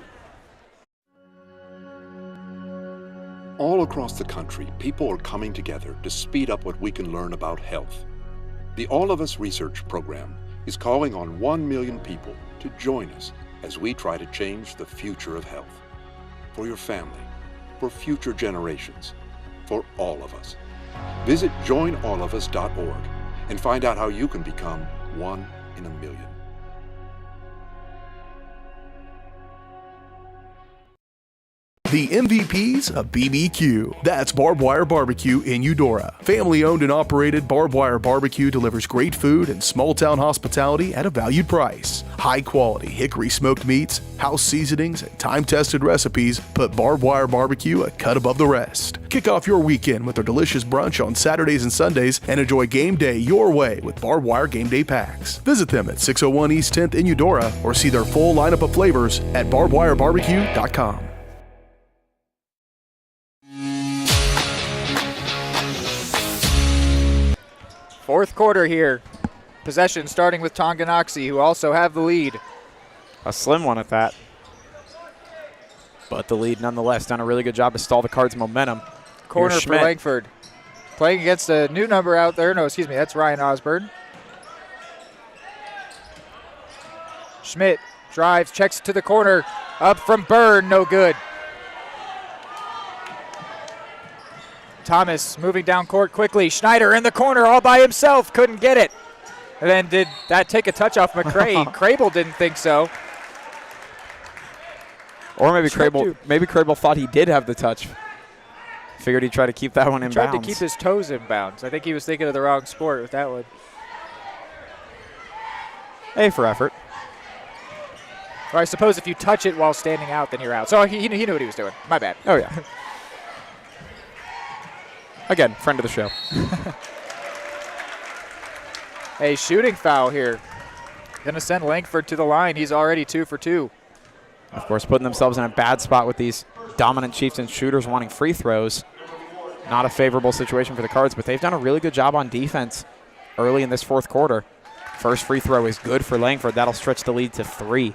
All across the country, people are coming together to speed up what we can learn about health. The All of Us Research Program is calling on 1 million people to join us as we try to change the future of health. For your family, for future generations, for all of us. Visit joinallofus.org and find out how you can become 1 in a million. The MVPs of BBQ. That's Barbed Wire Barbecue in Eudora. Family owned and operated, Barbed Wire Barbecue delivers great food and small town hospitality at a valued price. High quality hickory smoked meats, house seasonings, and time tested recipes put Barbed Wire Barbecue a cut above the rest. Kick off your weekend with our delicious brunch on Saturdays and Sundays and enjoy game day your way with Barbed Wire Game Day Packs. Visit them at 601 East 10th in Eudora or see their full lineup of flavors at barbedwirebarbecue.com. Fourth quarter here. Possession starting with Tonganoxie, who also have the lead. A slim one at that. But the lead nonetheless. Done a really good job to stall the Cards' momentum. Corner for Langford. Playing against a new number out there. No, excuse me, that's Ryan Osborne. Schmidt drives, checks to the corner. Up from Byrne, no good. Thomas moving down court quickly. Schneider in the corner all by himself. Couldn't get it. And then did that take a touch off McCray? Crable didn't think so. Or maybe Crable thought he did have the touch. Figured he'd try to keip that one in bounds. Tried to keep his toes in bounds. I think he was thinking of the wrong sport with that one. A for effort. Or I suppose if you touch it while standing out, then you're out. So he knew what he was doing. My bad. Oh, yeah. Again, friend of the show. A shooting foul here. Going to send Langford to the line. He's already 2 for 2. Of course, putting themselves in a bad spot with these dominant Chieftains shooters wanting free throws. Not a favorable situation for the Cards, but they've done a really good job on defense early in this fourth quarter. First free throw is good for Langford. That'll stretch the lead to 3.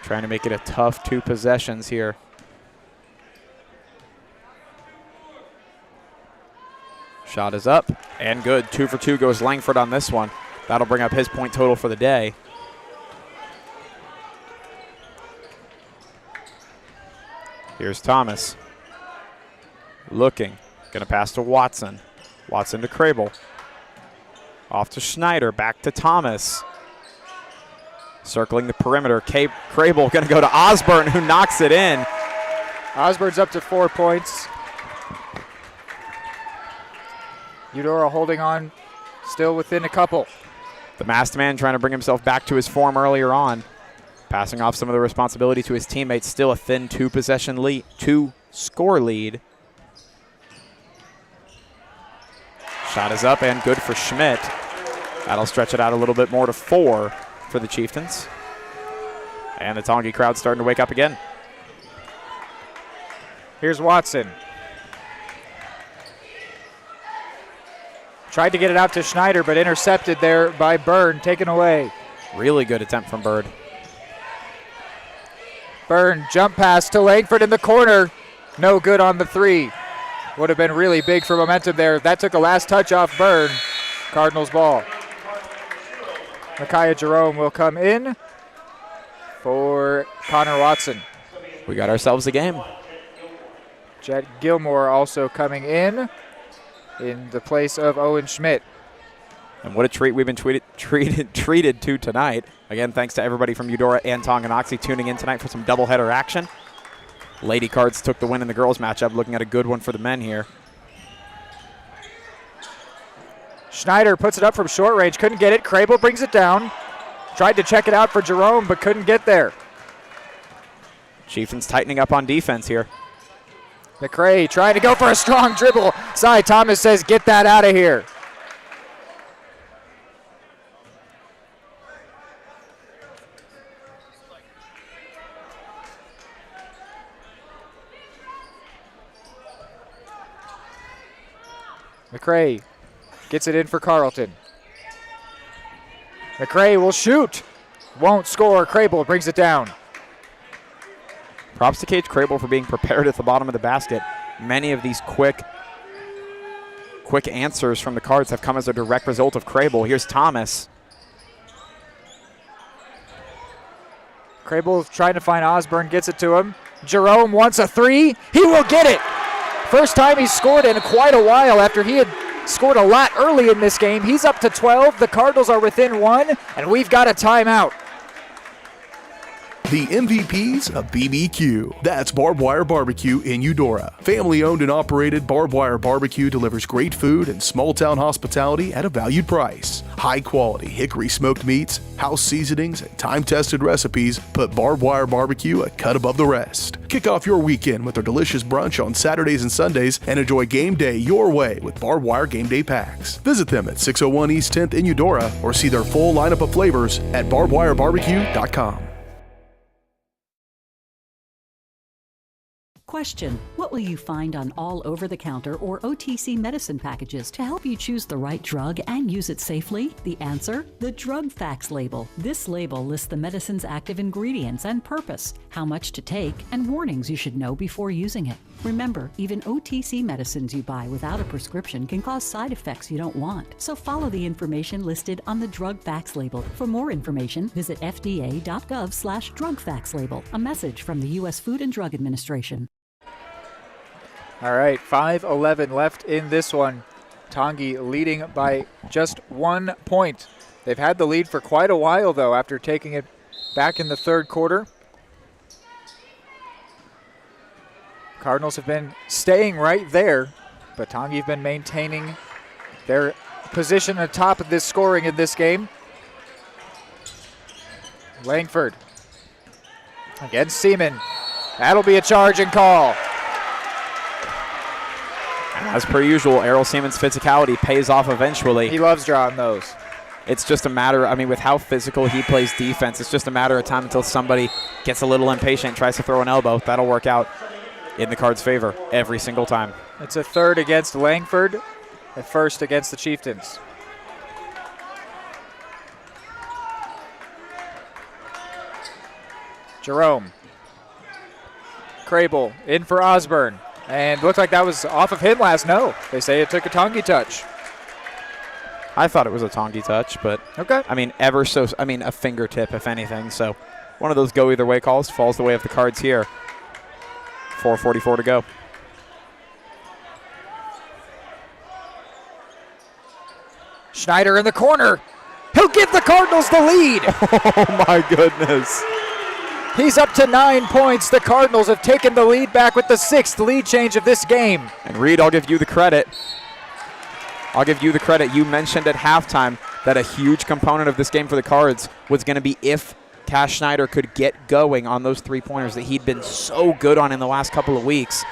Trying to make it a tough 2 possessions here. Shot is up and good. 2 for 2 goes Langford on this one. That'll bring up his point total for the day. Here's Thomas. Looking. Going to pass to Watson. Watson to Crable. Off to Schneider. Back to Thomas. Circling the perimeter. Crable going to go to Osborne, who knocks it in. Osborne's up to 4 points. Eudora holding on, still within a couple. The masked man trying to bring himself back to his form earlier on. Passing off some of the responsibility to his teammates. Still a thin 2-possession lead, 2-score lead. Shot is up and good for Schmidt. That'll stretch it out a little bit more to 4 for the Chieftains. And the Tongi crowd starting to wake up again. Here's Watson. Tried to get it out to Schneider, but intercepted there by Byrne, taken away. Really good attempt from Bird. Byrne, jump pass to Langford in the corner. No good on the 3. Would have been really big for momentum there. That took a last touch off Byrne. Cardinals ball. Micaiah Jerome will come in for Connor Watson. We got ourselves a game. Jet Gilmore also coming in the place of Owen Schmidt. And what a treat we've been treated to tonight. Again, thanks to everybody from Eudora and Tonganoxie tuning in tonight for some doubleheader action. Lady Cards took the win in the girls matchup, looking at a good one for the men here. Schneider puts it up from short range, couldn't get it. Crable brings it down. Tried to check it out for Jerome, but couldn't get there. Chieftains tightening up on defense here. McCray trying to go for a strong dribble. Cy Thomas says, get that out of here. McCray gets it in for Carlton. McCray will shoot. Won't score. Crable brings it down. Props to Cage Crable for being prepared at the bottom of the basket. Many of these quick answers from the Cards have come as a direct result of Crable. Here's Thomas. Crable trying to find Osborne, gets it to him. Jerome wants a 3. He will get it. First time he's scored in quite a while after he had scored a lot early in this game. He's up to 12. The Cardinals are within 1, and we've got a timeout. The MVPs of BBQ. That's Barbed Wire Barbecue in Eudora. Family owned and operated, Barbed Wire Barbecue delivers great food and small town hospitality at a valued price. High quality hickory smoked meats, house seasonings, and time tested recipes put Barbed Wire Barbecue a cut above the rest. Kick off your weekend with their delicious brunch on Saturdays and Sundays and enjoy game day your way with Barbed Wire Game Day Packs. Visit them at 601 East 10th in Eudora or see their full lineup of flavors at barbedwirebarbecue.com. Question: what will you find on all over-the-counter or OTC medicine packages to help you choose the right drug and use it safely? The answer: the drug facts label. This label lists the medicine's active ingredients and purpose, how much to take, and warnings you should know before using it. Remember, even OTC medicines you buy without a prescription can cause side effects you don't want. So follow the information listed on the drug facts label. For more information, visit fda.gov/drug facts label. A message from the U.S. Food and Drug Administration. All right, 5:11 left in this one. Tonganoxie leading by just 1 point. They've had the lead for quite a while, though, after taking it back in the third quarter. Cardinals have been staying right there, but Tonganoxie have been maintaining their position atop of this scoring in this game. Langford against Seaman. That'll be a charge and call. As per usual, Errol Seaman's physicality pays off eventually. He loves drawing those. It's just a matter, I mean, with how physical he plays defense, it's just a matter of time until somebody gets a little impatient and tries to throw an elbow. That'll work out in the Cards' favor every single time. It's a third against Langford, a first against the Chieftains. Jerome. Crable in for Osborne. And looked like that was off of him last. No, they say it took a Tonganoxie touch. I thought it was a Tonganoxie touch, but okay. I mean, a fingertip, if anything. So one of those go either way calls falls the way of the Cards here. 4:44 to go. Schneider in the corner. He'll give the Cardinals the lead. Oh, my goodness. He's up to 9 points. The Cardinals have taken the lead back with the 6th lead change of this game. And Reed, I'll give you the credit. You mentioned at halftime that a huge component of this game for the Cards was going to be if Cash Schneider could get going on those three-pointers that he'd been so good on in the last couple of weeks.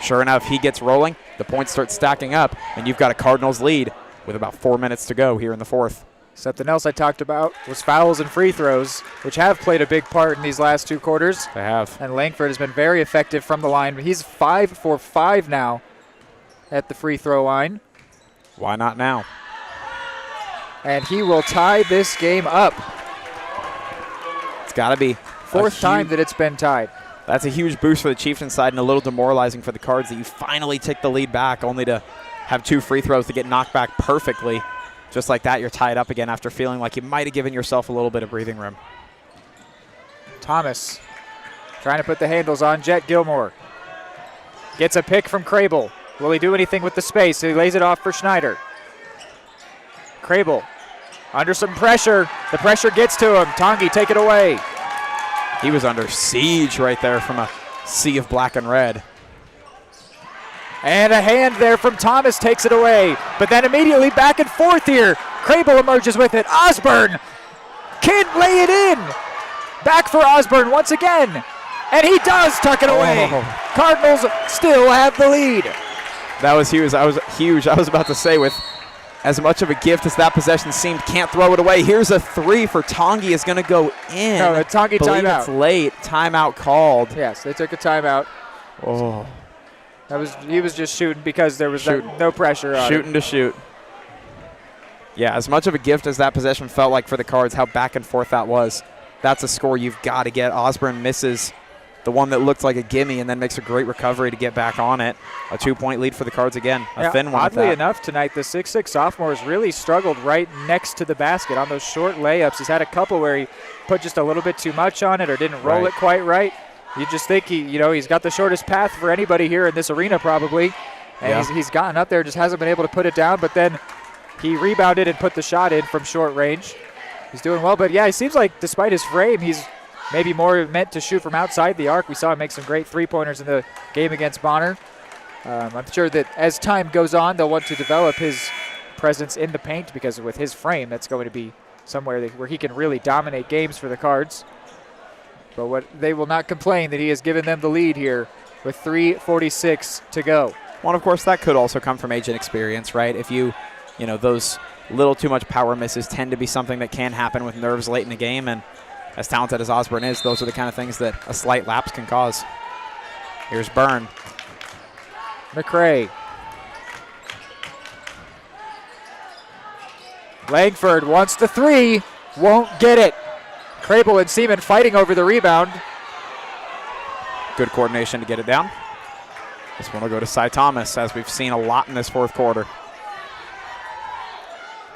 Sure enough, he gets rolling, the points start stacking up, and you've got a Cardinals lead with about 4 minutes to go here in the fourth. Something else I talked about was fouls and free throws, which have played a big part in these last 2 quarters. They have. And Langford has been very effective from the line. He's 5 for 5 now at the free throw line. Why not now? And he will tie this game up. It's got to be. Fourth time that it's been tied. That's a huge boost for the Chieftains side and a little demoralizing for the Cards that you finally take the lead back only to have 2 free throws to get knocked back perfectly. Just like that, you're tied up again after feeling like you might have given yourself a little bit of breathing room. Thomas trying to put the handles on Jet Gilmore. Gets a pick from Crable. Will he do anything with the space? He lays it off for Schneider. Crable under some pressure. The pressure gets to him. Tonganoxie, take it away. He was under siege right there from a sea of black and red. And a hand there from Thomas takes it away. But then immediately back and forth here. Crable emerges with it. Osborne can't lay it in. Back for Osborne once again. And he does tuck it away. Cardinals still have the lead. That was huge. I was about to say, with as much of a gift as that possession seemed, can't throw it away. Here's a 3 for Tonganoxie is going to go in. No, the Tonganoxie timeout. It's late. Timeout called. Yes, they took a timeout. Oh. He was just shooting because there was no pressure on Shooting to shoot. Yeah, as much of a gift as that possession felt like for the Cards, how back and forth that was, that's a score you've got to get. Osborne misses the one that looked like a gimme and then makes a great recovery to get back on it. A 2-point lead for the Cards again. A thin one. Oddly enough, tonight, the 6'6 sophomore has really struggled right next to the basket on those short layups. He's had a couple where he put just a little bit too much on it or didn't roll it quite right. You just think he's got the shortest path for anybody here in this arena probably. And he's gotten up there, just hasn't been able to put it down, but then he rebounded and put the shot in from short range. He's doing well, but yeah, he seems like despite his frame, he's maybe more meant to shoot from outside the arc. We saw him make some great 3-pointers in the game against Bonner. I'm sure that as time goes on, they'll want to develop his presence in the paint because with his frame, that's going to be somewhere where he can really dominate games for the Cards. But they will not complain that he has given them the lead here with 3:46 to go. Well, of course, that could also come from age and experience, right? If those little too much power misses tend to be something that can happen with nerves late in the game, and as talented as Osborne is, those are the kind of things that a slight lapse can cause. Here's Byrne. McRae. Langford wants the 3, won't get it. Crable and Seaman fighting over the rebound. Good coordination to get it down. This one will go to Cy Thomas, as we've seen a lot in this fourth quarter.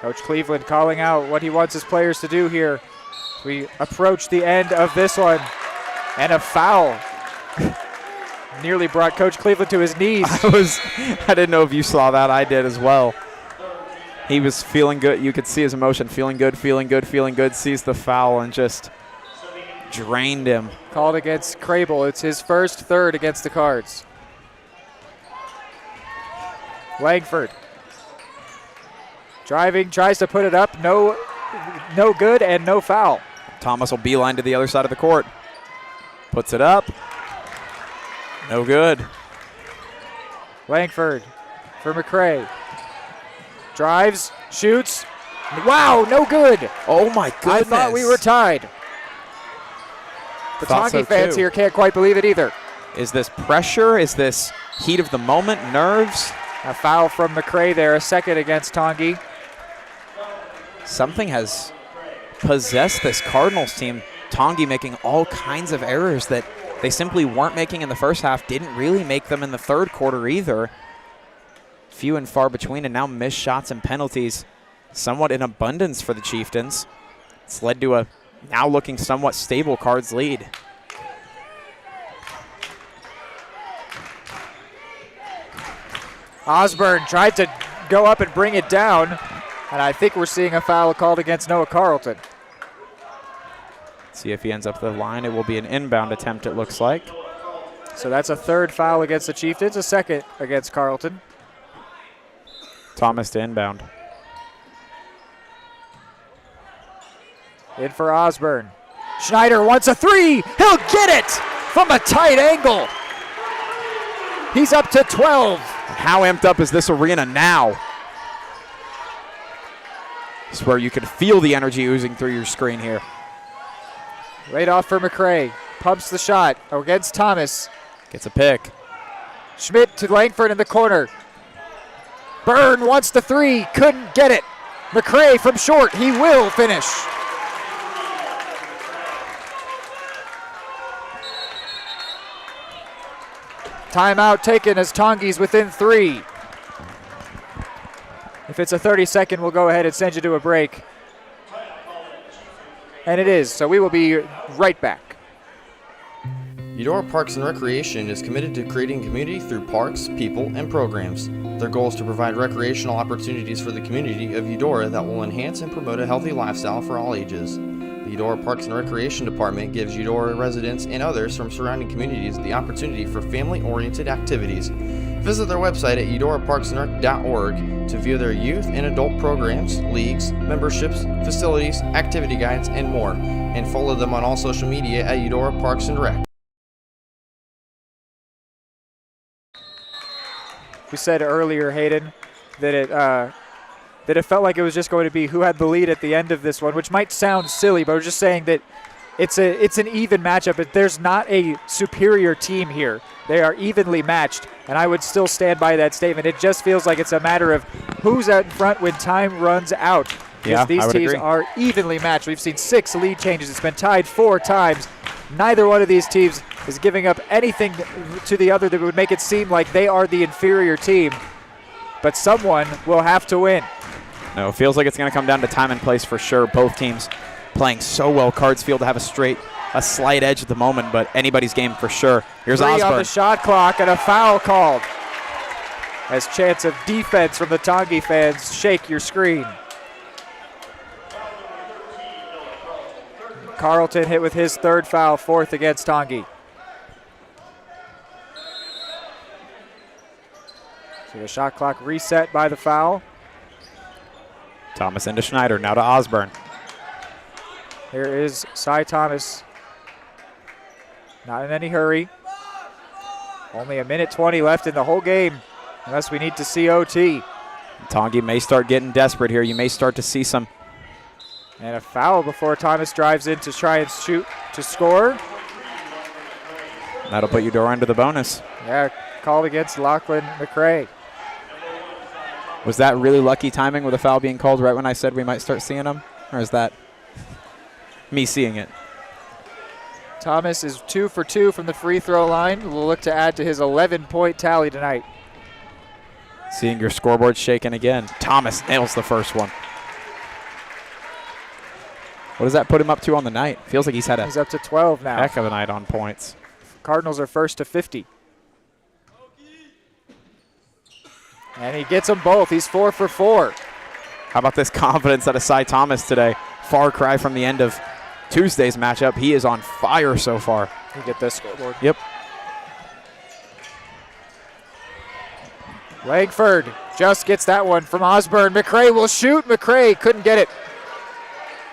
Coach Cleveland calling out what he wants his players to do here. We approach the end of this one. And a foul. nearly brought Coach Cleveland to his knees. I didn't know if you saw that. I did as well. He was feeling good. You could see his emotion. Feeling good, feeling good, feeling good. Sees the foul and just drained him. Called against Crable. It's his first third against the Cards. Langford. Driving, tries to put it up. No good and no foul. Thomas will beeline to the other side of the court. Puts it up. No good. Langford for McCray. Drives, shoots. Wow, no good. Oh my goodness. I thought we were tied. The Tongi fans here can't quite believe it either. Is this pressure? Is this heat of the moment? Nerves? A foul from McCray there, a second against Tongi. Something has possessed this Cardinals team. Tongi making all kinds of errors that they simply weren't making in the first half, didn't really make them in the third quarter either. Few and far between, and now missed shots and penalties somewhat in abundance for the Chieftains. It's led to a now looking somewhat stable Cards lead. Osborne tried to go up and bring it down, and I think we're seeing a foul called against Noah Carlton. See if he ends up the line. It will be an inbound attempt, it looks like. So that's a third foul against the Chieftains, a second against Carlton. Thomas to inbound. In for Osborne. Schneider wants a three. He'll get it from a tight angle. He's up to 12. How amped up is this arena now? This is where you can feel the energy oozing through your screen here. Right off for McCray. Pumps the shot against Thomas. Gets a pick. Schmidt to Langford in the corner. Byrne wants the three. Couldn't get it. McCray from short. He will finish. Timeout taken as Tongi's within 3. If it's a 30-second, we'll go ahead and send you to a break. And it is, so we will be right back. Eudora Parks and Recreation is committed to creating community through parks, people, and programs. Their goal is to provide recreational opportunities for the community of Eudora that will enhance and promote a healthy lifestyle for all ages. The Eudora Parks and Recreation Department gives Eudora residents and others from surrounding communities the opportunity for family-oriented activities. Visit their website at eudoraparksandrec.org to view their youth and adult programs, leagues, memberships, facilities, activity guides, and more, and follow them on all social media at Eudora Parks and Rec. We said earlier, Hayden, that it felt like it was just going to be who had the lead at the end of this one, which might sound silly, but we're just saying that it's an even matchup. But there's not a superior team here. They are evenly matched, and I would still stand by that statement. It just feels like it's a matter of who's out in front when time runs out. Because these teams are evenly matched. We've seen 6 lead changes. It's been tied 4 times. Neither one of these teams is giving up anything to the other that would make it seem like they are the inferior team. But someone will have to win. No, it feels like it's going to come down to time and place for sure. Both teams playing so well. Cards feel to have a slight edge at the moment, but anybody's game for sure. Here's 3 Osborne. on the shot clock and a foul called. As chance of defense from the Tongi fans shake your screen. Carlton hit with his 3rd foul, 4th against Tongi. So the shot clock reset by the foul. Thomas into Schneider, now to Osborne. Here is Cy Thomas. Not in any hurry. Only 1:20 left in the whole game, unless we need to see OT. Tongi may start getting desperate here. You may start to see some. And a foul before Thomas drives in to try and shoot to score. That'll put Eudora into the bonus. Yeah, called against Lachlan McCray. Was that really lucky timing with a foul being called right when I said we might start seeing them? Or is that me seeing it? Thomas is 2 for 2 from the free throw line. We'll look to add to his 11-point tally tonight. Seeing your scoreboard shaking again. Thomas nails the first one. What does that put him up to on the night? Feels like he's up to 12 now. Heck of a night on points. Cardinals are first to 50. And he gets them both. He's 4 for 4. How about this confidence out of Cy Thomas today? Far cry from the end of Tuesday's matchup. He is on fire so far. You get this scoreboard. Yep. Langford just gets that one from Osborne. McRae will shoot. McRae couldn't get it.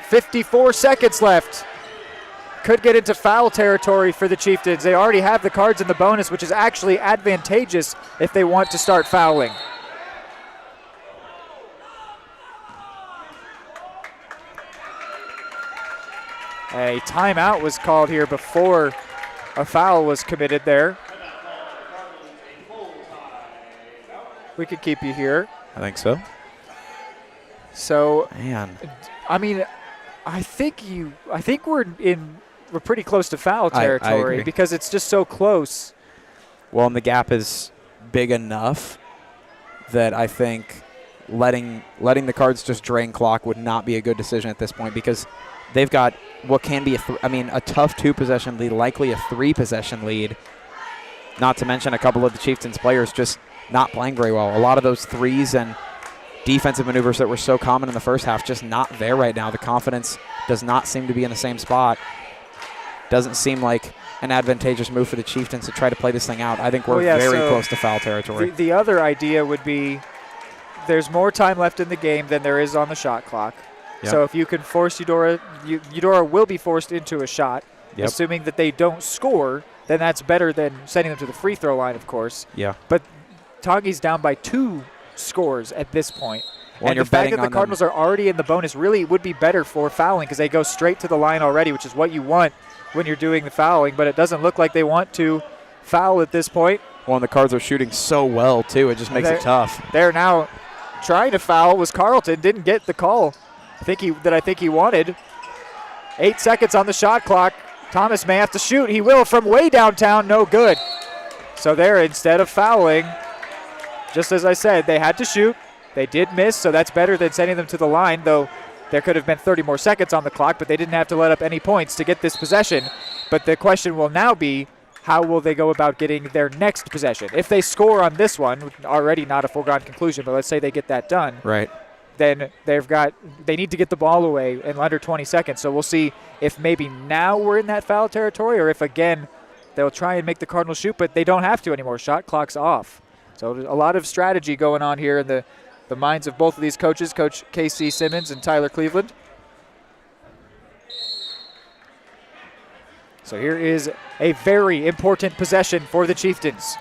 54 seconds left. Could get into foul territory for the Chieftains. They already have the cards in the bonus, which is actually advantageous if they want to start fouling. A timeout was called here before a foul was committed there. We could keep you here. I think so. So, man, I mean, I think we're pretty close to foul territory I agree. because it's just so close. Well, and the gap is big enough that I think letting the Cards just drain clock would not be a good decision at this point because they've got what can be a tough 2-possession lead, likely a 3-possession lead. Not to mention a couple of the Chieftains players just not playing very well. A lot of those threes and defensive maneuvers that were so common in the first half just not there right now. The confidence does not seem to be in the same spot. Doesn't seem like an advantageous move for the Chieftains to try to play this thing out. I think we're very close to foul territory. The other idea would be there's more time left in the game than there is on the shot clock. Yep. So if you can force Eudora will be forced into a shot. Yep. Assuming that they don't score, then that's better than sending them to the free throw line, of course. Yeah. But Tongie's down by 2 scores at this point. Well, and the fact that the Cardinals are already in the bonus really would be better for fouling because they go straight to the line already, which is what you want when you're doing the fouling. But it doesn't look like they want to foul at this point. Well, and the Cards are shooting so well, too. It just makes it tough. They're now trying to foul. Was Carlton. Didn't get the call I think he wanted. 8 seconds on the shot clock. Thomas may have to shoot. He will from way downtown. No good. So there, instead of fouling, just as I said, they had to shoot. They did miss, so that's better than sending them to the line, though there could have been 30 more seconds on the clock, but they didn't have to let up any points to get this possession. But the question will now be, how will they go about getting their next possession? If they score on this one, already not a foregone conclusion, but let's say they get that done. Right. Then they need to get the ball away in under 20 seconds. So we'll see if maybe now we're in that foul territory or if, again, they'll try and make the Cardinals shoot, but they don't have to anymore. Shot clock's off. So there's a lot of strategy going on here in the minds of both of these coaches, Coach K.C. Simmons and Tyler Cleveland. So here is a very important possession for the Chieftains.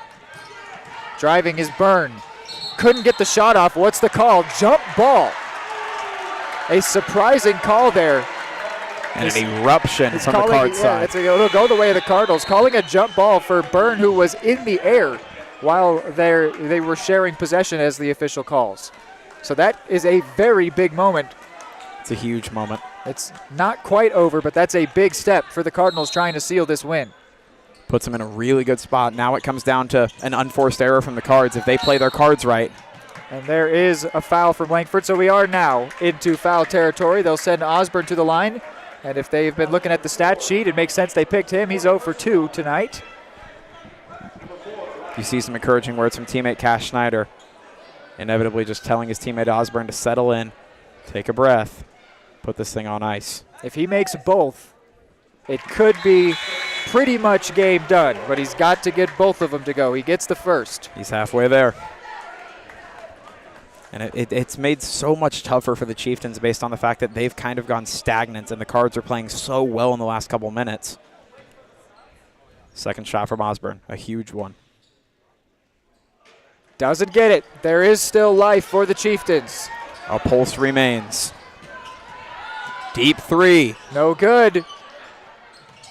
Driving is Byrne. Couldn't get the shot off. What's the call? Jump ball. A surprising call there. And an eruption from the Cards side. It'll go the way of the Cardinals. Calling a jump ball for Byrne, who was in the air while they were sharing possession as the official calls. So that is a very big moment. It's a huge moment. It's not quite over, but that's a big step for the Cardinals trying to seal this win. Puts them in a really good spot. Now it comes down to an unforced error from the Cards if they play their cards right. And there is a foul from Langford, so we are now into foul territory. They'll send Osborne to the line, and if they've been looking at the stat sheet, it makes sense they picked him. He's 0 for 2 tonight. You see some encouraging words from teammate Cash Schneider, inevitably just telling his teammate Osborne to settle in, take a breath, put this thing on ice. If he makes both, it could be pretty much game done, but he's got to get both of them to go. He gets the first. He's halfway there. And it's made so much tougher for the Chieftains based on the fact that they've kind of gone stagnant and the Cards are playing so well in the last couple minutes. Second shot from Osborne, a huge one. Doesn't get it. There is still life for the Chieftains. A pulse remains. Deep three. No good.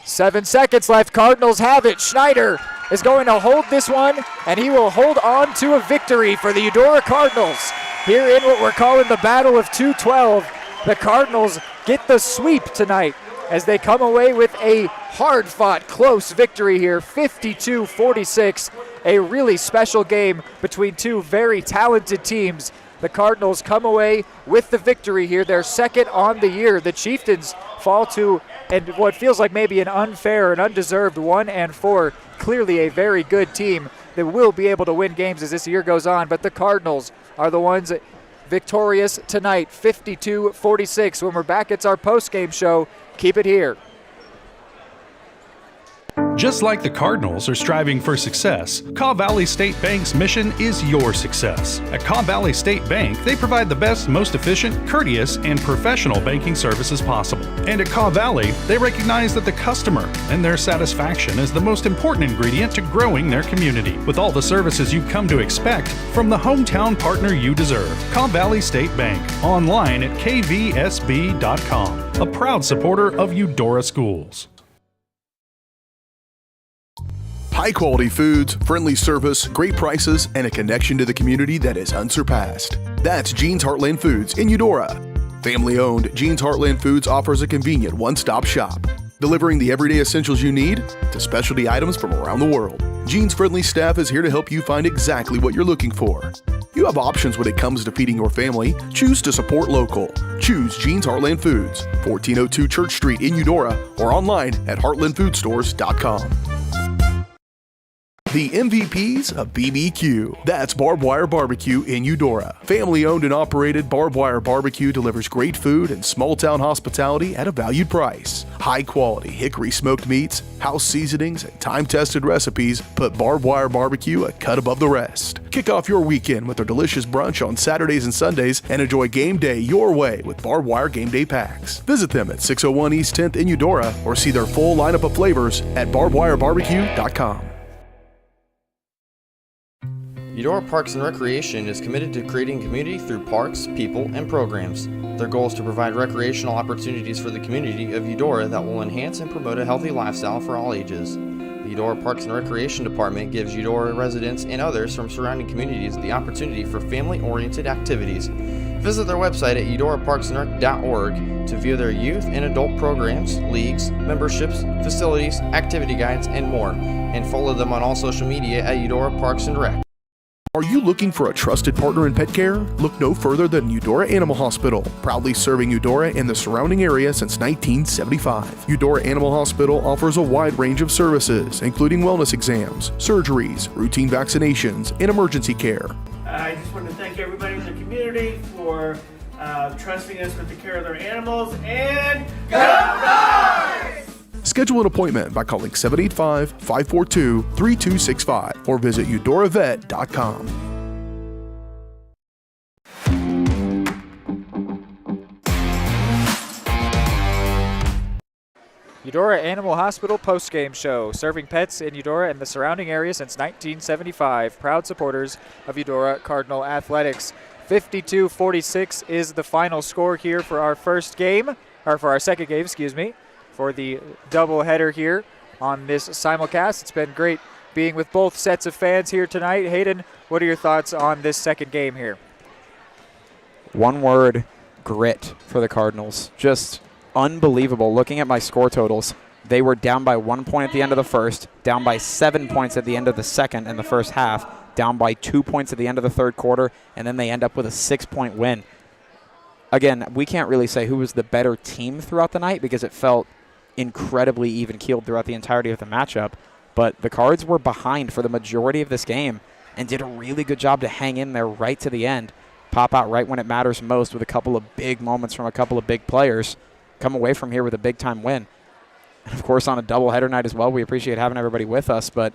7 seconds left. Cardinals have it. Schneider is going to hold this one, and he will hold on to a victory for the Eudora Cardinals. Here in what we're calling the Battle of 212, the Cardinals get the sweep tonight as they come away with a hard-fought, close victory here, 52-46. A really special game between two very talented teams. The Cardinals come away with the victory here, their second on the year. The Chieftains fall to and what feels like maybe an unfair and undeserved 1-4. Clearly a very good team, they will be able to win games as this year goes on, but the Cardinals are the ones victorious tonight, 52-46. When we're back, it's our post-game show. Keep it here. Just like the Cardinals are striving for success, Kaw Valley State Bank's mission is your success. At Kaw Valley State Bank, they provide the best, most efficient, courteous, and professional banking services possible. And at Kaw Valley, they recognize that the customer and their satisfaction is the most important ingredient to growing their community. With all the services you've come to expect from the hometown partner you deserve, Kaw Valley State Bank, online at kvsb.com, a proud supporter of Eudora Schools. High-quality foods, friendly service, great prices, and a connection to the community that is unsurpassed. That's Jean's Heartland Foods in Eudora. Family-owned, Jean's Heartland Foods offers a convenient one-stop shop, delivering the everyday essentials you need to specialty items from around the world. Jean's friendly staff is here to help you find exactly what you're looking for. You have options when it comes to feeding your family. Choose to support local. Choose Jean's Heartland Foods, 1402 Church Street in Eudora, or online at heartlandfoodstores.com. The MVPs of BBQ. That's Barbed Wire Barbecue in Eudora. Family owned and operated, Barbed Wire Barbecue delivers great food and small town hospitality at a valued price. High quality hickory smoked meats, house seasonings, and time tested recipes put Barbed Wire Barbecue a cut above the rest. Kick off your weekend with their delicious brunch on Saturdays and Sundays and enjoy game day your way with Barbed Wire Game Day Packs. Visit them at 601 East 10th in Eudora or see their full lineup of flavors at barbedwirebarbecue.com. Eudora Parks and Recreation is committed to creating community through parks, people, and programs. Their goal is to provide recreational opportunities for the community of Eudora that will enhance and promote a healthy lifestyle for all ages. The Eudora Parks and Recreation Department gives Eudora residents and others from surrounding communities the opportunity for family-oriented activities. Visit their website at eudoraparksandrec.org to view their youth and adult programs, leagues, memberships, facilities, activity guides, and more, and follow them on all social media at Eudora Parks and Rec. Are you looking for a trusted partner in pet care? Look no further than Eudora Animal Hospital, proudly serving Eudora and the surrounding area since 1975. Eudora Animal Hospital offers a wide range of services, including wellness exams, surgeries, routine vaccinations, and emergency care. I just want to thank everybody in the community for trusting us with the care of their animals, and go Dogs! Schedule an appointment by calling 785-542-3265 or visit eudoravet.com. Eudora Animal Hospital postgame show, serving pets in Eudora and the surrounding area since 1975. Proud supporters of Eudora Cardinal Athletics. 52-46 is the final score here for our first game, or for our second game, excuse me, for the doubleheader here on this simulcast. It's been great being with both sets of fans here tonight. Hayden, what are your thoughts on this second game here? One word, grit for the Cardinals. Just unbelievable. Looking at my score totals, they were down by 1 point at the end of the first, down by 7 points at the end of the second in the first half, down by 2 points at the end of the third quarter, and then they end up with a 6-point win. Again, we can't really say who was the better team throughout the night because it felt incredibly even-keeled throughout the entirety of the matchup, but the Cards were behind for the majority of this game and did a really good job to hang in there right to the end, pop out right when it matters most with a couple of big moments from a couple of big players, come away from here with a big-time win. And of course, on a doubleheader night as well, we appreciate having everybody with us, but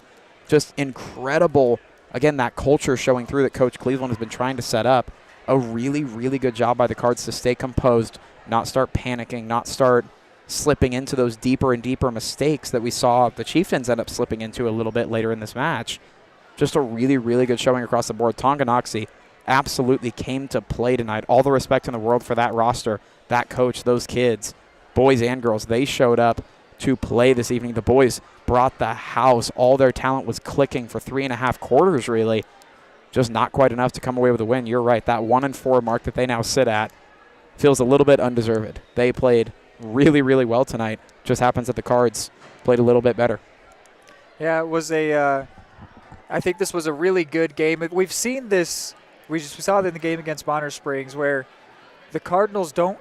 just incredible, again, that culture showing through that Coach Cleveland has been trying to set up. A really, really good job by the Cards to stay composed, not start panicking, not start slipping into those deeper and deeper mistakes that we saw the Chieftains end up slipping into a little bit later in this match. Just a really, really good showing across the board. Tonganoxie absolutely came to play tonight. All the respect in the world for that roster, that coach, those kids, boys and girls. They showed up to play this evening. The boys brought the house. All their talent was clicking for 3.5 quarters, really. Just not quite enough to come away with a win. You're right. That 1-4 mark that they now sit at feels a little bit undeserved. They played really, really well tonight. Just happens that the Cards played a little bit better. Yeah, it was I think this was a really good game. We've seen this, we saw it in the game against Bonner Springs where the Cardinals don't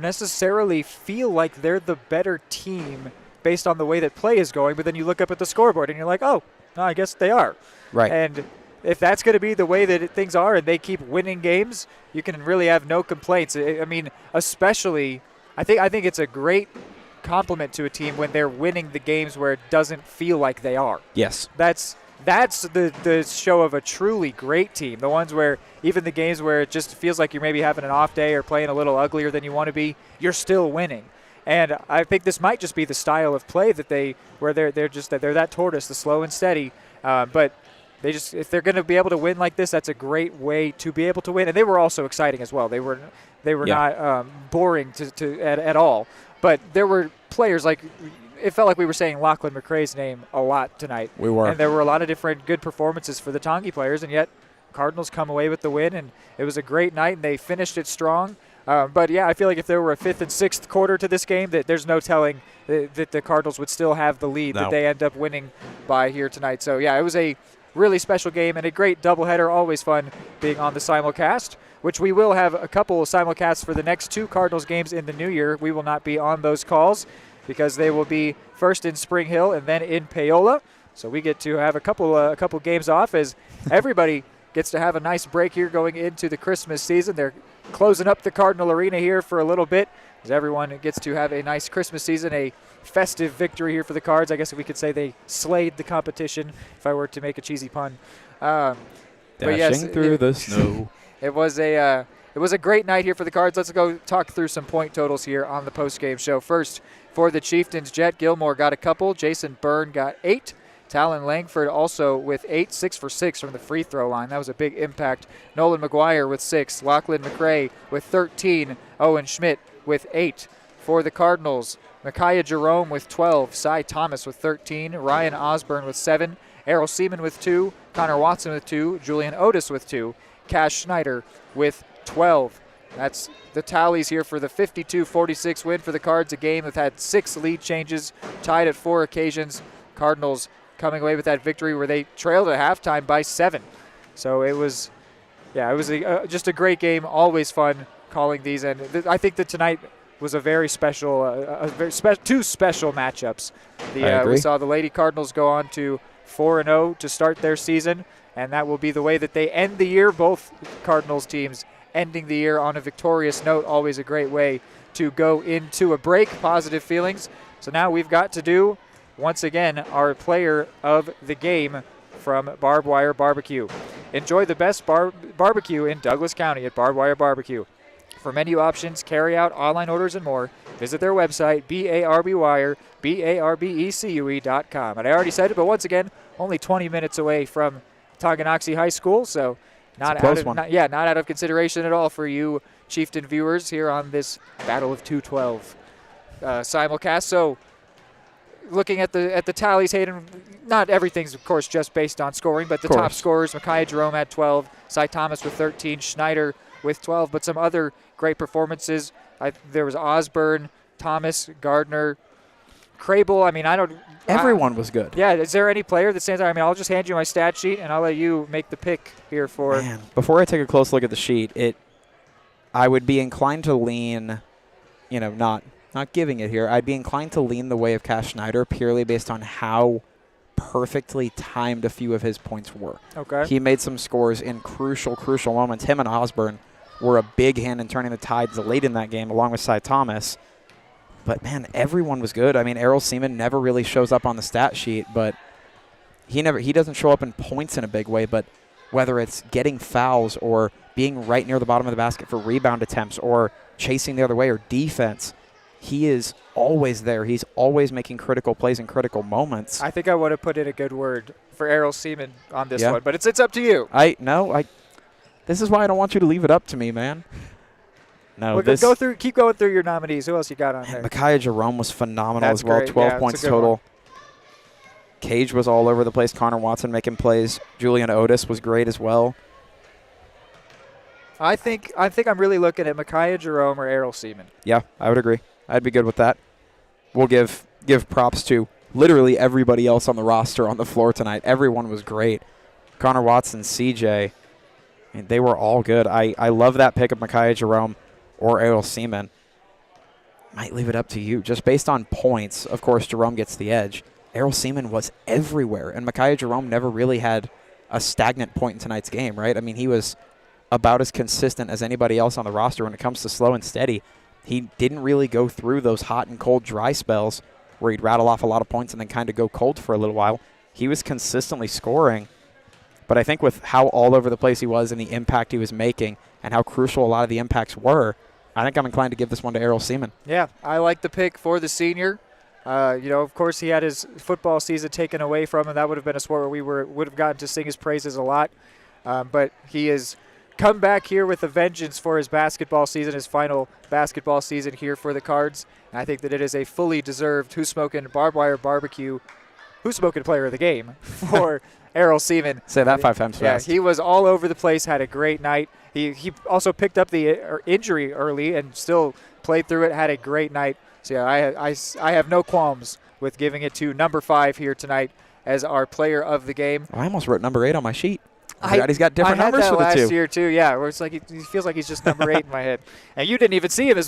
necessarily feel like they're the better team based on the way that play is going, but then you look up at the scoreboard and you're like, oh, no, I guess they are. Right. And if that's going to be the way that things are and they keep winning games, you can really have no complaints. I mean, especially, I think it's a great compliment to a team when they're winning the games where it doesn't feel like they are. Yes. That's the show of a truly great team. The ones where even the games where it just feels like you're maybe having an off day or playing a little uglier than you want to be, you're still winning. And I think this might just be the style of play that they're that tortoise, the slow and steady. But if they're going to be able to win like this, that's a great way to be able to win. And they were also exciting as well. They were not boring at all. But there were players like, it felt like we were saying Lachlan McRae's name a lot tonight. We were. And there were a lot of different good performances for the Tongi players, and yet Cardinals come away with the win, and it was a great night, and they finished it strong. But, yeah, I feel like if there were a fifth and sixth quarter to this game, that there's no telling that the Cardinals would still have the lead that they end up winning by here tonight. So, yeah, it was a really special game and a great doubleheader. Always fun being on the simulcast, which we will have a couple of simulcasts for the next 2 Cardinals games in the new year. We will not be on those calls because they will be first in Spring Hill and then in Paola. So we get to have a couple games off as everybody gets to have a nice break here going into the Christmas season. They're closing up the Cardinal Arena here for a little bit as everyone gets to have a nice Christmas season, a festive victory here for the Cards. I guess we could say they slayed the competition if I were to make a cheesy pun. But yes, through the snow. It was a great night here for the Cards. Let's go talk through some point totals here on the postgame show. First, for the Chieftains, Jet Gilmore got a couple. Jason Byrne got 8. Talon Langford also with 8, 6 for 6 from the free throw line. That was a big impact. Nolan McGuire with 6. Lachlan McRae with 13. Owen Schmidt with 8. For the Cardinals, Micaiah Jerome with 12. Cy Thomas with 13. Ryan Osborne with 7. Errol Seaman with 2. Connor Watson with 2. Julian Otis with 2. Cash Schneider with 12. That's the tallies here for the 52-46 win for the Cards, a game that had 6 lead changes, tied at 4 occasions. Cardinals coming away with that victory where they trailed at halftime by 7. So it was just a great game. Always fun calling these, and I think that tonight was a very special, 2 special matchups. We saw the Lady Cardinals go on to 4-0 to start their season, and that will be the way that they end the year. Both Cardinals teams ending the year on a victorious note, always a great way to go into a break. Positive feelings. So now we've got to do, once again, our player of the game from Barbed Wire Barbecue. Enjoy the best barbecue in Douglas County at Barbed Wire Barbecue. For menu options, carry-out, online orders, and more, visit their website, BARBecue.com. And I already said it, but once again, only 20 minutes away from Tonganoxie High School, so not out of consideration at all for you Chieftain viewers here on this Battle of 212 simulcast. So looking at the tallies, Hayden, not everything's, of course, just based on scoring, but the top scorers, Micaiah Jerome had 12, Cy Thomas with 13, Schneider with 12, but some other great performances. There was Osborne, Thomas, Gardner, Crable. I mean, everyone was good. Yeah, is there any player that stands out? I mean, I'll just hand you my stat sheet, and I'll let you make the pick here for. Man, before I take a close look at the sheet, I would be inclined to lean, not giving it here. I'd be inclined to lean the way of Cash Schneider purely based on how perfectly timed a few of his points were. Okay. He made some scores in crucial moments. Him and Osborne were a big hand in turning the tides late in that game, along with Cy Thomas. But, man, everyone was good. I mean, Errol Seaman never really shows up on the stat sheet, but he doesn't show up in points in a big way. But whether it's getting fouls or being right near the bottom of the basket for rebound attempts or chasing the other way or defense, he is always there. He's always making critical plays in critical moments. I think I would have put in a good word for Errol Seaman on this one, but it's up to you. This is why I don't want you to leave it up to me, man. No, keep going through your nominees. Who else you got on there? Micaiah Jerome was phenomenal as well. Great. 12 points total. One. Cage was all over the place. Connor Watson making plays. Julian Otis was great as well. I think I'm really looking at Micaiah Jerome or Errol Seaman. Yeah, I would agree. I'd be good with that. We'll give props to literally everybody else on the roster on the floor tonight. Everyone was great. Connor Watson, CJ, they were all good. I love that pick of Micaiah Jerome or Errol Seaman. might leave it up to you. Just based on points, of course, Jerome gets the edge. Errol Seaman was everywhere, and Micaiah Jerome never really had a stagnant point in tonight's game, right? I mean, he was about as consistent as anybody else on the roster when it comes to slow and steady. He didn't really go through those hot and cold dry spells where he'd rattle off a lot of points and then kind of go cold for a little while. He was consistently scoring, but I think with how all over the place he was and the impact he was making and how crucial a lot of the impacts were, I think I'm inclined to give this one to Errol Seaman. Yeah, I like the pick for the senior. Of course, he had his football season taken away from him. That would have been a sport where we would have gotten to sing his praises a lot. But he has come back here with a vengeance for his basketball season, his final basketball season here for the Cards. And I think that it is a fully deserved Who's Smoking Barbed Wire Barbecue Who's Smoking Player of the Game for Errol Seaman. Say that 5 times fast. Yeah, he was all over the place, had a great night. He also picked up the injury early and still played through it, had a great night. So, yeah, I have no qualms with giving it to number 5 here tonight as our player of the game. I almost wrote number 8 on my sheet. He's got different numbers for the two. I had that last year, too, yeah, where it's like he feels like he's just number 8 in my head. And you didn't even see him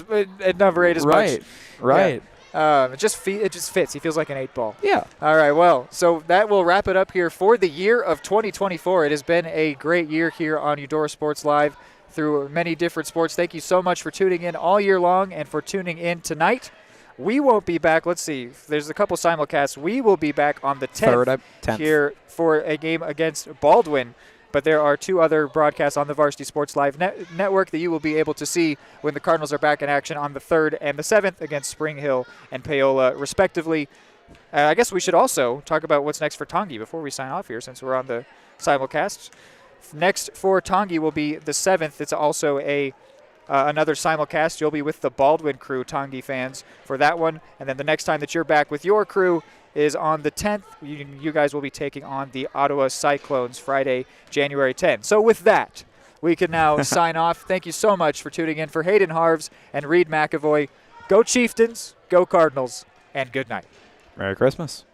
at number 8 as much. Right. Yeah. It just fits. He feels like an 8-ball. Yeah. All right, well, so that will wrap it up here for the year of 2024. It has been a great year here on Eudora Sports Live through many different sports. Thank you so much for tuning in all year long and for tuning in tonight. We won't be back. Let's see. There's a couple simulcasts. We will be back on the 10th, here for a game against Baldwin. But there are 2 other broadcasts on the Varsity Sports Live network that you will be able to see when the Cardinals are back in action on the 3rd and the 7th against Spring Hill and Paola, respectively. I guess we should also talk about what's next for Tongi before we sign off here, since we're on the simulcast. Next for Tongi will be the 7th. It's also another simulcast. You'll be with the Baldwin crew, Tongi fans, for that one. And then the next time that you're back with your crew is on the 10th. You guys will be taking on the Ottawa Cyclones Friday, January 10th. So with that, we can now sign off. Thank you so much for tuning in. For Hayden Harves and Reed McAvoy, go Chieftains, go Cardinals, and good night. Merry Christmas.